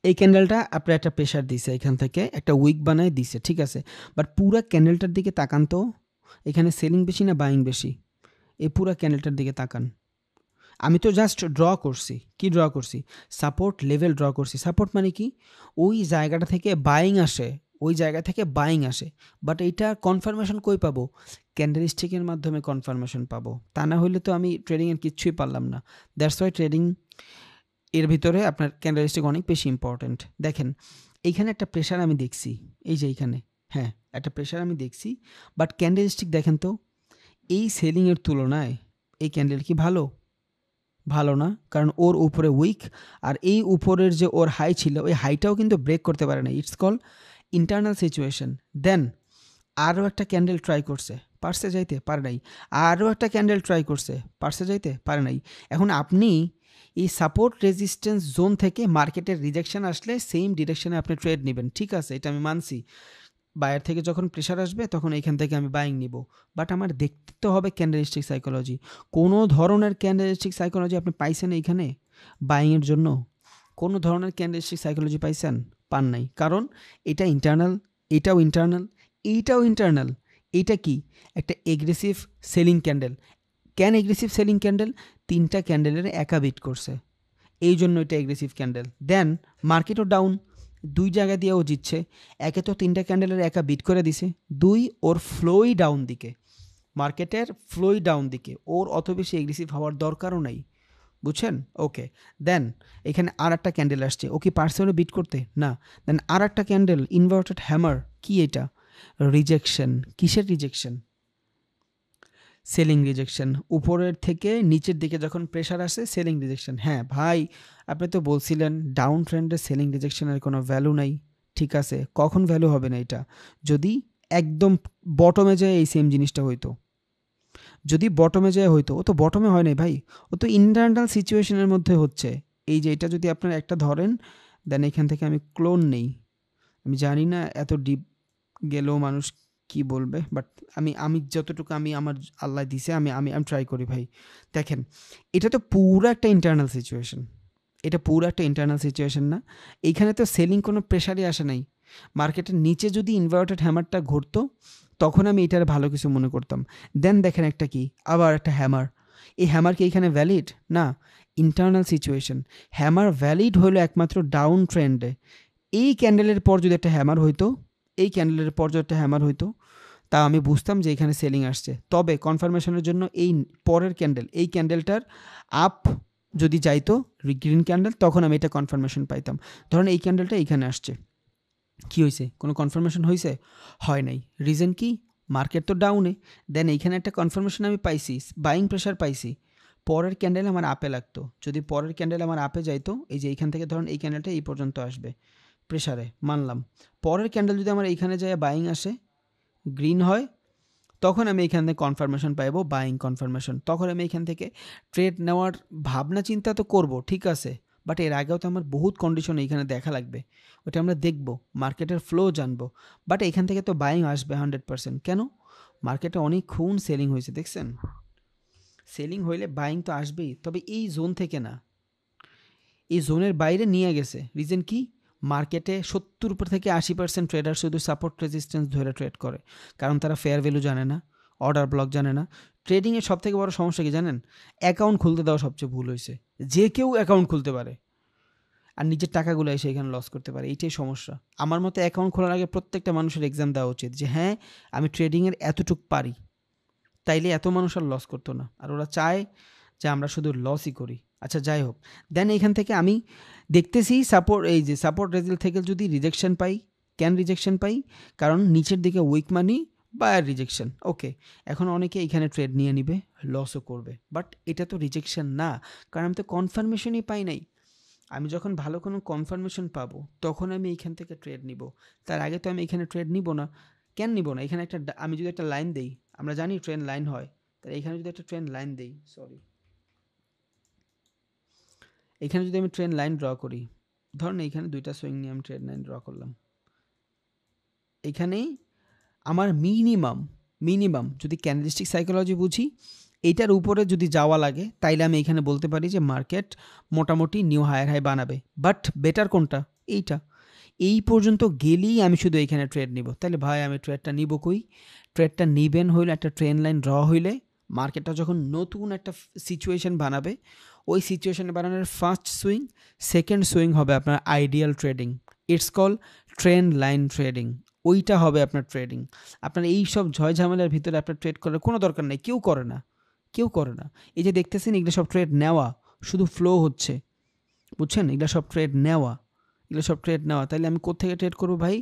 এই ক্যান্ডেলটা আপনার একটা প্রেশার দিছে, এখান থেকে একটা উইক বানায় দিছে, ঠিক আছে। বাট পুরা ক্যান্ডেলটার দিকে তাকান তো, এখানে সেলিং বেশি না বাইং বেশি? এই পুরা ক্যান্ডেলটার দিকে তাকান। আমি তো জাস্ট ড্র করছি। কি ড্র করছি? সাপোর্ট লেভেল ড্র করছি। সাপোর্ট মানে কি? ওই জায়গাটা থেকে বাইং আসে, ওই জায়গা থেকে বাইং আসে। বাট এইটা কনফার্মেশন কই পাবো? ক্যান্ডেলস্টিকের মাধ্যমে কনফার্মেশন পাবো। তা না হইলে তো আমি ট্রেডিংয়ের কিচ্ছুই পারলাম না। দ্যাটস ওয়াই ট্রেডিং এর ভিতরে আপনার ক্যান্ডেলস্টিক অনেক বেশি ইম্পর্ট্যান্ট। দেখেন, এইখানে একটা প্রেশার আমি দেখছি, এই যে এইখানে, হ্যাঁ একটা প্রেশার আমি দেখছি। বাট ক্যান্ডেলস্টিক দেখেন তো, এই সেলিংয়ের তুলনায় এই ক্যান্ডেল কি ভালো? ভালো না, কারণ ওর উপরে উইক, আর এই উপরের যে ওর হাই ছিল, ওই হাইটাও কিন্তু ব্রেক করতে পারে না। It's call internal situation. Then আরও একটা ক্যান্ডেল ট্রাই করছে, পারছে যাইতে? পারে নাই। আরও একটা ক্যান্ডেল ট্রাই করছে, পারছে যাইতে? পারে নাই। এখন আপনি এই সাপোর্ট রেজিস্ট্যান্স জোন থেকে মার্কেটের রিজেকশন আসলে সেম ডিরেকশনে আপনি ট্রেড নেবেন, ঠিক আছে, এটা আমি মানছি। বায়ার থেকে যখন প্রেশার আসবে তখন এইখান থেকে আমি বাইং নিব। বাট আমার দেখতে তো হবে ক্যান্ডেলস্টিক সাইকোলজি। কোনো ধরনের ক্যান্ডেলস্টিক সাইকোলজি আপনি পাইছেন এইখানে বাইংয়ের জন্য? কোনো ধরনের ক্যান্ডেলস্টিক সাইকোলজি পাইছেন? পান নাই। কারণ এটা ইন্টারনাল, এটাও ইন্টারনাল, এইটাও ইন্টারনাল। এইটা কি? একটা এগ্রেসিভ সেলিং ক্যান্ডেল। কেন এগ্রেসিভ সেলিং ক্যান্ডেল? তিনটা ক্যান্ডেলের একা বিট করছে, এই জন্য এটা এগ্রেসিভ ক্যান্ডেল। দেন মার্কেটও ডাউন, দুই জায়গা দিয়েও জিতছে। একে তো তিনটা ক্যান্ডেলের একা বিট করে দিছে, দুই ওর ফ্লোই ডাউন দিকে, মার্কেটের ফ্লোই ডাউন দিকে, ওর অত বেশি এগ্রেসিভ হওয়ার দরকারও নাই, বুঝছেন? ওকে। দেন এখানে আর একটা ক্যান্ডেল আসছে, ও কি পারছে ওরা বিট করতে? না। দেন আর একটা ক্যান্ডেল ইনভার্টেড হ্যামার, কি এটা? রিজেকশন। কিসের রিজেকশন? Selling rejection. উপরের থেকে নিচের দিকে যখন প্রেশার আসে, সেলিং রিজেকশন। হ্যাঁ ভাই, আপনি তো বলছিলেন ডাউন ট্রেন্ডে সেলিং রিজেকশনের কোনো ভ্যালু নাই। ঠিক আছে, কখন ভ্যালু হবে না এটা? যদি একদম বটমে যায় এই সেম জিনিসটা হইতো। যদি বটমে যায় হইতো, ও তো বটমে হয় নাই ভাই, ও তো ইন্টারনাল সিচুয়েশনের মধ্যে হচ্ছে। এই যে এটা যদি আপনার একটা ধরেন, দেন এখান থেকে আমি ক্লোন নেই। আমি জানি না এত ডিপ গেলেও মানুষ কি বলবে, বাট আমি যতটুকু আমি আমার আল্লাহ দিছে আমি আমি আমি ট্রাই করি ভাই। দেখেন, এটা তো পুরো একটা ইন্টারনাল সিচুয়েশন, এটা পুরো একটা ইন্টারনাল সিচুয়েশন না? এইখানে তো সেলিং কোনো প্রেশারই আসে নাই। মার্কেটের নিচে যদি ইনভার্টেড হ্যামারটা ঘুরতো, তখন আমি এটার ভালো কিছু মনে করতাম। দেন দেখেন একটা কি, আবার একটা হ্যামার। এই হ্যামার কি এখানে ভ্যালিড? না, ইন্টারনাল সিচুয়েশন। হ্যামার ভ্যালিড হলো একমাত্র ডাউন ট্রেন্ডে। এই ক্যান্ডেলের পর যদি একটা হ্যামার হইতো, এই ক্যান্ডেলের পর যদি একটা হ্যামার হইতো, তা আমি বুঝতাম যে এখানে সেলিং আসছে। তবে কনফার্মেশনের জন্য এই পরের ক্যান্ডেল, এই ক্যান্ডেলটার আপ যদি যাইতো, গ্রিন ক্যান্ডেল, তখন আমি এটা কনফার্মেশন পাইতাম। ধরেন এই ক্যান্ডেলটা এইখানে আসছে, কি হয়েছে? কোনো কনফার্মেশন হয়েছে? হয় নাই। রিজন কি? মার্কেট তো ডাউনে। দেন এইখানে একটা কনফার্মেশন আমি পাইছি, বাইং প্রেশার পাইছি। পরের ক্যান্ডেল আমার আপে লাগতো। যদি পরের ক্যান্ডেল আমার আপে যাইতো, এই যে এইখান থেকে ধরেন এই ক্যান্ডেলটা এই পর্যন্ত আসবে প্রেশারে, মানলাম। পরের ক্যান্ডেল যদি আমার এইখানে যায় বাইং আসে, গ্রিন হয়, তখন আমি এখান থেকে কনফার্মেশন পাইবো, বাইং কনফার্মেশন। তখন আমি এখান থেকে ট্রেড নেওয়ার ভাবনা চিন্তা তো করব, ঠিক আছে। বাট এর আগেও তো আমার বহুত কন্ডিশন এইখানে দেখা লাগবে, ওটা আমরা দেখব, মার্কেটের ফ্লো জানবো। বাট এখান থেকে তো বাইং আসবে 100%। কেন? মার্কেটে অনেক খুন সেলিং হয়েছে, দেখছেন? সেলিং হইলে বাইং তো আসবেই, তবে এই জোন থেকে না, এই জোনের বাইরে নিয়ে গেছে। রিজন কি? মার্কেটে 70 থেকে 80% ট্রেডার শুধু সাপোর্ট রেজিস্ট্যান্স ধরে ট্রেড করে, কারণ তারা ফেয়ার ভ্যালু জানে না, অর্ডার ব্লক জানে না। ট্রেডিংয়ের সব থেকে বড় সমস্যা কি জানেন? অ্যাকাউন্ট খুলতে দেওয়া সবচেয়ে ভুল হয়েছে। যে কেউ অ্যাকাউন্ট খুলতে পারে। আর নিজের টাকাগুলো এসে এখানে লস করতে পারে। এইটাই সমস্যা। আমার মতে অ্যাকাউন্ট খোলার আগে প্রত্যেকটা মানুষের এক্সাম দেওয়া উচিত যে হ্যাঁ আমি ট্রেডিংয়ের এতটুক পারি, তাইলে এত মানুষ আর লস করতো না। আর ওরা চায় যে আমরা শুধু লসই করি। আচ্ছা যাই হোক, দেন এইখান থেকে আমি দেখতেছি এই যে সাপোর্ট রেজাল্ট থেকে যদি রিজেকশন পাই, কেন রিজেকশন পাই? কারণ নিচের দিকে উইক মানি, বায়ার রিজেকশন। ওকে, এখন অনেকে এখানে ট্রেড নিয়ে নিবে, লসও করবে, বাট এটা তো রিজেকশন না, কারণ আমি তো কনফার্মেশনই পাই নাই। আমি যখন ভালো কোনো কনফার্মেশন পাবো তখন আমি এইখান থেকে ট্রেড নিব, তার আগে তো আমি এখানে ট্রেড নিব না। কেন নিব না? এখানে আমি যদি একটা লাইন দেই, আমরা জানি ট্রেন লাইন হয়, তাহলে এখানে যদি একটা ট্রেন লাইন দেই, এখানে যদি আমি ট্রেন লাইন ড্র করি, ধরুন এইখানে দুইটা সুইং নিয়ে আমি ট্রেন লাইন ড্র করলাম, এখানেই আমার মিনিমাম যদি ক্যান্ডেলস্টিক সাইকোলজি বুঝি, এইটার উপরে যদি যাওয়া লাগে তাইলে আমি এখানে বলতে পারি যে মার্কেট মোটামুটি নিউ হায়ার হাই বানাবে। বাট বেটার কোনটা? এইটা। এই পর্যন্ত গেলেই আমি শুধু এইখানে ট্রেড নিব। তাহলে ভাই আমি ট্রেডটা নিব কই? ট্রেডটা নিবেন হইলে একটা ট্রেন লাইন ড্র হইলে, মার্কেটটা যখন নতুন একটা সিচুয়েশন বানাবে, ওই সিচুয়েশন বানানোর ফার্স্ট সুইং, সেকেন্ড সুইং হবে আপনার ideal trading. It's call train line trading. ওইটা হবে আপনার ট্রেডিং। আপনার এই সব ঝামেলার ভিতরে আপনার ট্রেড করার কোনো দরকার নেই, কেউ করে না। এই যে দেখতেছেন এগুলো সব ট্রেড নেওয়া, শুধু ফ্লো হচ্ছে, বুঝছেন? এগুলো সব ট্রেড নেওয়া। তাহলে আমি কোত্থেকে ট্রেড করবো ভাই?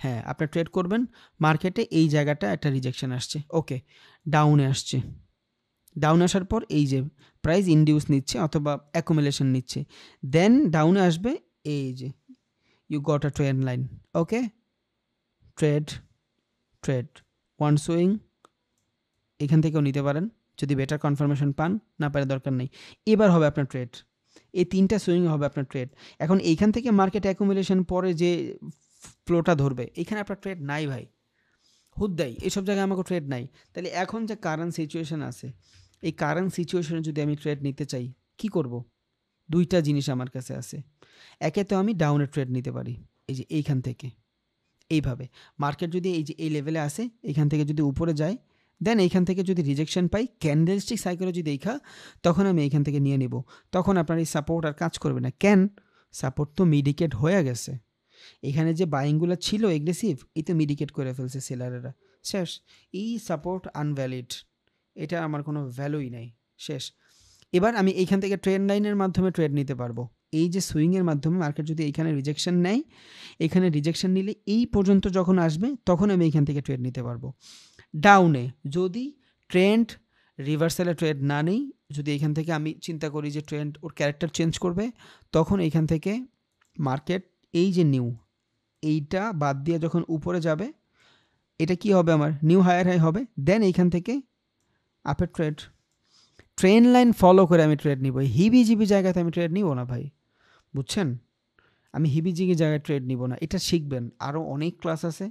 হ্যাঁ, আপনি ট্রেড করবেন মার্কেটে এই জায়গাটা একটা রিজেকশন আসছে, ওকে, ডাউনে আসছে, ডাউনে আসার পর এই যে প্রাইস ইনডিউস নিচ্ছে অথবা অ্যাকুমুলেশন নিচ্ছে, দেন ডাউনে আসবে, এই যে you got a trend line, okay, trade one swing এখান থেকেও নিতে পারেন যদি বেটার কনফার্মেশন পান, না পারে দরকার নেই। এবার হবে আপনার ট্রেড, এই তিনটা সুইং হবে আপনার ট্রেড। এখন এইখান থেকে মার্কেট অ্যাকুমুলেশন পরে যে ফ্লোটা ধরবে, এখানে আপনার ট্রেড নাই ভাই, হুদ্দাই এসব জায়গায় আমাকে ট্রেড নাই। তাহলে এখন যে কারেন্ট সিচুয়েশন আছে, এই কারেন্ট সিচুয়েশনে যদি আমি ট্রেড নিতে চাই, কি করব? দুইটা জিনিস আমার কাছে আছে। একে তো আমি ডাউনে ট্রেড নিতে পারি, এই যে এইখান থেকে এইভাবে মার্কেট যদি এই যে এই লেভেলে আসে, এইখান থেকে যদি উপরে যায়, দেন এইখান থেকে যদি রিজেকশন পাই ক্যান্ডেলস্টিক সাইকোলজি দেখা, তখন আমি এইখান থেকে নিয়ে নিব। তখন আপনার এই সাপোর্ট আর কাজ করবে না। কেন? সাপোর্ট তো মিডিকেট হয়ে গেছে। এখানে যে বাইংগুলো ছিল এগ্রেসিভ, এই তো মিডিকেট করে ফেলছে সেলারেরা, শেষ। এই সাপোর্ট আনভ্যালিড, এটা আমার কোনো ভ্যালুই নাই, শেষ। এবার আমি এইখান থেকে ট্রেন লাইনের মাধ্যমে ট্রেড নিতে পারবো। এই যে সুইংয়ের মাধ্যমে মার্কেট যদি এইখানে রিজেকশন নেয়, এখানে রিজেকশন নিলে এই পর্যন্ত যখন আসবে তখন আমি এইখান থেকে ট্রেড নিতে পারবো। ডাউনে যদি ট্রেন্ড রিভার্সালে ট্রেড না নেই, যদি এইখান থেকে আমি চিন্তা করি যে ট্রেন্ড ওর ক্যারেক্টার চেঞ্জ করবে, তখন এইখান থেকে মার্কেট এই যে এইটা বাদ দিয়ে যখন উপরে যাবে, এটা কি হবে? আমার নিউ হায়ার হাই হবে। দেন এইখান থেকে আপের ট্রেন লাইন ফলো করে আমি ট্রেড নিব। হিবিজিবি জায়গাতে আমি ট্রেড নিব না ভাই, বুঝছেন? আমি হিবিজিবি জায়গায় ট্রেড নিব না। এটা শিখবেন, আরও অনেক ক্লাস আছে,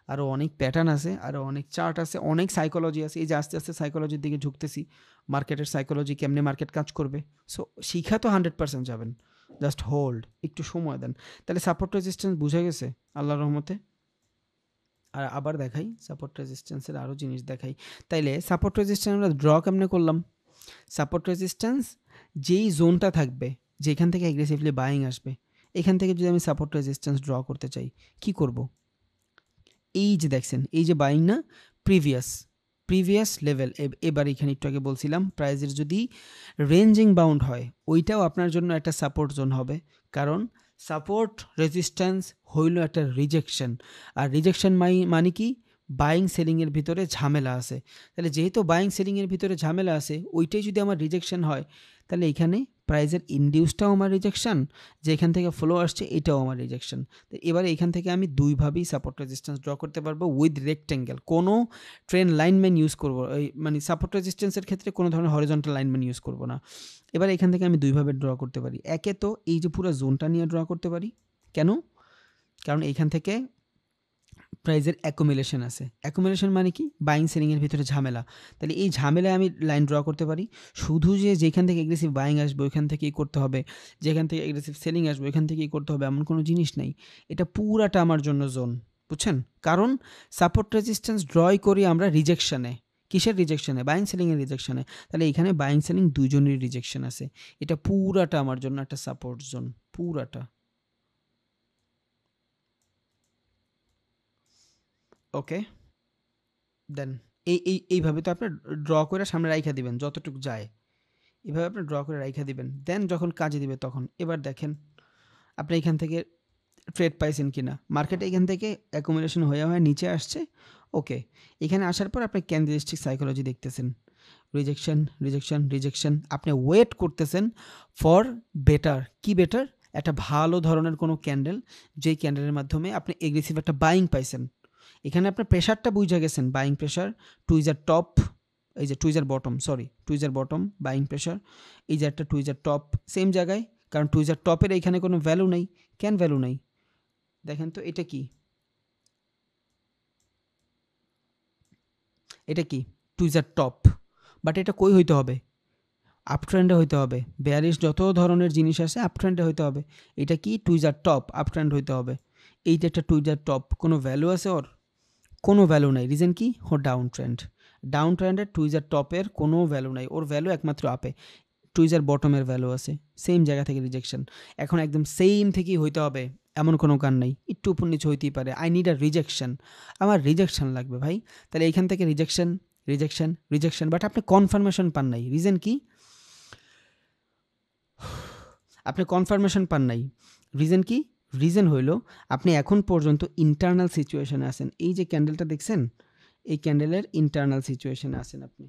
আরও অনেক প্যাটার্ন আছে, আরও অনেক চার্ট আছে, অনেক সাইকোলজি আছে। এই যে আস্তে আস্তে সাইকোলজির দিকে ঝুঁকতেছি, মার্কেটের সাইকোলজি, কেমনে মার্কেট কাজ করবে। সো শিখা তো 100% যাবেন, জাস্ট হোল্ড, একটু সময় দেন। তাহলে সাপোর্ট রেজিস্ট্যান্স বুঝে গেছে আল্লাহর রহমতে। আর আবার দেখাই সাপোর্ট রেজিস্ট্যান্সের আরও জিনিস দেখাই। তাইলে সাপোর্ট রেজিস্ট্যান্স আমরা ড্র কেমনে করলাম? সাপোর্ট রেজিস্ট্যান্স যেই জোনটা থাকবে, যেখান থেকে অ্যাগ্রেসিভলি বাইং আসবে, এখান থেকে যদি আমি সাপোর্ট রেজিস্ট্যান্স ড্র করতে চাই, কি করব? এই যে দেখছেন, এই যে বাইং না, প্রিভিয়াস লেভেল, এবার এখানে একটু আগে বলছিলাম প্রাইজের যদি রেঞ্জিং বাউন্ড হয়, ওইটাও আপনার জন্য একটা সাপোর্ট জোন হবে। কারণ সাপোর্ট রেজিস্ট্যান্স হইল একটা রিজেকশন, আর রিজেকশন মানে কি? বাইং সেলিংয়ের ভিতরে ঝামেলা আছে। তাহলে যেহেতু বাইং সেলিংয়ের ভিতরে ঝামেলা আছে, ওইটাই যদি আমার রিজেকশন হয়, তাহলে এখানে প্রাইজের ইনডিউসটাও আমার রিজেকশন, যে এখান থেকে ফ্লো আসছে এটাও আমার রিজেকশন। তো এবারে এখান থেকে আমি দুইভাবেই সাপোর্ট রেজিস্ট্যান্স ড্র করতে পারবো উইথ রেক্টেঙ্গেল। কোনো ট্রেন লাইনম্যান ইউজ করবো, মানে সাপোর্ট রেজিস্ট্যান্সের ক্ষেত্রে কোনো ধরনের হরিজন্টাল লাইনম্যান ইউজ করবো না। এবার এখান থেকে আমি দুইভাবে ড্র করতে পারি। একে তো এই যে পুরো জোনটা নিয়ে ড্র করতে পারি। কেন? কারণ এইখান থেকে প্রাইজের অ্যাকুমুলেশন আছে। অ্যাকুমুলেশন মানে কি? বাইং সেলিংয়ের ভিতরে ঝামেলা। তাহলে এই ঝামেলায় আমি লাইন ড্র করতে পারি। শুধু যে যেখান থেকে এগ্রেসিভ বাইং আসবে ওইখান থেকেই করতে হবে, যেখান থেকে এগ্রেসিভ সেলিং আসবে ওইখান থেকেই করতে হবে, এমন কোনো জিনিস নেই। এটা পুরাটা আমার জন্য জোন, বুঝছেন? কারণ সাপোর্ট রেজিস্ট্যান্স ড্রই করি আমরা রিজেকশনে। কিসের রিজেকশনে? বাইং সেলিংয়ের রিজেকশনে। তাহলে এখানে বাইং সেলিং দুইজনেরই রিজেকশন আছে। এটা পুরাটা আমার জন্য একটা সাপোর্ট জোন, পুরাটা। ওকে, দেন এইভাবে তো আপনি ড্র করে সামনে রাইখা দিবেন যতটুকু যায়, এভাবে আপনি ড্র করে রাইখা দিবেন। দেন যখন কাজে দিবে তখন এবার দেখেন আপনি এখান থেকে ট্রেড পাইছেন কিনা। মার্কেট এখান থেকে অ্যাকুমুলেশন হয়ে নিচে আসছে। ওকে, এখানে আসার পর আপনি ক্যান্ডেলস্টিক সাইকোলজি দেখতেছেন, রিজেকশন রিজেকশন রিজেকশন, আপনি ওয়েট করতেছেন ফর বেটার। কি বেটার? একটা ভালো ধরনের কোনো ক্যান্ডেল, যেই ক্যান্ডেলের মাধ্যমে আপনি এগ্রেসিভ একটা বাইং পাইছেন। এখানে আপনার প্রেশারটা বুঝে গেছেন, বাইং প্রেশার, টুইজার টপ, এই যে tweezer bottom, sorry tweezer bottom, buying pressure, এই যে একটা টুইজার টপ সেম জায়গায়, কারণ টুইজার টপের এইখানে কোনো ভ্যালু নেই। কেন ভ্যালু নেই? দেখেন তো এটা কি, এটা কি টুইজার টপ, বাট এটা কই হইতে হবে? আপ ট্রেন্ডে হইতে হবে। বেয়ারিশ যত ধরনের জিনিস আছে আপ ট্রেন্ডে হইতে হবে। এটা কি টুইজার টপ, আপ ট্রেন্ড হইতে হবে। এই যে একটা টুইজার টপ, কোনো ভ্যালু আছে ওর? কোনো ভ্যালু নাই। রিজন কি? ও ডাউন ট্রেন্ড। ডাউন ট্রেন্ডের টুইজার টপের কোনো ভ্যালু নাই, ওর ভ্যালু একমাত্র আপে। টুইজার বটমের ভ্যালু আছে, সেম জায়গা থেকে রিজেকশন। এখন একদম সেম থেকেই হইতে হবে এমন কোনো কারণ নাই, একটু উপর নিচে হইতেই পারে। আই নিড আ রিজেকশন, আমার রিজেকশন লাগবে ভাই। তাহলে এইখান থেকে রিজেকশন রিজেকশন রিজেকশন, বাট আপনি কনফার্মেশন পান নাই। রিজন কি? আপনি কনফার্মেশন পান নাই। রিজন কি? রিজন হইল আপনি এখন পর্যন্ত ইন্টারনাল সিচুয়েশনে আছেন। এই যে ক্যান্ডেলটা দেখছেন, এই ক্যান্ডেলের ইন্টারনাল সিচুয়েশনে আছেন আপনি।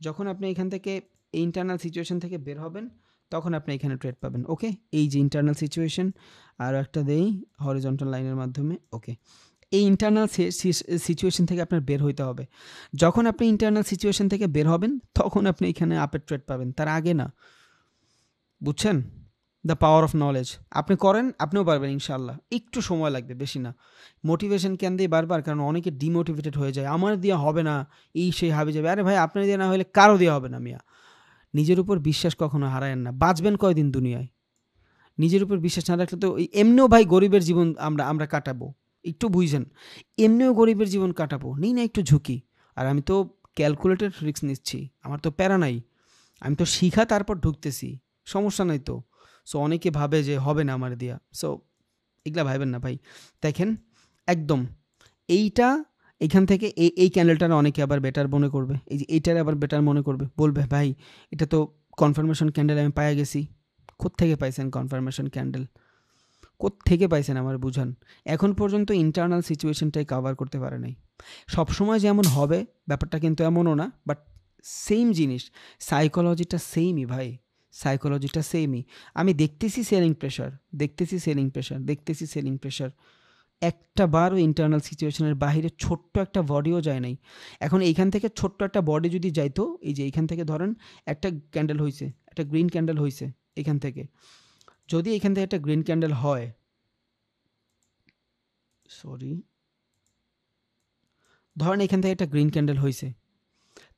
যখন আপনি এখান থেকে এই ইন্টারনাল সিচুয়েশন থেকে বের হবেন, তখন আপনি এখানে ট্রেড পাবেন। ওকে, এই যে ইন্টারনাল সিচুয়েশন, আরও একটা দেই হরিজন্টাল লাইনের মাধ্যমে। ওকে, এই ইন্টারনাল সিচুয়েশন থেকে আপনার বের হইতে হবে। যখন আপনি ইন্টারনাল সিচুয়েশন থেকে বের হবেন, তখন আপনি এখানে আপের ট্রেড পাবেন, তার আগে না। বুঝছেন? The power of knowledge. আপনি করেন, আপনিও পারবেন ইনশাল্লাহ। একটু সময় লাগবে, বেশি না। মোটিভেশন কেন দিয়ে বারবার? কারণ অনেকে ডিমোটিভেটেড হয়ে যায়, আমার দিয়ে হবে না, এই সেই হাবি যাবে। আরে ভাই, আপনার দিয়ে না হলে কারো দিয়ে হবে না মিয়া। নিজের উপর বিশ্বাস কখনো হারায়েন না। বাঁচবেন কয়দিন দুনিয়ায়? নিজের উপর বিশ্বাস না রাখলে তো এমনিও ভাই গরিবের জীবন আমরা আমরা কাটাবো। একটু বুঝছেন, এমনিও গরিবের জীবন কাটাবো, নেই না একটু ঝুঁকি। আর আমি তো ক্যালকুলেটেড রিস্ক নিচ্ছি, আমার তো প্যারা নাই। আমি তো শিখা তারপর ঢুকতেছি, সমস্যা নাই তো। সো অনেকে ভাবে যে হবে না আমার দিয়া, সো এগুলা ভাবেন না ভাই। দেখেন একদম এইটা, এইখান থেকে এই ক্যান্ডেলটার অনেকে আবার বেটার মনে করবে, এই যে এইটার আবার বেটার মনে করবে, বলবে ভাই এটা তো কনফার্মেশন ক্যান্ডেল, আমি পাইয়া গেছি। কোত্থেকে পাইছেন কনফার্মেশন ক্যান্ডেল? কোত্থেকে পাইছেন আমার বুঝান। এখন পর্যন্ত ইন্টারনাল সিচুয়েশনটাই কভার করতে পারে নাই। সবসময় যেমন হবে ব্যাপারটা কিন্তু এমনও না, বাট সেম জিনিস, সাইকোলজিটা সেমই ভাই, সাইকোলজিটা সেমই। আমি দেখতেছি সেলিং প্রেশার, দেখতেছি সেলিং প্রেশার, দেখতেছি সেলিং প্রেশার, একটা বারও ইন্টারনাল সিচুয়েশনের বাইরে ছোট্ট একটা বডিও যায় নাই। এখন এইখান থেকে ছোট্ট একটা বডি যদি যাইতো, এই যে এইখান থেকে ধরেন একটা ক্যান্ডেল হয়েছে, একটা গ্রিন ক্যান্ডেল হয়েছে এখান থেকে, যদি এখান থেকে একটা গ্রিন ক্যান্ডেল হয়, সরি ধরেন এখান থেকে একটা গ্রিন ক্যান্ডেল হয়েছে,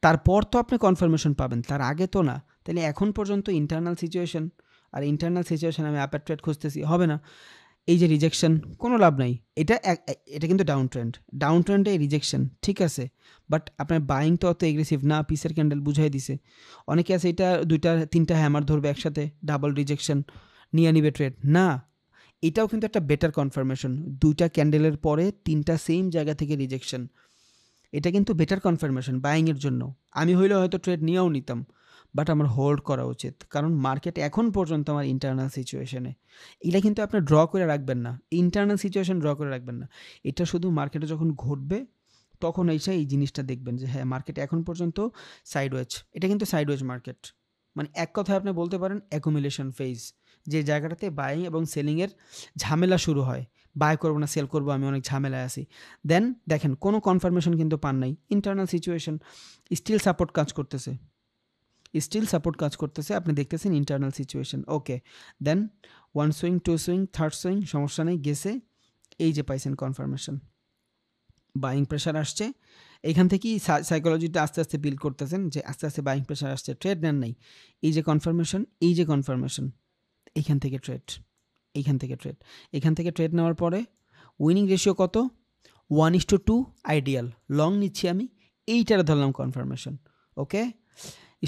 তারপর তো আপনি কনফার্মেশন পাবেন, তার আগে তো না। তাহলে এখন পর্যন্ত ইন্টারনাল সিচুয়েশন, আর ইন্টারনাল সিচুয়েশন আমি আপার ট্রেড খুঁজতেছি, হবে না। এই যে রিজেকশন, কোনো লাভ নাই। এটা কিন্তু ডাউন ট্রেন্ড, ডাউন ট্রেন্ডে রিজেকশন ঠিক আছে, বাট আপনার বাইং তো অত এগ্রেসিভ না। পিসের ক্যান্ডেল বুঝাই দিছে। অনেকে আছে এটা দুইটা তিনটা হ্যামার ধরবে একসাথে, ডাবল রিজেকশন নিয়ে নিবে ট্রেড না। এটাও কিন্তু একটা বেটার কনফার্মেশন, দুইটা ক্যান্ডেলের পরে তিনটা সেম জায়গা থেকে রিজেকশন, এটা কিন্তু বেটার কনফার্মেশন বাইংয়ের জন্য। আমি হইলে হয়তো ট্রেড নিয়েও নিতাম, বাট আমার হোল্ড করা উচিত, কারণ মার্কেট এখন পর্যন্ত আমার ইন্টারনাল সিচুয়েশনে। এটা কিন্তু আপনি ড্র করে রাখবেন না, ইন্টারনাল সিচুয়েশন ড্র করে রাখবেন না। এটা শুধু মার্কেটে যখন ঘটবে তখন এসে এই জিনিসটা দেখবেন যে হ্যাঁ মার্কেট এখন পর্যন্ত সাইডওয়েজ। এটা কিন্তু সাইডওয়েজ মার্কেট, মানে এক কথায় আপনি বলতে পারেন অ্যাকুমুলেশন ফেজ, যে জায়গাটাতে বাইং এবং সেলিংয়ের ঝামেলা শুরু হয়। বাই করবো না সেল করবো, আমি অনেক ঝামেলায় আছি। দেন দেখেন কোনো কনফার্মেশন কিন্তু পান নাই, ইন্টারনাল সিচুয়েশন স্টিল সাপোর্ট কাজ করতেছে, স্টিল সাপোর্ট কাজ করতেছে, আপনি দেখতেছেন internal situation. Okay, then one swing, two swing, third swing, সমস্যা নেই, গেছে। এই যে পাইছেন কনফার্মেশন, বাইং প্রেশার আসছে। এখান থেকেই সাইকোলজিটা আস্তে আস্তে বিল্ড করতেছেন যে আস্তে আস্তে বাইং প্রেশার আসছে, ট্রেড নেন নাই। এই যে কনফার্মেশন, এই যে কনফার্মেশন, এইখান থেকে ট্রেড, এইখান থেকে ট্রেড, এখান থেকে ট্রেড নেওয়ার পরে উইনিং রেশিও কত? 1:2 আইডিয়াল। লং নিচ্ছি আমি, এইটার ধরলাম কনফার্মেশন। ওকে,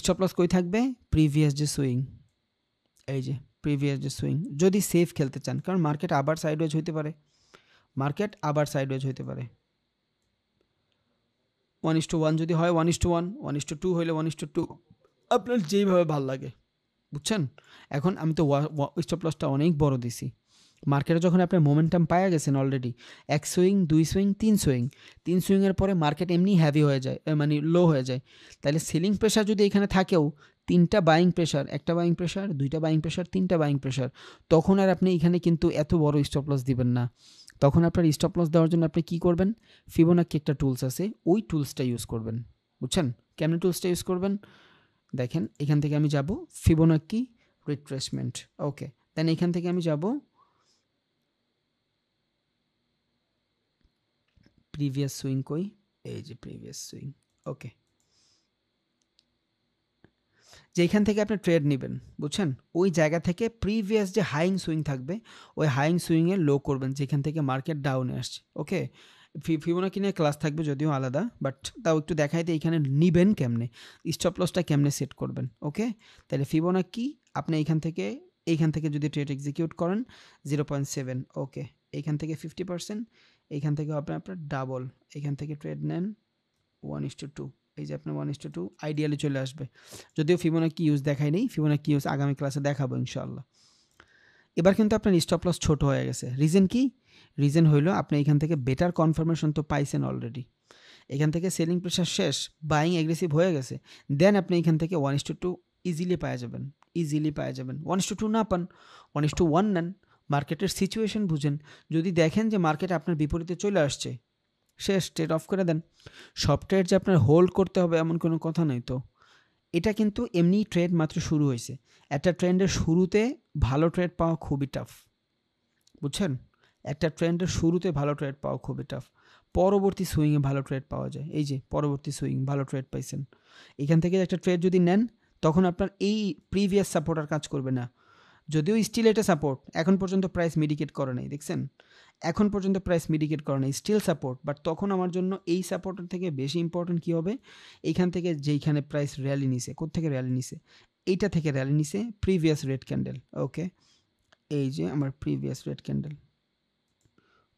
স্টপ লস কই থাকবে? প্রিভিয়াস যে সুইং, এই যে প্রিভিয়াস যে সুইং। যদি সেফ খেলতে চান, কারণ মার্কেট আবার সাইডওয়েজ হইতে পারে, মার্কেট আবার সাইডওয়েজ হইতে পারে। 1:1 যদি হয় 1:1, 1:2 হইলে 1:2, আপনার যেইভাবে ভাল লাগে, বুঝছেন? এখন আমি তো স্টপ লসটা অনেক বড় দিছি। মার্কেটে যখন আপনার মোমেন্টাম পায়া গেছেন অলরেডি, 1 সুইং, 2 সুইং, 3 সুইং, 3 সুইংয়ের পরে মার্কেট এমনি হেভি হয়ে যায়, মানে লো হয়ে যায়। তাইলে সেলিং প্রেশার যদি এখানে থাকেও, 3টা বাইং প্রেশার, 1টা বাইং প্রেশার, 2টা বাইং প্রেশার, 3টা বাইং প্রেশার, তখন আর আপনি এখানে কিন্তু এত বড় স্টপ লস দিবেন না। তখন আপনার স্টপ লস দেওয়ার জন্য আপনি কী করবেন? ফিবোনাকি একটা টুলস আছে, ওই টুলসটা ইউজ করবেন, বুঝছেন? কেমন টুলসটা ইউজ করবেন? দেখেন, এখান থেকে আমি যাব ফিবোনাকি রিট্রেসমেন্ট, ওকে। দেন এখান থেকে আমি যাব প্রিভিয়াস সুইং, কই? এই যে প্রিভিয়াস সুইং, ওকে। যেখান থেকে আপনি ট্রেড নেবেন, বুঝছেন? ওই জায়গা থেকে প্রিভিয়াস যে হাইং সুইং থাকবে, ওই হাইং সুইংয়ে লো করবেন, যেখান থেকে মার্কেট ডাউনে আসছে, ওকে। ফিবোনাকি নিয়ে ক্লাস থাকবে যদিও আলাদা, বাট তাও একটু দেখাই দিই এখানে নিবেন কেমনে, স্টপ লসটা কেমনে সেট করবেন, ওকে। তাহলে ফিবোনাকি আপনি এইখান থেকে যদি ট্রেড এক্সিকিউট করেন 0.7, ওকে। এইখান থেকে 50%, এইখান থেকে আপনার ডাবল, এখান থেকে ট্রেড নেন 1:2, এই যে আপনার 1:2 আইডিয়ালি চলে আসবে। যদিও ফিবোনাকি ইউজ দেখাই নেই, ফিবোনাকি ইউজ আগামী ক্লাসে দেখাবো ইনশাআল্লাহ। এবার কিন্তু আপনার স্টপ লস ছোট হয়ে গেছে। রিজন কি? রিজন হইল আপনি এখান থেকে বেটার কনফার্মেশন তো পাইছেন অলরেডি। এখান থেকে সেলিং প্রেশার শেষ, বাইং অ্যাগ্রেসিভ হয়ে গেছে, দেন আপনি এখান থেকে 1:2 ইজিলি পাওয়া যাবেন, 1:2 না পান 1:1 নেন। মার্কেটের সিচুয়েশন বুঝেন, যদি দেখেন যে মার্কেট আপনার বিপরীতে চলে আসছে, শেষ, ট্রেড অফ করে দেন। সব ট্রেড যে আপনার হোল্ড করতে হবে এমন কোনো কথা নেই তো। এটা কিন্তু এমনি ট্রেড মাত্র শুরু হয়েছে। একটা ট্রেন্ডের শুরুতে ভালো ট্রেড পাওয়া খুবই টাফ, বুঝছেন? একটা ট্রেন্ডের শুরুতে ভালো ট্রেড পাওয়া খুবই টাফ। পরবর্তী সুইংয়ে ভালো ট্রেড পাওয়া যায়। এই যে পরবর্তী সুইং, ভালো ট্রেড পাইছেন। এখান থেকে একটা ট্রেড যদি নেন, তখন আপনার এই প্রিভিয়াস সাপোর্ট আর কাজ করবে না। যদিও স্টিল এটা সাপোর্ট, এখন পর্যন্ত প্রাইস মিডিকেট করে নাই, দেখছেন? এখন পর্যন্ত প্রাইস মিডিকেট করে নাই, স্টিল সাপোর্ট। বাট তখন আমার জন্য এই সাপোর্টের থেকে বেশি ইম্পর্টেন্ট কী হবে? এইখান থেকে যেইখানে প্রাইস র্যালি নিছে, কোত্থেকে র্যালি নিছে? এইটা থেকে র্যালি নিছে প্রিভিয়াস রেড ক্যান্ডেল, ওকে। এই যে আমার প্রিভিয়াস রেড ক্যান্ডেল,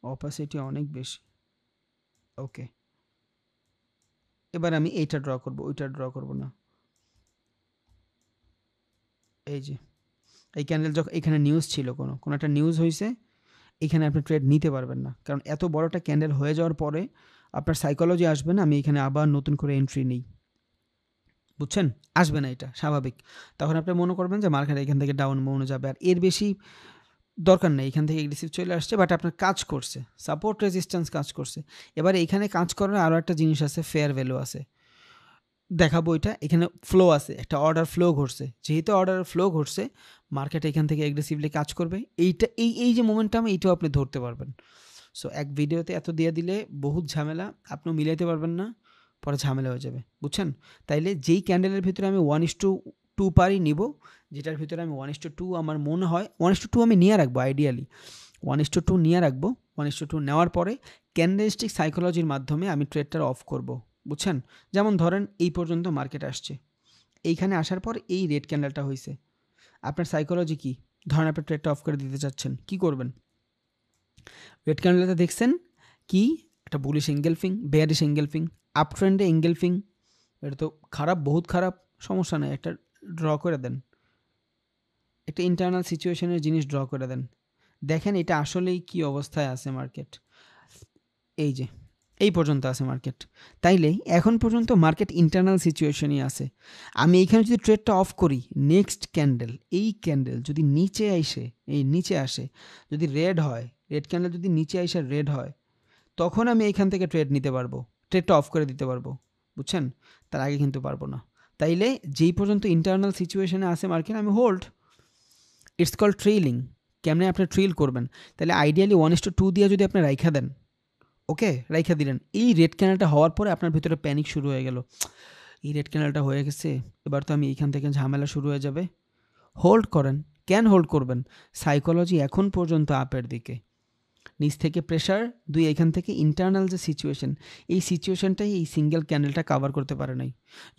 অপাসিটি অনেক বেশি, ওকে। এবার আমি এইটা ড্র করব, ওইটা ড্র করব না। এই যে এই ক্যান্ডেল, যখন এখানে নিউজ ছিল, কোনো একটা নিউজ হয়েছে, এখানে আপনি ট্রেড নিতে পারবেন না, কারণ এত বড় একটা ক্যান্ডেল হয়ে যাওয়ার পরে আপনার সাইকোলজি আসবে না আমি এখানে আবার নতুন করে এন্ট্রি নিই, বুঝছেন? আসবে না, এটা স্বাভাবিক। তখন আপনি মনে করবেন যে মার্কেট এখান থেকে ডাউন মনে যাবে, আর এর বেশি দরকার নেই। এখান থেকে এগ্রেসিভ চলে আসছে, বাট আপনার কাজ করছে, সাপোর্ট রেজিস্ট্যান্স কাজ করছে। এবার এখানে কাজ করার আরও একটা জিনিস আছে, ফেয়ার ভ্যালু আছে, দেখাবো। এটা এখানে ফ্লো আছে, একটা অর্ডার ফ্লো ঘটছে। যেহেতু অর্ডার ফ্লো ঘটছে, মার্কেট এখান থেকে এগ্রেসিভলি কাজ করবে। এইটা এই যে মোমেন্টাম, এইটাও আপনি ধরতে পারবেন। সো এক ভিডিওতে এত দিয়ে দিলে বহুত ঝামেলা, আপনিও মিলাইতে পারবেন না, পরে ঝামেলা হয়ে যাবে, বুঝছেন? তাইলে যেই ক্যান্ডেলের ভিতরে আমি 1:2 পারি নিব, যেটার ভিতরে আমি 1:2 আমার মনে হয় 1:2 আমি নিয়ে রাখবো, আইডিয়ালি 1:2 নিয়ে রাখবো। 1:2 নেওয়ার পরে ক্যান্ডেলস্টিক সাইকোলজির মাধ্যমে আমি ট্রেডটা অফ করব, বুঝছেন? যেমন ধরেন এই পর্যন্ত মার্কেট আসছে, এইখানে আসার পর এই রেড ক্যান্ডেলটা হয়েছে, আপনার সাইকোলজি কি? ধরেন আপনি ট্রেডটা অফ করে দিতে চাচ্ছেন, কি করবেন? রেড ক্যান্ডেলটা দেখছেন কি? একটা bullish engulfing, bearish engulfing, up ট্রেন্ডে এঙ্গেলফিং, এটা তো খারাপ, বহুত খারাপ, সমস্যা নেই, একটা ড্র করে দেন, একটা ইন্টারনাল সিচুয়েশনের জিনিস ড্র করে দেন, দেখেন এটা আসলেই কি অবস্থায় আছে মার্কেট। এই যে এই পর্যন্ত আছে মার্কেট, তাইলে এখন পর্যন্ত মার্কেট ইন্টারনাল সিচুয়েশনই আছে। আমি এইখানে যদি ট্রেডটা অফ করি, নেক্সট ক্যান্ডেল, এই ক্যান্ডেল যদি নিচে আসে, যদি রেড হয়, রেড ক্যান্ডেল যদি নিচে এসে রেড হয়, তখন আমি এইখান থেকে ট্রেড নিতে পারবো, ট্রেডটা অফ করে দিতে পারবো, বুঝছেন? তার আগে কিন্তু পারবো না। তাইলে যেই পর্যন্ত ইন্টারনাল সিচুয়েশনে আছে মার্কেট, আমি হোল্ড। It's call trailing. কেমনে আপনি ট্রেইল করবেন? তাহলে আইডিয়ালি 1:2 দিয়ে যদি আপনি রাইখা দেন, ওকে, রাইখা দিলেন, এই রেড ক্যানেলটা হওয়ার পরে আপনার ভিতরে প্যানিক শুরু হয়ে গেল, এই রেড ক্যানেলটা হয়ে গেছে, এবার তো আমি এইখান থেকে ঝামেলা শুরু হয়ে যাবে। হোল্ড করেন। কেন হোল্ড করবেন? সাইকোলজি এখন পর্যন্ত আপের দিকে, নিচ থেকে প্রেশার, দুই এখান থেকে ইন্টারনাল যে সিচুয়েশন, এই সিচুয়েশনটাই এই সিঙ্গেল ক্যান্ডেলটা কাভার করতে পারে নাই।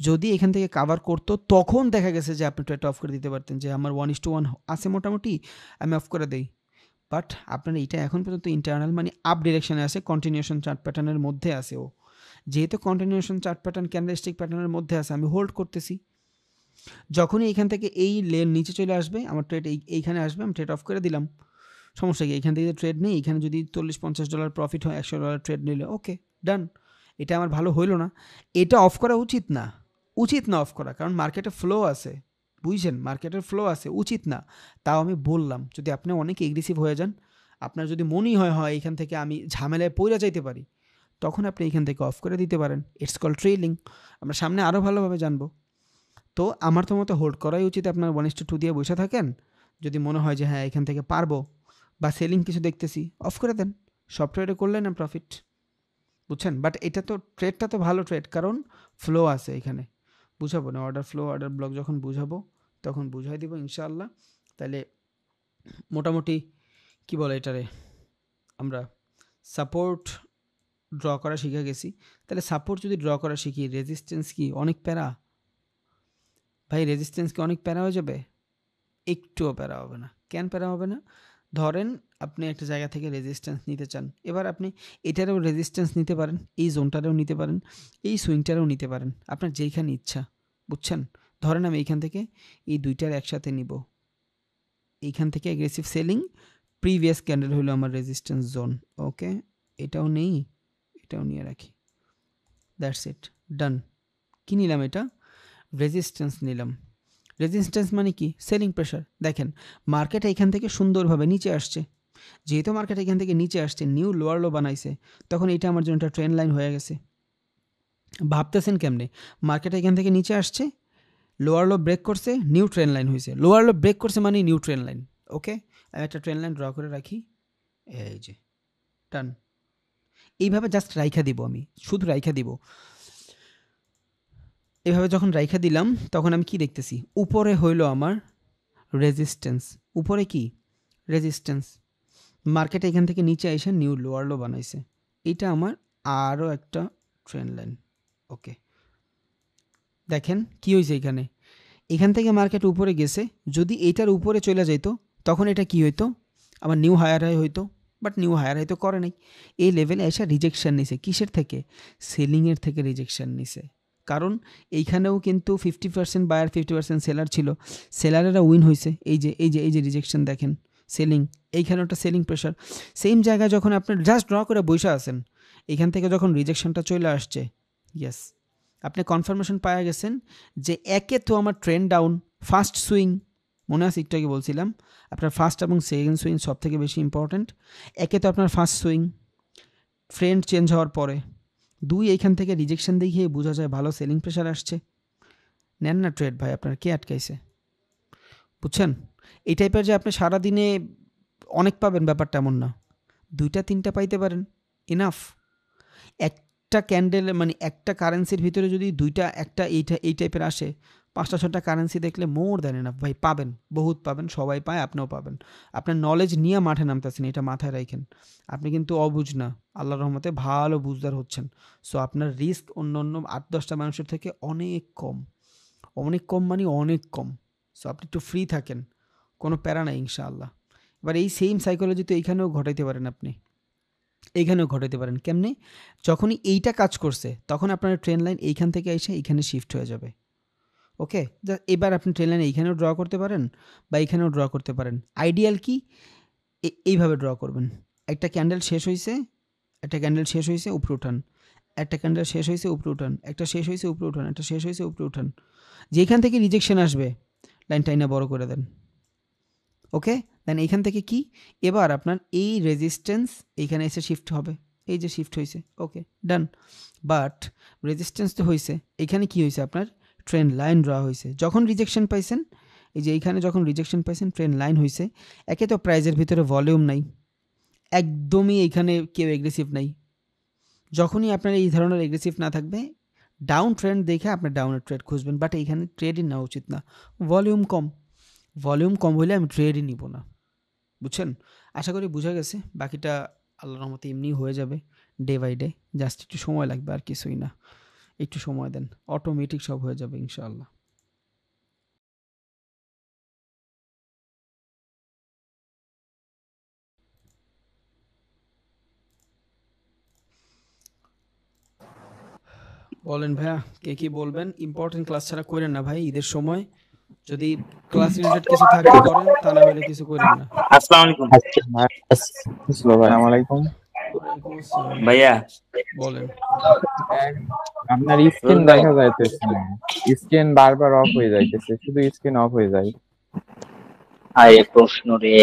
যদি এখান থেকে কাভার করতো, তখন দেখা গেছে যে আপনি ট্রেডটা অফ করে দিতে পারতেন, যে আমার 1:1 আছে মোটামুটি, আমি অফ করে দেই। বাট আপনার এইটা এখন পর্যন্ত ইন্টারনাল, মানে আপ ডিরেকশনে আছে, কন্টিনিউশন চার্ট প্যাটার্নের মধ্যে আছে ও, যেহেতু কন্টিনিউশন চার্ট প্যাটার্ন ক্যান্ডেলস্টিক প্যাটার্নের মধ্যে আছে, আমি হোল্ড করতেছি। যখনই এইখান থেকে এই লেন নিচে চলে আসবে, আমার ট্রেড এইখানে আসবে, আমি ট্রেড অফ করে দিলাম। সমস্যা কি? এখান থেকে ট্রেড নেই, এখানে যদি $40-50 প্রফিট হয়, $100 ট্রেড নিলে ওকে ডান। এটা আমার ভালো হইল না, এটা অফ করা উচিত না, উচিত না অফ করা, কারণ মার্কেটে ফ্লো আছে, বুঝছেন? মার্কেটের ফ্লো আছে, উচিত না। তাও আমি বললাম, যদি আপনি অনেক এগ্রেসিভ হয়ে যান, আপনার যদি মনেই হয় এখান থেকে আমি ঝামেলায় পড়ে যাইতে পারি, তখন আপনি এখান থেকে অফ করে দিতে পারেন। It's call trailing. আমরা সামনে আরও ভালোভাবে জানবো। তো আমার তো মতো হোল্ড করাই উচিত। আপনার 1:2 দিয়ে বসে থাকেন, যদি মনে হয় যে হ্যাঁ এখান থেকে পারবো বা সেলিং কিছু দেখতেছি, অফ করে দেন। সব ট্রেডে করলেন না প্রফিট, বুঝছেন? বাট এটা তো ট্রেডটা তো ভালো ট্রেড, কারণ ফ্লো আছে এখানে। বুঝাবো না, অর্ডার ফ্লো, অর্ডার ব্লক যখন বুঝাবো তখন বুঝাই দিব ইনশাআল্লাহ। তাহলে মোটামুটি কি বলে এটারে, আমরা সাপোর্ট ড্র করা শিখে গেছি। তাহলে সাপোর্ট যদি ড্র করা শিখি, রেজিস্ট্যান্স কি অনেক প্যারা? ভাই রেজিস্ট্যান্স কি অনেক প্যারা হয়ে যাবে? একটুও প্যারা হবে না। কেন প্যারা হবে না? ধরেন আপনি একটা জায়গা থেকে রেজিস্ট্যান্স নিতে চান, এবার আপনি এটারও রেজিস্ট্যান্স নিতে পারেন, এই জোনটারেও নিতে পারেন, এই সুইংটারেও নিতে পারেন, আপনার যেইখানে ইচ্ছা, বুঝছেন? ধরেন আমি এইখান থেকে এই দুইটার একসাথে নিব, এইখান থেকে অ্যাগ্রেসিভ সেলিং, প্রিভিয়াস ক্যান্ডেল হলো আমার রেজিস্ট্যান্স জোন। ওকে, এটাও নেই, এটাও নিয়ে রাখি, দ্যাটস ইট, ডান। কী নিলাম? এটা রেজিস্ট্যান্স নিলাম। রেজিস্ট্যান্স মানে কি? Selling pressure. দেখেন মার্কেট এখান থেকে সুন্দরভাবে নিচে আসছে, যেহেতু মার্কেট এখান থেকে নিচে আসছে, নিউ লোয়ার লো বানাইছে, তখন এটা আমার জন্য একটা ট্রেন্ড লাইন হয়ে গেছে। ভাবতেছেন কেমনে? মার্কেট এখান থেকে নিচে আসছে, লোয়ার লো ব্রেক করছে, নিউ ট্রেন্ড লাইন হয়েছে। লোয়ার লো ব্রেক করছে মানে নিউ ট্রেন্ড লাইন। ওকে, আমি একটা ট্রেন্ড লাইন ড্র করে রাখি, এই যে টান। এইভাবে জাস্ট রাইখা দিব, আমি শুধু রাইখা দিব। এভাবে যখন রাইখা দিলাম, তখন আমি কি দেখতেছি? উপরে হইলো আমার রেজিস্ট্যান্স। উপরে কি? রেজিস্ট্যান্স। মার্কেট এখান থেকে নিচে এসে নিউ লোয়ার লো বানাইছে, এটা আমার আরও একটা ট্রেন্ড লাইন। ওকে, দেখেন কি হয়েছে এখানে? এখান থেকে মার্কেট উপরে গেছে, যদি এইটার উপরে চলে যেত তখন এটা কি হইতো? আমার নিউ হায়ার হাই হইতো, বাট নিউ হায়ার হাই তো করে নাই। এই লেভেলে এসে রিজেকশন নিছে, কিসের থেকে? সেলিংয়ের থেকে রিজেকশন নিছে। কারণ এইখানেও কিন্তু 50% বায়ার 50% সেলার ছিল, সেলারেরা উইন হয়েছে। এই যে রিজেকশন দেখেন, সেলিং, এইখানে একটা সেলিং প্রেশার। সেম জায়গায় যখন আপনার জাস্ট ড্র করে বসে আছেন, এখান থেকে যখন রিজেকশনটা চলে আসছে, ইয়েস, আপনি কনফার্মেশন পাওয়া গেছেন যে একে তো আমার ট্রেন্ড ডাউন, ফার্স্ট সুইং, মনে আছে একটু আগে বলছিলাম আপনার ফার্স্ট এবং সেকেন্ড সুইং সব থেকে বেশি ইম্পর্ট্যান্ট। একে তো আপনার ফার্স্ট সুইং, ট্রেন্ড চেঞ্জ হওয়ার পরে। দুই, এইখান থেকে রিজেকশন দেখিয়ে বোঝা যায় ভালো সেলিং প্রেশার আসছে। নেন না ট্রেড ভাই, আপনার কে আটকাইছে? বুঝছেন? এই টাইপের যে আপনি সারাদিনে অনেক পাবেন ব্যাপারটা এমন না, 2-3টা পাইতে পারেন, ইনাফ। একটা ক্যান্ডেল মানে একটা কারেন্সির ভিতরে যদি দুইটা একটা এই টাইপের আসে, 5টা-6টা কারেন্সি দেখলে মোর দেন এনাফ ভাই, পাবেন, বহুত পাবেন, সবাই পায়, আপনিও পাবেন। আপনার নলেজ নিয়ে মাঠে নামতেছেন, এটা মাথায় রাখেন। আপনি কিন্তু অবুঝ না, আল্লাহর রহমতে ভালো বুঝদার হচ্ছেন। সো আপনার রিস্ক অন্য অন্য 8-10টা মানুষের থেকে অনেক কম, অনেক কম মানে অনেক কম। সো আপনি একটু ফ্রি থাকেন, কোনো প্যারা নাই ইনশাআল্লাহ। এবার এই সেম সাইকোলজি তো এইখানেও ঘটাইতে পারেন আপনি, এইখানেও ঘটাতে পারেন। কেমনে? যখনই এইটা কাজ করছে, তখন আপনার ট্রেন লাইন এইখান থেকে এসে এইখানে শিফট হয়ে যাবে। ওকে, এবার আপনি ট্রেন লাইন এইখানেও ড্র করতে পারেন বা এইখানেও ড্র করতে পারেন। আইডিয়াল কি? এইভাবে ড্র করবেন। একটা ক্যান্ডেল শেষ হয়েছে, একটা ক্যান্ডেল শেষ হয়েছে, উপরে উঠান। একটা ক্যান্ডেল শেষ হয়েছে, উপরে উঠান। একটা শেষ হয়েছে, উপরে উঠান। একটা শেষ হয়েছে, উপরে উঠান। যেখান থেকে রিজেকশন আসবে, লাইন টাইনা বড় করে দেন। ওকে, দেন এইখান থেকে কি? এবার আপনার এই রেজিস্ট্যান্স এইখানে এসে শিফট হবে, এই যে শিফট হয়েছে। ওকে, ডান। বাট রেজিস্ট্যান্স তো হয়েছে, এখানে কি হয়েছে? আপনার ট্রেন্ড লাইন ড্র হয়েছে। যখন রিজেকশন পাইছেন, এই যে এইখানে যখন রিজেকশন পাইছেন, ট্রেন্ড লাইন হয়েছে। একে তো প্রাইজের ভিতরে ভলিউম নাই, একদমই এইখানে কেউ এগ্রেসিভ নাই। যখনই আপনার এই ধরনের এগ্রেসিভ না থাকবে, ডাউন ট্রেন্ড দেখে আপনার ডাউনের ট্রেড খুঁজবেন, বাট এইখানে ট্রেডই নেওয়া উচিত না। ভলিউম কম, ভলিউম কম হলে আমি ট্রেডই নিব না। বুঝছেন? আশা করি বুঝা গেছে। বাকিটা আল্লাহর রহমতে এমনি হয়ে যাবে, ডে বাই ডে। জাস্ট একটু সময় লাগবে, আর কিছুই না। একটু সময় দেন, অটোমেটিক সব হয়ে যাবে ইনশাআল্লাহ। বলেন ভাইয়া, কে কি বলবেন? ইম্পর্টেন্ট ক্লাস ছাড়া করেন না ভাই ঈদের সময়। যদি ক্লাস রিলেটেড কিছু থাকে করেন, তা না হলে কিছু করেন না। আসসালামু আলাইকুম। আসসালামু আলাইকুম ওয়ালাইকুম আসসালাম। ভাইয়া বলেন। আপনার স্ক্রিন দেখা যাইতেছে না, স্ক্রিন বারবার অফ হয়ে যাইতেছে, শুধু স্ক্রিন অফ হয়ে যায়। আরে প্রশ্ন রে।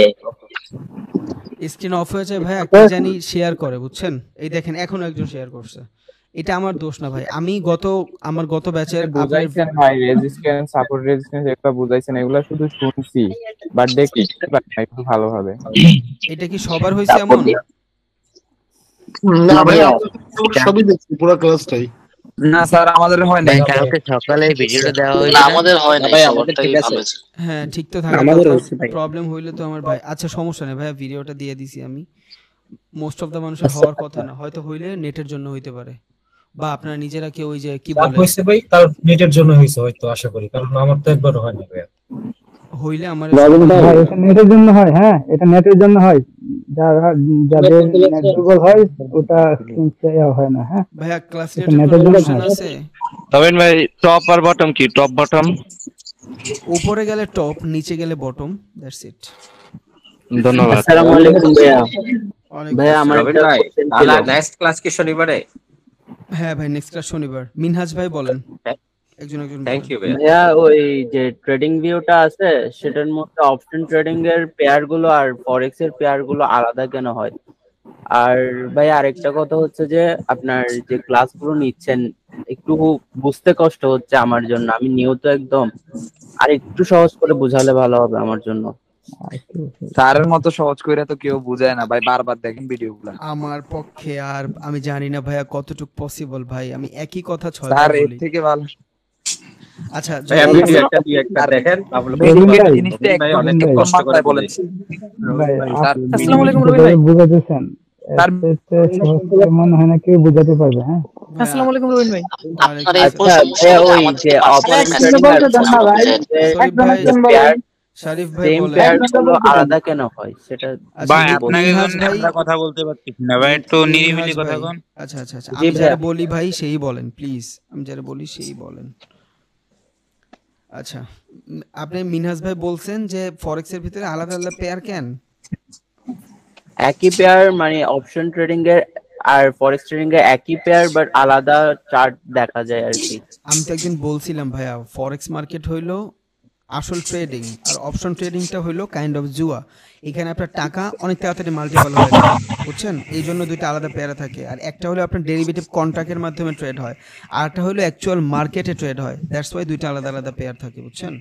স্ক্রিন অফ হয়ে যায় ভাইয়া, কি জানি শেয়ার করে, বুঝছেন? এই দেখেন এখন একজন শেয়ার করছে। এটা আমার দোষ না ভাই, আমি আমার গত ব্যাচের আপনার বুঝাইছেন ভাই, রেজিস্ট্যান্স সাপোর্ট রেজিস্ট্যান্স একটা বুঝাইছেন, এগুলা শুধু শুনছি বাট দেখতে পারি না একটু ভালোভাবে। এটা কি সবার হয়েছে এমন? না ভাই, সবই দেখছি পুরো ক্লাসটাই। না স্যার আমাদের হয় না, কালকে সকালে ভিডিওটা দেওয়া হয়েছে। না আমাদের হয় না, ভাই আমাদের সবারটাই ঠিক আছে। ভালো আছে। হ্যাঁ ঠিক তো থাকে, আমাদের হয়েছে ভাই। প্রবলেম হইলে তো আমার ভাই। আচ্ছা সমস্যা নেই ভাইয়া, ভিডিওটা দিয়ে দিছি আমি। মোস্ট অফ দা মানুষের হওয়ার কথা না, হয়তো হইলে নেটের জন্য হইতে পারে, বা আপনারা নিজেরা কেউ ওই যে কি তার বলে হইছে ভাই, তার নেটের জন্য হইছে হয়তো, আশা করি, কারণ আমার তো একবারও হয় না ভাই। হইলে আমার ভাই এটা নেটের জন্য হয়, হ্যাঁ এটা নেটের জন্য হয়, যাদের নেট দুর্বল হয় ওটা শেয়ার হয় না। হ্যাঁ ভাইয়া ক্লাস এটা নেটের জন্য রিলেটেড হয়। আছে। তবেন ভাই টপ আর বটম কি? টপ বটম উপরে গেলে টপ, নিচে গেলে বটম, দ্যাটস ইট। ধন্যবাদ। আসসালামু আলাইকুম ভাইয়া। ভাইয়া আমার তবেন একটা ভাই question তাহলে ছিল। নেক্সট ক্লাস কি শনিবারে? হ্যাঁ ভাই নেক্সট ক্লাস শনিবার। মিনহাজ ভাই বলেন, একজন থ্যাংক ইউ ভাইয়া। ভাইয়া ওই যে ট্রেডিং ভিউটা আছে সেটার মধ্যে অপশন ট্রেডিং এর পেয়ার গুলো আর ফরেক্স এর পেয়ার গুলো আলাদা কেন হয়? আর ভাই আরেকটা কথা হচ্ছে যে আপনার যে ক্লাসগুলো নিচ্ছেন একটু বুঝতে কষ্ট হচ্ছে আমার জন্য, আমি নিউ তো একদম, আর একটু সহজ করে বুঝালে ভালো হবে আমার জন্য। স্যারের মতো সহজ কইরা তো কেউ বুঝায় না ভাই, বারবার দেখেন ভিডিওগুলো। আমার পক্ষে আর আমি জানি না ভাইয়া কতটুকু পসিবল ভাই, আমি একই কথা স্যার ছয়বার এর বলি। থেকে ভালো আচ্ছা ভাই আপনি দুই একটা দেখেন, তাহলে জিনিসটা ভাই, একদম ভাই, একটু কষ্ট করে বলেন। ভাই স্যার আসসালামু আলাইকুম রবি ভাই, বুঝাতেছেন স্যার সহজ করে মনে হয় না কেউ বুঝাতে পারবে। হ্যাঁ আসসালামু আলাইকুম রবিন ভাই। আপনার এই আচ্ছা প্রশ্ন ভাইয়া ওই আমাদের যে পার্সোনাল অপশন মেসেজ ট্রেডিং আর শরীফ ভাই, পেয়ার শরীফ ভাই সেম বলেন। পেয়ার গুলো আলাদা কেন হয় সেটা আচ্ছা ভাই আপনাকে মিনহাজ ভাই, আমরা কথা বলতে পারতেছি না ভাই, একটু নিরিবিলি মিনহাজ কথা ভাই, কোন। আচ্ছা আচ্ছা আচ্ছা, জি আমি যারা ভাইয়া। বলি ভাই সেই বলেন প্লিজ, আমি যারা বলি সেই বলেন। আচ্ছা আপনি মিনহাজ ভাই বলছেন যে ফরেক্স এর ভিতরে আলাদা আলাদা পেয়ার কেন? একই পেয়ার মানে অপশন ট্রেডিং এর আর ফরেক্স ট্রেডিং এর একই পেয়ার বাট আলাদা চার্ট দেখা যায় আর কি। আমি তো একদিন বলছিলাম ভাইয়া, ফরেক্স মার্কেট হইলো আসল ট্রেডিং, আর অপশন ট্রেডিংটা হইলো কাইন্ড অফ জুয়া। এখানে আপনার টাকা অনেক তাড়াতাড়ি মাল্টিপল হয়ে যায়, বুঝছেন? এই জন্য দুইটা আলাদা পেয়ারা থাকে। আর একটা হলো আপনার ডেরিভেটিভ কন্ট্রাক্টের মাধ্যমে ট্রেড হয়, আর একটা হলো অ্যাকচুয়াল মার্কেটে ট্রেড হয়। দ্যাটস ওয়াই দুইটা আলাদা আলাদা পেয়ার থাকে, বুঝছেন?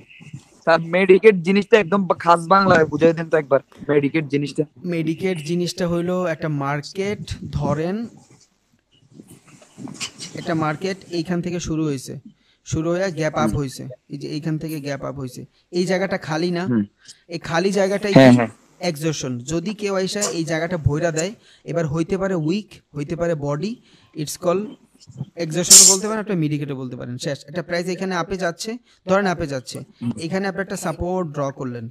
স্যার মেডিকেট জিনিসটা একদম খাস বাংলায় বুঝাই দেন তো একবার, মেডিকেট জিনিসটা। মেডিকেট জিনিসটা হইলো একটা মার্কেট, ধরেন একটা মার্কেট এইখান থেকে শুরু হয়েছে, শুরু হয়ে গ্যাপ আপ হয়েছে, এই যে এইখান থেকে গ্যাপ আপ হয়েছে, এই জায়গাটা খালি না, এই খালি জায়গাটাই এক্সজশন। যদি কেউ আইসা এই জায়গাটা ভইরা দেয়, এবার হইতে পারে উইক, হইতে পারে বডি, ইটস কল এক্সজশন বলতে পারেন, একটা মিডিকেটে বলতে পারেন। শেষ, একটা প্রাইস এখানে আপে যাচ্ছে, ধরেন আপে যাচ্ছে, এখানে আপনি একটা সাপোর্ট ড্র করলেন,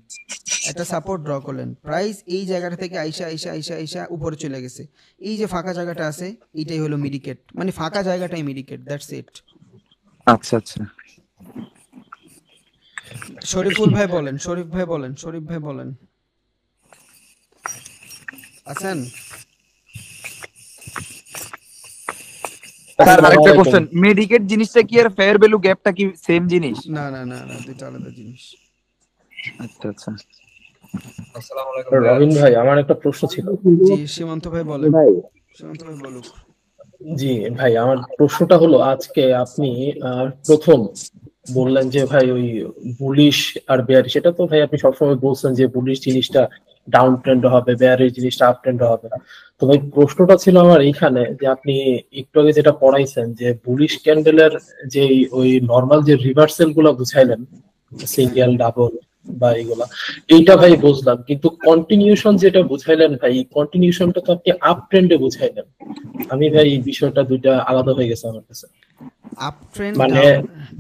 একটা সাপোর্ট ড্র করলেন, প্রাইস এই জায়গাটা থেকে আইসা আইসা আইসা আইসা উপরে চলে গেছে, এই যে ফাঁকা জায়গাটা আছে এটাই হলো মিডিকেট, মানে ফাঁকা জায়গাটাই মিডিকেট, দ্যাটস ইট। আচ্ছা আচ্ছা, শরীফুল ভাই বলেন, শরীফ ভাই বলেন, শরীফ ভাই বলেন, আছেন? স্যার আরেকটা কোশ্চেন, মেডিকেট জিনিসটা কি আর ফেয়ার ভ্যালু গ্যাপটা কি সেম জিনিস? না না না না, দুটো আলাদা জিনিস। আচ্ছা আচ্ছা। আসসালামু আলাইকুম রবিন ভাই, আমার একটা প্রশ্ন ছিল। জি সীমান্ত ভাই বলেন, সীমান্ত ভাই বলুক। জি ভাই, আমার প্রশ্নটা হলো, আজকে আপনি প্রথম বললেন যে ভাই ওই বুলিশ আর বেয়ারিশ, সেটা তো ভাই আপনি সবসময় বলছেন যে বুলিশ জিনিসটা ডাউন ট্রেন্ড হবে, বেয়ারিশ জিনিসটা আপ ট্রেন্ড হবে। তো ভাই প্রশ্নটা ছিল আমার এইখানে যে আপনি একটু আগে যেটা পড়াইছেন যে বুলিশ ক্যান্ডেলের যে ওই নর্মাল যে রিভার্সাল গুলো বুঝাইলেন, সিঙ্গেল ডাবল বা এগুলা, এইটা ভাই বুঝলাম, কিন্তু কন্টিনিউশন যেটা বুঝাইলেন ভাই, কন্টিনিউশনটা তো আপনি আপ ট্রেন্ডে বুঝাইলেন। আমি ভাই এই বিষয়টা দুইটা আলাদা হয়ে গেছে আমার কাছে। আপ ট্রেন্ড, মানে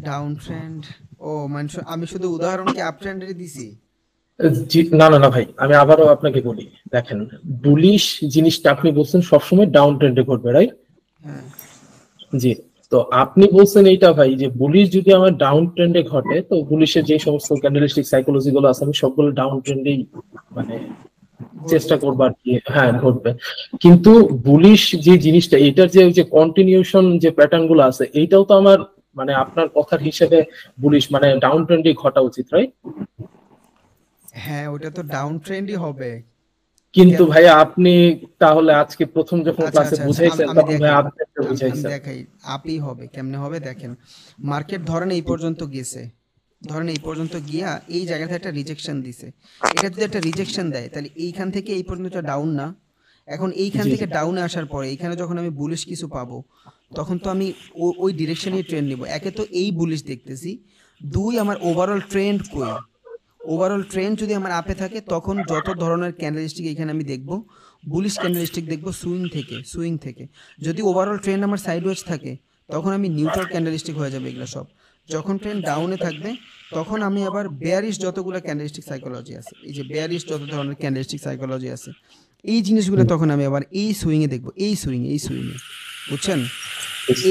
ডাউন ট্রেন্ড, ও মানে আমি শুধু উদাহরণ কি আপ ট্রেন্ডেরই দিছি? না না না ভাই, আমি আবারও আপনাকে বলি, দেখেন বুলিশ জিনিসটা আপনি বলছেন সবসময় ডাউন ট্রেন্ডে ঘটবে, রাইট? হ্যাঁ জি। তো আপনি বলছেন এইটা ভাই যে বুলিশ যদি আমার ডাউন ট্রেন্ডে ঘটে, তো বুলিশের যে সমস্ত ক্যান্ডেলিস্টিক সাইকোলজি গুলো আছে আমি সবগুলো ডাউন ট্রেন্ডেই মানে চেষ্টা করবো আর কি, হ্যাঁ ঘটবে। কিন্তু বুলিশ যে জিনিসটা, এটার যে ওই যে কন্টিনিউশন যে প্যাটার্ন গুলো আছে, এইটাও তো আমার মানে আপনার কথার হিসেবে বুলিশ মানে ডাউন ট্রেন্ডে ঘটা উচিত, রাইট? হ্যাঁ, ওটা তো ডাউন ট্রেন্ডই হবে। কিন্তু ভাইয়া আপনি তাহলে আজকে প্রথম যখন আচ্ছা ক্লাসে আচ্ছা আচ্ছা, বুঝাইছেন আমি তখন ভাই দেখাই, আপনি আমি বুঝাইছেন। দেখাই আপই হবে কেমনে হবে। দেখেন, মার্কেট ধরেন এই পর্যন্ত গেছে, ধরেন এই পর্যন্ত গিয়া এই জায়গাতে একটা রিজেকশন দিছে। এটা যদি একটা রিজেকশন দেয় তাহলে এইখান থেকে এই পর্যন্ত ডাউন না। এখন এইখান জি থেকে ডাউনে আসার পরে এইখানে যখন আমি বুলিশ কিছু পাবো, তখন তো আমি ওই ডিরেকশনেই ট্রেন্ড নিব। একে তো এই বুলিশ দেখতেছি, দুই আমার ওভারঅল ট্রেন্ড কই। ওভারঅল ট্রেন্ড যদি আমার আপে থাকে তখন যত ধরনের ক্যান্ডেলস্টিক এখানে আমি দেখব, বুলিশ ক্যান্ডেলস্টিক দেখব সুইং থেকে। যদি ওভারঅল ট্রেন্ড আমার সাইডওয়েজ থাকে তখন আমি নিউট্রাল ক্যান্ডেলস্টিক হয়ে যাবে এগুলো সব। যখন ট্রেন্ড ডাউনে থাকবে তখন আমি আবার বেয়ারিশ যতগুলো ক্যান্ডেলস্টিক সাইকোলজি আছে, এই যে বেয়ারিশ যত ধরনের ক্যান্ডেলস্টিক সাইকোলজি আছে, এই জিনিসগুলো তখন আমি আবার এই সুইংয়ে দেখব, এই সুইংয়ে বুঝছেন?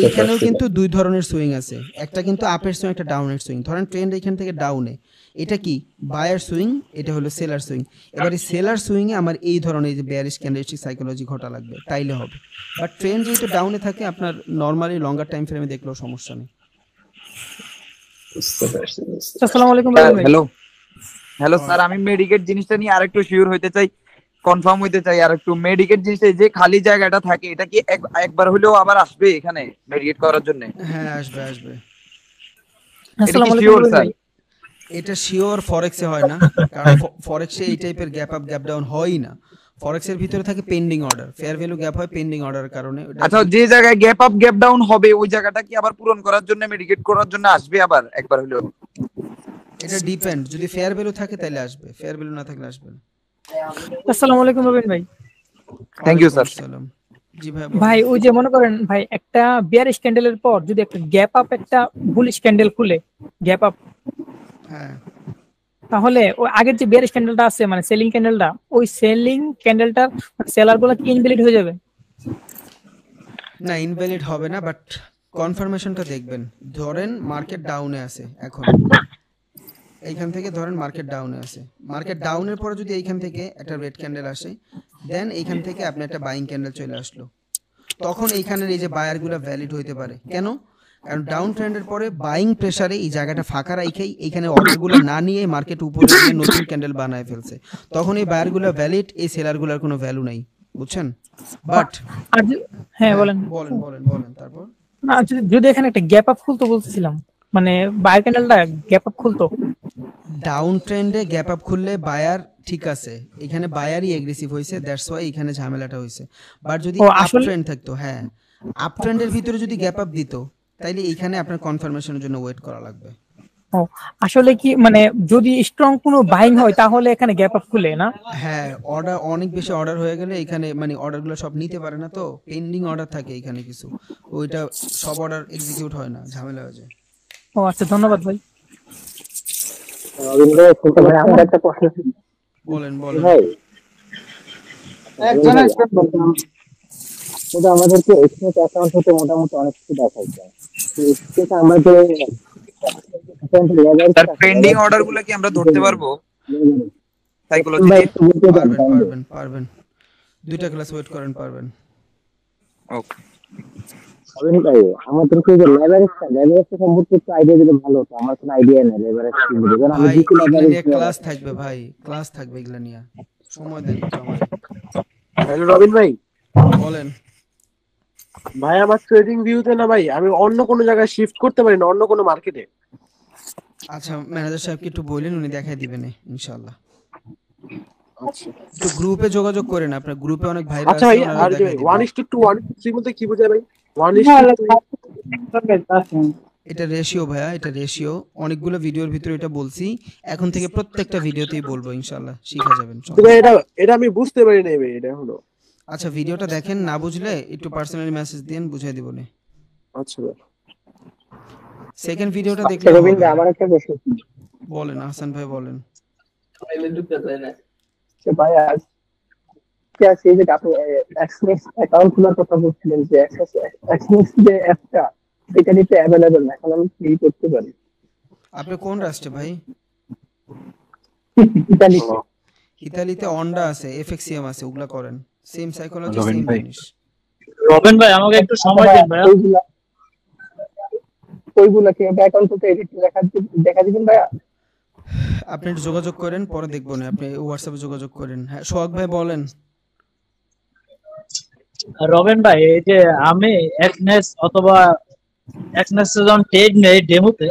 এইখানেও কিন্তু দুই ধরনের সুইং আছে, একটা কিন্তু আপের সুইং, একটা ডাউনের সুইং। ধরেন ট্রেন্ড এখান থেকে ডাউনে, এটা কি বায়ার সুইং, এটা হলো সেলার সুইং। এবার এই সেলার সুইং এ আমার এই ধরনের যে বেয়ারিশ ক্যান্ডেলস্টিক সাইকোলজি ঘটা লাগবে, তাইলে হবে। বাট ট্রেন্ড যেহেতু ডাউনে থাকে, আপনার নরমালি লঙ্গার টাইম ফ্রেমে দেখলেও সমস্যা নেই। আসসালামু আলাইকুম ভাই। হ্যালো স্যার, আমি মেডিকেট জিনিসটা নিয়ে আরেকটু শিওর হইতে চাই, কনফার্ম হইতে চাই আর একটু। মেডিকেট জিনিসটা যে খালি জায়গাটা থাকে, এটা কি একবার হলেও আবার আসবে এখানে মেডিকেট করার জন্য? হ্যাঁ, আসবে। আসসালামু আলাইকুম ভাই। এটা শিওর ফরেক্সে হয় না, কারণ ফরেক্সে এই টাইপের গ্যাপ আপ গ্যাপ ডাউন হয়ই না। ফরেক্সের ভিতরে থাকে pending order, fair value gap হয় পেন্ডিং অর্ডারের কারণে। আচ্ছা, যে জায়গায় গ্যাপ আপ গ্যাপ ডাউন হবে ওই জায়গাটা কি আবার পূরণ করার জন্য মেডিকেট করার জন্য আসবে আবার একবার হলেও? এটা ডিপেন্ড, যদি ফেয়ার ভ্যালু থাকে তাহলে আসবে, ফেয়ার ভ্যালু না থাকলে আসবে না। আসসালামু আলাইকুম রবিন ভাই। Thank you sir. জি ভাই। ভাই ওই যে মনে করেন ভাই, একটা বিয়ারিশ ক্যান্ডেলের পর যদি একটা গ্যাপ আপ একটা বুলিশ ক্যান্ডেল খুলে গ্যাপ আপ, হ্যাঁ, তাহলে ওই আগের যে বিয়ারিশ ক্যান্ডেলটা আছে মানে সেলিং ক্যান্ডেলটা, ওই সেলিং ক্যান্ডেলটার সেলার গুলো কি ইনভ্যালিড হয়ে যাবে? না, ইনভ্যালিড হবে না, বাট কনফার্মেশনটা দেখবেন। ধরেন মার্কেট ডাউনে আছে, এখন এইখান থেকে ধরেন মার্কেট ডাউনে আছে, মার্কেট ডাউনের পরে যদি এইখান থেকে একটা রেড ক্যান্ডেল আসে, দেন এইখান থেকে আপনি একটা বাইং ক্যান্ডেল চলে আসলো, তখন এইখানের এই যে বায়ারগুলো ভ্যালিড হইতে পারে। কেন? কারণ ডাউন ট্রেন্ডের পরে বাইং প্রেসারে এই জায়গাটা ফাঁকা রাখেই এইখানে অর্ডারগুলো না নিয়ে মার্কেট উপরে গিয়ে নতুন ক্যান্ডেল বানায় ফেলছে, তখন এই বায়ারগুলো ভ্যালিড, এই সেলারগুলোর কোনো ভ্যালু নাই, বুঝছেন? বাট হ্যাঁ বলেন তারপর না, যদি এখানে একটা গ্যাপ আপ খুলতো বলতেছিলাম, মানে বায়ার ক্যান্ডেলটা গ্যাপ আপ খুলতো ডাউন ট্রেন্ডে, গ্যাপ আপ খুললে বায়ার ঠিক আছে, এখানে বায়ারই এগ্রেসিভ হয়েছে, দ্যাটস ওয়াই এখানে ঝামেলাটা হয়েছে। বাট যদি আপ ট্রেন্ড থাকতো, হ্যাঁ আপ ট্রেন্ডের ভিতরে যদি গ্যাপ আপ দিত, তাইলে এইখানে আপনার কনফার্মেশনের জন্য ওয়েট করা লাগবে। ও আসলে কি মানে যদি স্ট্রং কোনো বাইং হয় তাহলে এখানে গ্যাপ আপ খুলে না? হ্যাঁ, অর্ডার অনেক বেশি অর্ডার হয়ে গেলে এখানে মানে অর্ডারগুলো সব নিতে পারে না, তো পেন্ডিং অর্ডার থাকে এখানে কিছু, ওইটা সব অর্ডার এক্সিকিউট হয় না, ঝামেলা হয়ে যায়। ও আচ্ছা, ধন্যবাদ ভাই। আমার একটা প্রশ্ন ছিল। বলেন ভাই আমাদেরকে এক্সচেঞ্জ অ্যাকাউন্ট হতে মোটামুটি অনেক কিছু দেখাই যায়, কিন্তু আমাদের পেন্ডিং অর্ডারগুলো কি আমরা ধরতে পারবো সাইকোলজি দিয়ে? পারবেন, দুইটা ক্লাস ওয়েট করেন, পারবেন। ওকে ভাই আমাদেরকে যে লেভারেজ সম্পর্কে একটু আইডিয়া দিলে ভালো হতো, আমার কোনো আইডিয়া নেই লেভারেজ কি বলে। কারণ আমি দিকে লেভারেজ ক্লাস থাকবে ভাই, ক্লাস থাকবে, এগুলা নিয়ে সময় দেন একটু আমাদের। হ্যালো রবিন ভাই। বলেন ভাই, আমার ট্রেডিং ভিউতে না ভাই, আমি অন্য কোনো জায়গায় শিফট করতে পারি না, অন্য কোনো মার্কেটে? আচ্ছা, ম্যানেজার সাহেবকে একটু বললেন, উনি দেখাই দিবেন ইনশাআল্লাহ। আচ্ছা, তো গ্রুপে যোগাযোগ করেন, আপনার গ্রুপে অনেক ভাই আচ্ছা ভাই, আর যে 1:2 1:3 বলতে কি বোঝায় ভাই? 1:2 এটা রেশিও ভাইয়া, এটা রেশিও। অনেকগুলো ভিডিওর ভিতরে এটা বলছি, এখন থেকে প্রত্যেকটা ভিডিওতেই বলবো, ইনশাআল্লাহ শিখা যাবেন। এটা আমি বুঝতে পারি না ভাই, এটা হলো। আচ্ছা, ভিডিওটা দেখেন, না বুঝলে একটু পার্সোনালি মেসেজ দেন, বুঝিয়ে দিব না। আচ্ছা ভাই, সেকেন্ড ভিডিওটা দেখলে রবীন্দ্র আমার একটা প্রশ্ন ছিল। বলেন হাসান ভাই, বলেন। ভাই আজ কি যে আপনি এক্সনেক্স অ্যাকাউন্ট খোলার কথা বলছিলেন, যে এক্সনেক্স যে অ্যাপটা, ইতালিতে অ্যাভেলেবল না, এখন আমি কি করতে পারি? আপনি কোন রাষ্ট্রে ভাই? ইতালিতে। ইতালিতে অন্ডা আছে, এফএক্সিএম আছে, ওগুলা করেন। সেম সাইকোলজি, রবিন সেম ভাই জিনিস। রবিন ভাই আমাকে একটু সময় দিন ভাইয়া। ওইগুলা কি অ্যাকাউন্ট থেকে এডিট দেখা দিবেন ভাইয়া? আপনি একটু যোগাযোগ করেন, পরে দেখবো না, আপনি হোয়াটসঅ্যাপে যোগাযোগ করেন। হ্যাঁ সোহাগ ভাই বলেন। রবিন ভাই এই যে আমি এক্সনেস অথবা এক্সনেস যখন ট্রেড নেই ডেমোতে,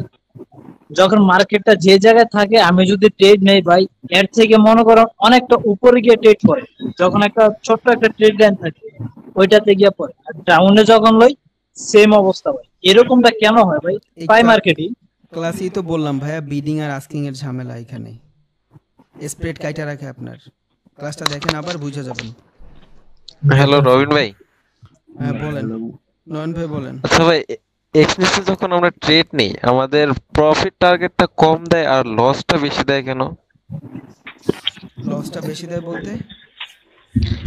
যখন মার্কেটটা যে জায়গায় থাকে আমি যদি ট্রেড নেই ভাই, এর থেকে মনে করেন অনেকটা উপরে গিয়ে ট্রেড করে, যখন একটা ছোট্ট একটা ট্রেড লাইন থাকে ওইটাতে গিয়ে পড়ে, আর ডাউনে যখন লই সেম অবস্থা ভাই। এরকমটা কেন হয় ভাই প্রাই মার্কেটই? ক্লাসেই তো বললাম ভাইয়া, বিডিং আর আস্কিং এর ঝামেলা এখানে। স্প্রেড কাইটা রাখে আপনার। ক্লাসটা দেখেন আবার বুঝে যাবেন। হ্যালো রবিন ভাই। হ্যাঁ বলেন নয়ন ভাই বলেন। আচ্ছা ভাই, এক্সনেসে যখন আমরা ট্রেড নেই আমাদের প্রফিট টার্গেটটা কম দেয় আর লসটা বেশি দেয় কেন? লসটা বেশি দেয় বলতে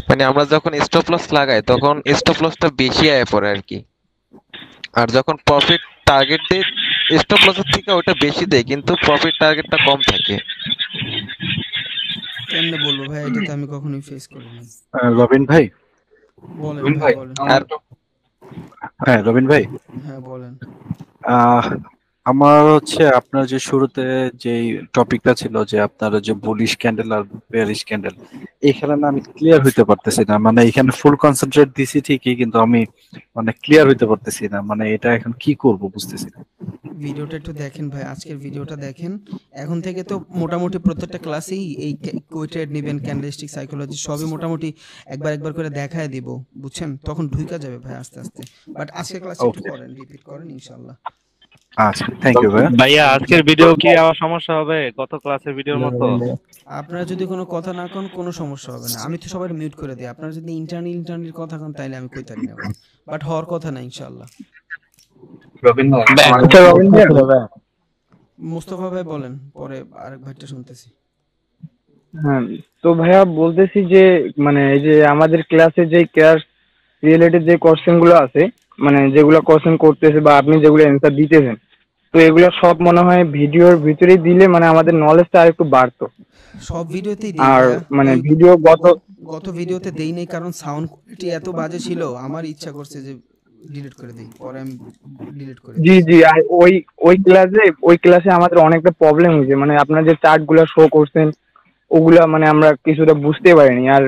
মানে আমরা যখন স্টপ লস লাগাই তখন স্টপ লসটা বেশি আয় পড়ে আর কি, আর যখন প্রফিট টার্গেট দেয় স্টপ লসের থেকে ওটা বেশি দেয় কিন্তু প্রফিট টার্গেটটা কম থাকে। কেমনে বলবো ভাই, এটা তো আমি কখনোই ফেস করিনি। রবিন ভাই বলেন ভাই বলেন। হ্যাঁ রবিন ভাই, হ্যাঁ বলেন। আমার হচ্ছে আপনার যে শুরুতে যে টপিকটা ছিল যে আপনার যে বুলিশ ক্যান্ডেল আর বেয়ারিশ ক্যান্ডেল, এখানে না আমি ক্লিয়ার হইতে পারতেছি না। মানে এখানে ফুল কনসেন্ট্রেট দিছি ঠিকই, কিন্তু আমি মানে ক্লিয়ার হইতে পারতেছি না। মানে এটা এখন কি করব বুঝতেছি না। ভিডিওটা একটু দেখেন ভাই, আজকের ভিডিওটা দেখেন। এখন থেকে তো মোটামুটি প্রত্যেকটা ক্লাসেই এই কই ট্রেড নেবেন, ক্যান্ডেলস্টিক সাইকোলজি সবই মোটামুটি একবার করে দেখায় দিব, বুঝছেন? তখন ঢুইকা যাবে ভাই আস্তে আস্তে। বাট আজকের ক্লাস একটু করেন, রিপিট করেন ইনশাআল্লাহ। আচ্ছা থ্যাংক ইউ ভাই। ভাইয়া আজকের ভিডিও কি আবার সমস্যা হবে গত ক্লাসের ভিডিওর মতো? আপনারা যদি কোনো কথা না কোন কোনো সমস্যা হবে না, আমি তো সবাই মিউট করে দিই। আপনারা যদি ইন্টারনাল কথা কোন তাইলে আমি কইতারি না, বাট হওয়ার কথা না ইনশাআল্লাহ। রবিন ভাই মুস্তাফা ভাই বলেন, পরে আরেক ভাইটা শুনতেছি। হ্যাঁ তো ভাইয়া বলতেছি যে মানে এই যে আমাদের ক্লাসে যে ক্লাস রিলেটেড যে কোশ্চেন গুলো আছে, মানে যেগুলো কোশ্চেন করতেছে বা আপনি যেগুলো অ্যান্সার দিতেছেন, তো এগুলো সব মনে হয় ভিডিওর ভিতরেই দিলে মানে আমাদের নলেজটা আর একটু বাড়তো। সব ভিডিওতেই দেই আর মানে ভিডিও গত ভিডিওতে দেই নাই কারণ সাউন্ড কোয়ালিটি এত বাজে ছিল, আমার ইচ্ছা করছে যে ডিলিট করে দেই, পরে আমি ডিলিট করে জি জি আর ওই ক্লাসে আমাদের অনেকটা প্রবলেম হয়েছে। মানে আপনারা যে চার্ট গুলা শো করছেন ওগুলা মানে আমরা কিছুটা বুঝতে পারিনি। আর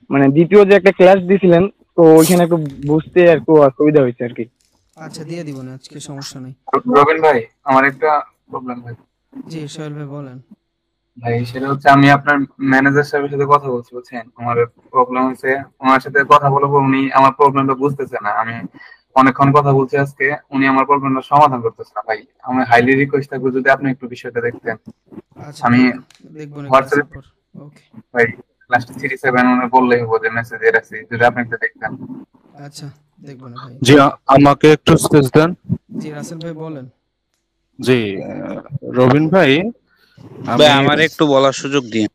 মানে দ্বিতীয় যে একটা ক্লাস দিছিলেন তো ওইখানে একটু বুঝতে একটু অসুবিধা হয়েছে আর কি। আচ্ছা দিয়ে দিব না, আজকে সমস্যা নেই। রবিন ভাই আমার একটা প্রবলেম ভাই। জি সোহেল ভাই বলেন। ভাই সেটা হচ্ছে আমি আপনার ম্যানেজার সাহেবের সাথে কথা বলছি, বুঝছেন? আমার প্রবলেম হচ্ছে ওনার সাথে কথা বলবো, উনি আমার প্রবলেমটা বুঝতেছে না। আমি অনেকক্ষণ কথা বলছি আজকে, উনি আমার প্রবলেমটা সমাধান করতেছে না ভাই। আমি হাইলি রিকোয়েস্ট থাকবো যদি আপনি একটু বিষয়টা দেখতেন। আচ্ছা আমি দেখব না হোয়াটসঅ্যাপে ওকে ভাই লাস্ট 37 উনি বললেই হবে যে মেসেজ রাখছি, যদি আপনি একটু দেখতেন। আচ্ছা দেখব না ভাই। জি আমাকে একটু স্পেস দেন। জি রাসেল ভাই বলেন। জি রবিন ভাই আমার একটু বলার সুযোগ দিন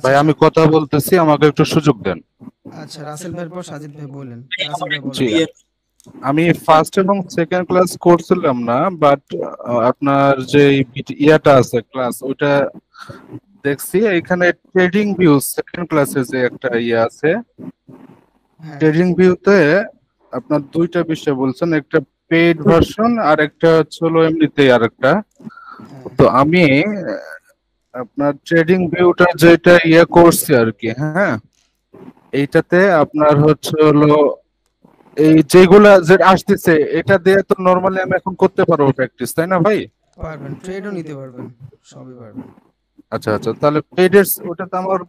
ভাই, আমি কথা বলতেছি, আমাকে একটু সুযোগ দেন। আচ্ছা রাসেল ভাইয়ের পর সাজিদ ভাই বলেন। রাসেল ভাই বলেন। জি আমি ফার্স্ট এবং সেকেন্ড ক্লাস করছিলাম না, বাট আপনার যে ইয়াটা আছে ক্লাস ওইটা দেখছি। এখানে ট্রেডিং ভিউ সেকেন্ড ক্লাসে যে একটা ইয়ে আছে, ট্রেডিং ভিউতে আপনার দুইটা বিষয় বলছেন, একটা পেইড ভার্সন আর একটা হলো এমনিতেই আরেকটা। তো আমি আপনার ট্রেডিং ভিউটা যেটা ইয়ে করছি আর কি, হ্যাঁ এইটাতে আপনার হলো এই যেগুলা যে আসতেছে এটা দিয়ে তো নরমালি আমি এখন করতে পারবো প্র্যাকটিস, তাই না ভাই? পারবেন, ট্রেডও নিতে পারবেন, সবই পারবেন। আচ্ছা আচ্ছা, তাহলে পেইডের ওটা তো আমার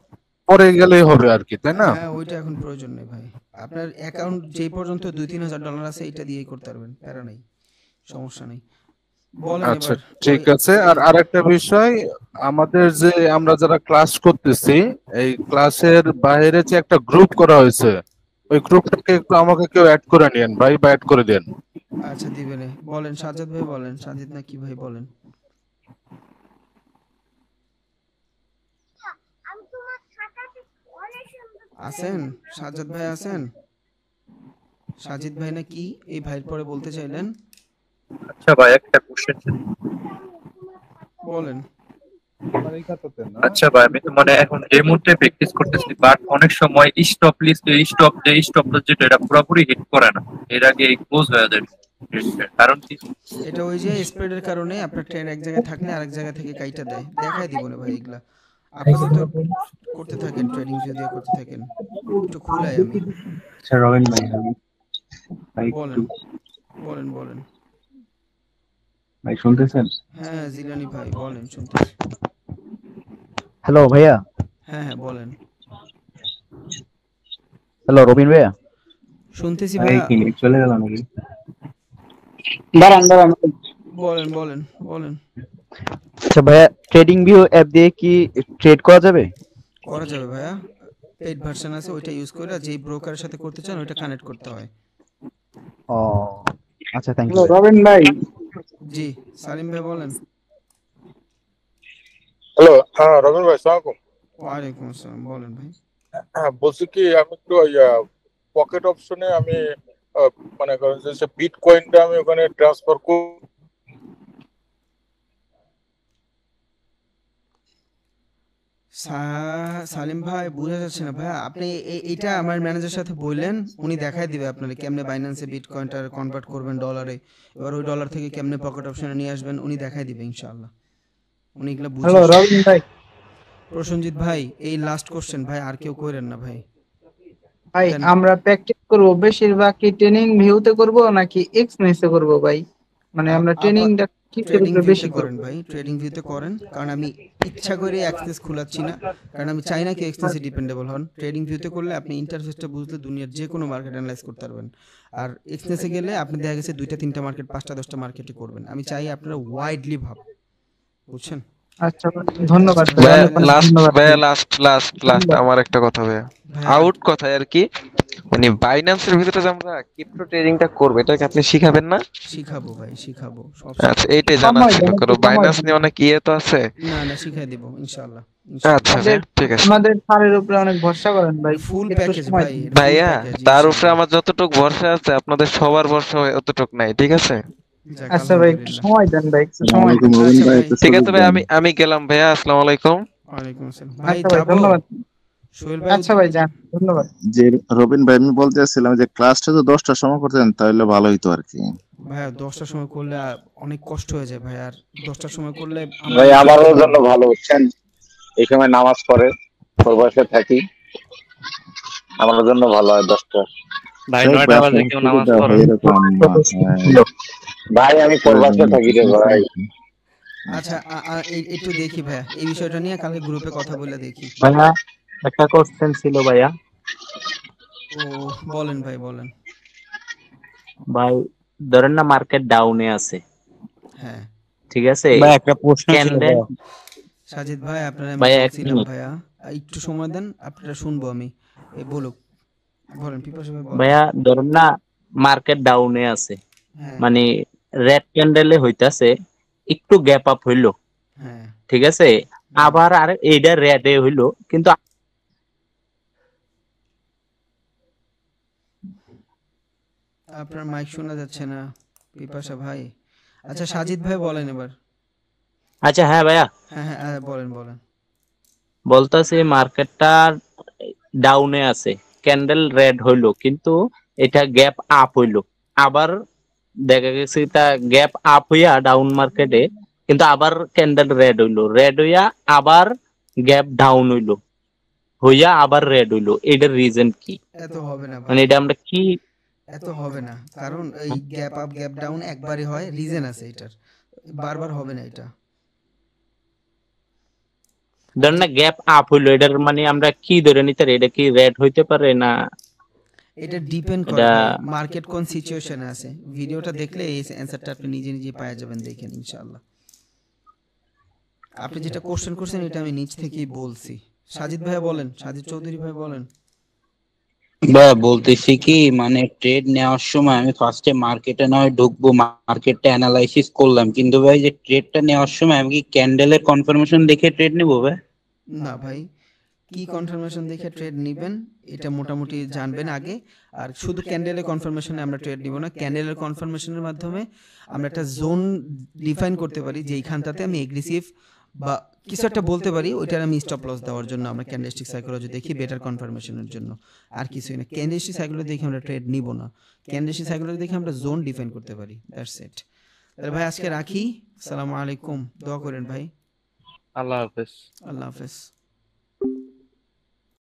পরে গেলেই হবে আর কি, তাই না? হ্যাঁ ওইটা এখন প্রয়োজন নেই ভাই, আপনার অ্যাকাউন্ট যেই পর্যন্ত $2-3,000 আছে এটা দিয়েই করতে পারবেন, প্যারা নেই, সমস্যা নেই। বলেন আচ্ছা এবার। ঠিক আছে। আর আরেকটা বিষয়, আমাদের যে আমরা যারা ক্লাস করতেছি এই ক্লাসের বাইরে যে একটা গ্রুপ করা হয়েছে, ওই গ্রুপটাকে একটু আমাকে কেউ অ্যাড করে নিয়েন ভাই, বা অ্যাড করে দেন। আচ্ছা দিবেন। বলেন সাজ্জাদ ভাই বলেন, সাজিদ না কি ভাই বলেন। আছেন সাজ্জাদ ভাই আছেন? সাজিদ ভাই না কি এই ভাইয়ের পরে বলতে চাইলেন? আচ্ছা ভাই, একটা কোশ্চেন ছিল। বলেন। আচ্ছা ভাই, আমি তো মানে এখন ডেমোতে প্র্যাকটিস করতেছি, বাট অনেক সময় স্টপ লিস্ট স্টপ লস যেটা এটা পুরোপুরি হিট করে না, এর আগে ক্লোজ হয়ে যায়। কারণ কি? এটা ওই যে স্প্রেডের কারণে আপনার ট্রেন এক জায়গায় থাকলে আরেক জায়গা থেকে কাইটা দেয়। দেখাই দিব না ভাই এগুলা। আপাতত করতে থাকেন, ট্রেডিং ভিউ দিয়ে করতে থাকেন। একটু খুলাই আমি। আচ্ছা রবিন ভাই, বলেন বলেন বলেন ভাই শুনতেছেন? হ্যাঁ জিলানি ভাই বলেন, শুনতেছি। হ্যালো ভাইয়া। হ্যাঁ হ্যাঁ বলেন। হ্যালো রবিন ভাইয়া। শুনতেছি ভাই। ভাইয়া। কি চলে গেল নাকি? দাঁড়ান দাঁড়ান। বলেন বলেন বলেন। আচ্ছা ভাইয়া, ট্রেডিং ভিউ অ্যাপ দিয়ে কি ট্রেড করা যাবে? করা যাবে ভাইয়া, পেইড ভার্সন আছে, ওইটা ইউজ করে যেই ব্রোকারের সাথে করতে চান ওইটা কানেক্ট করতে হয়। ও আচ্ছা, থ্যাংক ইউ রবিন ভাই। জি সালিম ভাই বলেন। হ্যালো, হ্যাঁ রবিন ভাই, আসসালামু আলাইকুম। ওয়ালাইকুম আসসালাম, বলেন ভাই। হ্যাঁ বলছি কি, আমি একটু পকেট অপশনে আমি মানে করেন যে বিটকয়েনটা আমি ওখানে ট্রান্সফার করব। সালিম ভাই বোঝা যাচ্ছে না ভাইয়া, আপনি এইটা আমার ম্যানেজারের সাথে বললেন, উনি দেখাই দিবে আপনারা কেমনে বাইন্যান্সে বিটকয়েনটা কনভার্ট করবেন ডলারে, এবার ওই ডলার থেকে কেমনে পকেট অপশনে নিয়ে আসবেন উনি দেখাই দিবে ইনশাআল্লাহ। উনি এগুলা বুঝে। হ্যালো রবিন ভাই। প্রসেনজিৎ ভাই এই লাস্ট কোশ্চেন ভাই, আর কেউ কইরেন না ভাই। ভাই আমরা প্র্যাকটিস করব বেশিরভাগ কি ট্রেনিং ভিউতে করব নাকি এক্সনেসে করব ভাই? মানে আমরা ট্রেনিংটা কি ট্রেডিং করে বেশি ভিউতে করব? করেন ভাই, ট্রেডিং ভিউতে করেন, কারণ আমি ইচ্ছা করে অ্যাক্সেস খোলাচ্ছি না, কারণ আমি চাই না কি এক্সনেসে ডিপেন্ডেবল হন। ট্রেডিং ভিউতে করলে আপনি ইন্টারফেসটা বুঝলে দুনিয়ার যে কোনো মার্কেট অ্যানালাইজ করতে পারবেন, আর এক্সনেসে গেলে আপনি দেখা গেছে 2টা 3টা মার্কেট 5টা 10টা মার্কেটে করবেন। আমি চাই আপনারা ওয়াইডলি ভাব, বুঝছেন? আচ্ছা ধন্যবাদ লাস্ট আমার একটা কথা ভাইয়া, আউট কথা আর কি, মানে বাইন্যান্সের ভিতরে যে আমরা ক্রিপ্টো ট্রেডিংটা করব, এটা কি আপনি শিখাবেন না? শিখাবো ভাই, শিখাবো। আচ্ছা এইটাই জানা ছিল, কারণ বাইন্যান্স নিয়ে অনেক ইয়ে তো আছে। না না শিখাই দেব ইনশাআল্লাহ। আচ্ছা ঠিক আছে। আমাদের স্যারের উপরে অনেক ভরসা করেন ভাই, ফুল একটু প্যাকেজ সময় ভাই। দিন। ভাইয়া তার উপরে আমার যতটুকু ভরসা আছে আপনাদের সবার ভরসা অতটুকু নাই, ঠিক আছে? আচ্ছা ভাই একটু সময় দেন ভাই, একটু সময় দেন। ঠিক আছে ভাই, আমি গেলাম ভাইয়া, আসসালামু আলাইকুম। ওয়ালাইকুম আসসালাম ভাই। আচ্ছা ভাই ধন্যবাদ। সোহেল ভাই। আচ্ছা ভাই যান, ধন্যবাদ। যে রবিন ভাই, আমি বলতে চাচ্ছিলাম যে ক্লাসটা তো 10টার সময় করতেন তাহলে ভালো হইতো আর কি। ভাইয়া 10টার সময় করলে অনেক কষ্ট হয়ে যায় ভাই, আর 10টার সময় করলে ভাই আমারও জন্য ভালো, বুঝছেন? এই সময় নামাজ পড়ে প্রবাসে থাকি, আমার জন্য ভালো হয় 10টা। ভাই 9টা বাজে কেউ নামাজ পড়ে? ভাই আমি প্রবাসে থাকি রে ভাই। আচ্ছা একটু দেখি ভাইয়া, এই বিষয়টা নিয়ে কালকে গ্রুপে কথা বলে দেখি। ভাইয়া একটা কোশ্চেন ছিল ভাইয়া। ও বলেন ভাই বলেন। ভাই ধরেন না মার্কেট ডাউনে আছে, হ্যাঁ ঠিক আছে, ভাই একটা প্রশ্ন ছিল ক্যান্ডেল। সাজিদ ভাই আপনারা বলছিলাম ভাইয়া একটু সময় দেন, আপনারা শুনবো আমি। এই বলুক, বলেন পিপাসা ভাই বলেন। ভাইয়া ধরেন না মার্কেট ডাউনে আছে, মানে রেড ক্যান্ডেলে হইতাছে, একটু গ্যাপ আপ হইলো, ঠিক আছে, আবার আর এইটা রেডে হইলো, কিন্তু আপনার মাইক শোনা যাচ্ছে না পিপাসা ভাই। আচ্ছা সাজিদ ভাই বলেন এবার। আচ্ছা হ্যাঁ ভাইয়া, হ্যাঁ বলেন বলেন। বলতাছে মার্কেটটা ডাউনে আছে, ক্যান্ডেল রেড হইলো, কিন্তু এটা গ্যাপ আপ হইলো, আবার দেখা গেছে তা গ্যাপ আপ হইয়া ডাউন মার্কেটে, কিন্তু আবার ক্যান্ডেল রেড হইলো, রেড হইয়া আবার গ্যাপ ডাউন হইয়া আবার রেড হইলো, এটার রিজন কি? এত হবে না মানে এটা আমরা কি? এত হবে না, কারণ এই গ্যাপ আপ গ্যাপ ডাউন একবারই হয়, রিজন আছে এটার, বারবার হবে না এটা। ধরেন না গ্যাপ আপ হইলো, এটার মানে আমরা কি ধরে নিতে পারি, এটা কি রেড হইতে পারে না? এটা ডিপেন্ড করে মার্কেট কোন সিচুয়েশনে আছে। ভিডিওটা দেখলে এই অ্যানসারটা আপনি নিজে নিজে পেয়ে যাবেন, দেখেন ইনশাআল্লাহ। আপনি যেটা কোশ্চেন করছেন এটা আমি নিজ থেকেই বলছি। সাজিদ ভাই বলেন, সাজিদ চৌধুরী ভাই বলেন। ভাই বলতেছি কি, মানে ট্রেড নেওয়ার সময় আমি ফার্স্টে মার্কেটে নয় ঢুকবো, মার্কেটটা অ্যানালাইসিস করলাম, কিন্তু ভাই যে ট্রেডটা নেওয়ার সময় আমি কি ক্যান্ডেলের কনফার্মেশন দেখে ট্রেড নেবো ভাই? না ভাই, কি কনফার্মেশন দেখে ট্রেড নেবেন এটা মোটামুটি জানবেন আগে। আর শুধু ক্যান্ডেলের কনফার্মেশনে আমরা ট্রেড নিব না, ক্যান্ডেলের কনফার্মেশনের মাধ্যমে আমরা একটা জোন ডিফাইন করতে পারি যে এইখানটাতে আমি এগ্রেসিভ বা কিছু একটা বলতে পারি, ওইটার আমি স্টপ লস দেওয়ার জন্য আমরা ক্যান্ডেলস্টিক সাইকোলজি দেখি বেটার কনফার্মেশনের জন্য, আর কিছুই না। ক্যান্ডেলস্টিক সাইকোলজি দেখে আমরা ট্রেড নিব না, ক্যান্ডেলস্টিক সাইকোলজি দেখে আমরা জোন ডিফাইন করতে পারি, দ্যাটস ইট। তাহলে ভাই আজকে রাখি, আসসালামু আলাইকুম, দোয়া করেন ভাই। আল্লাহ হাফেজ। আল্লাহ হাফেজ।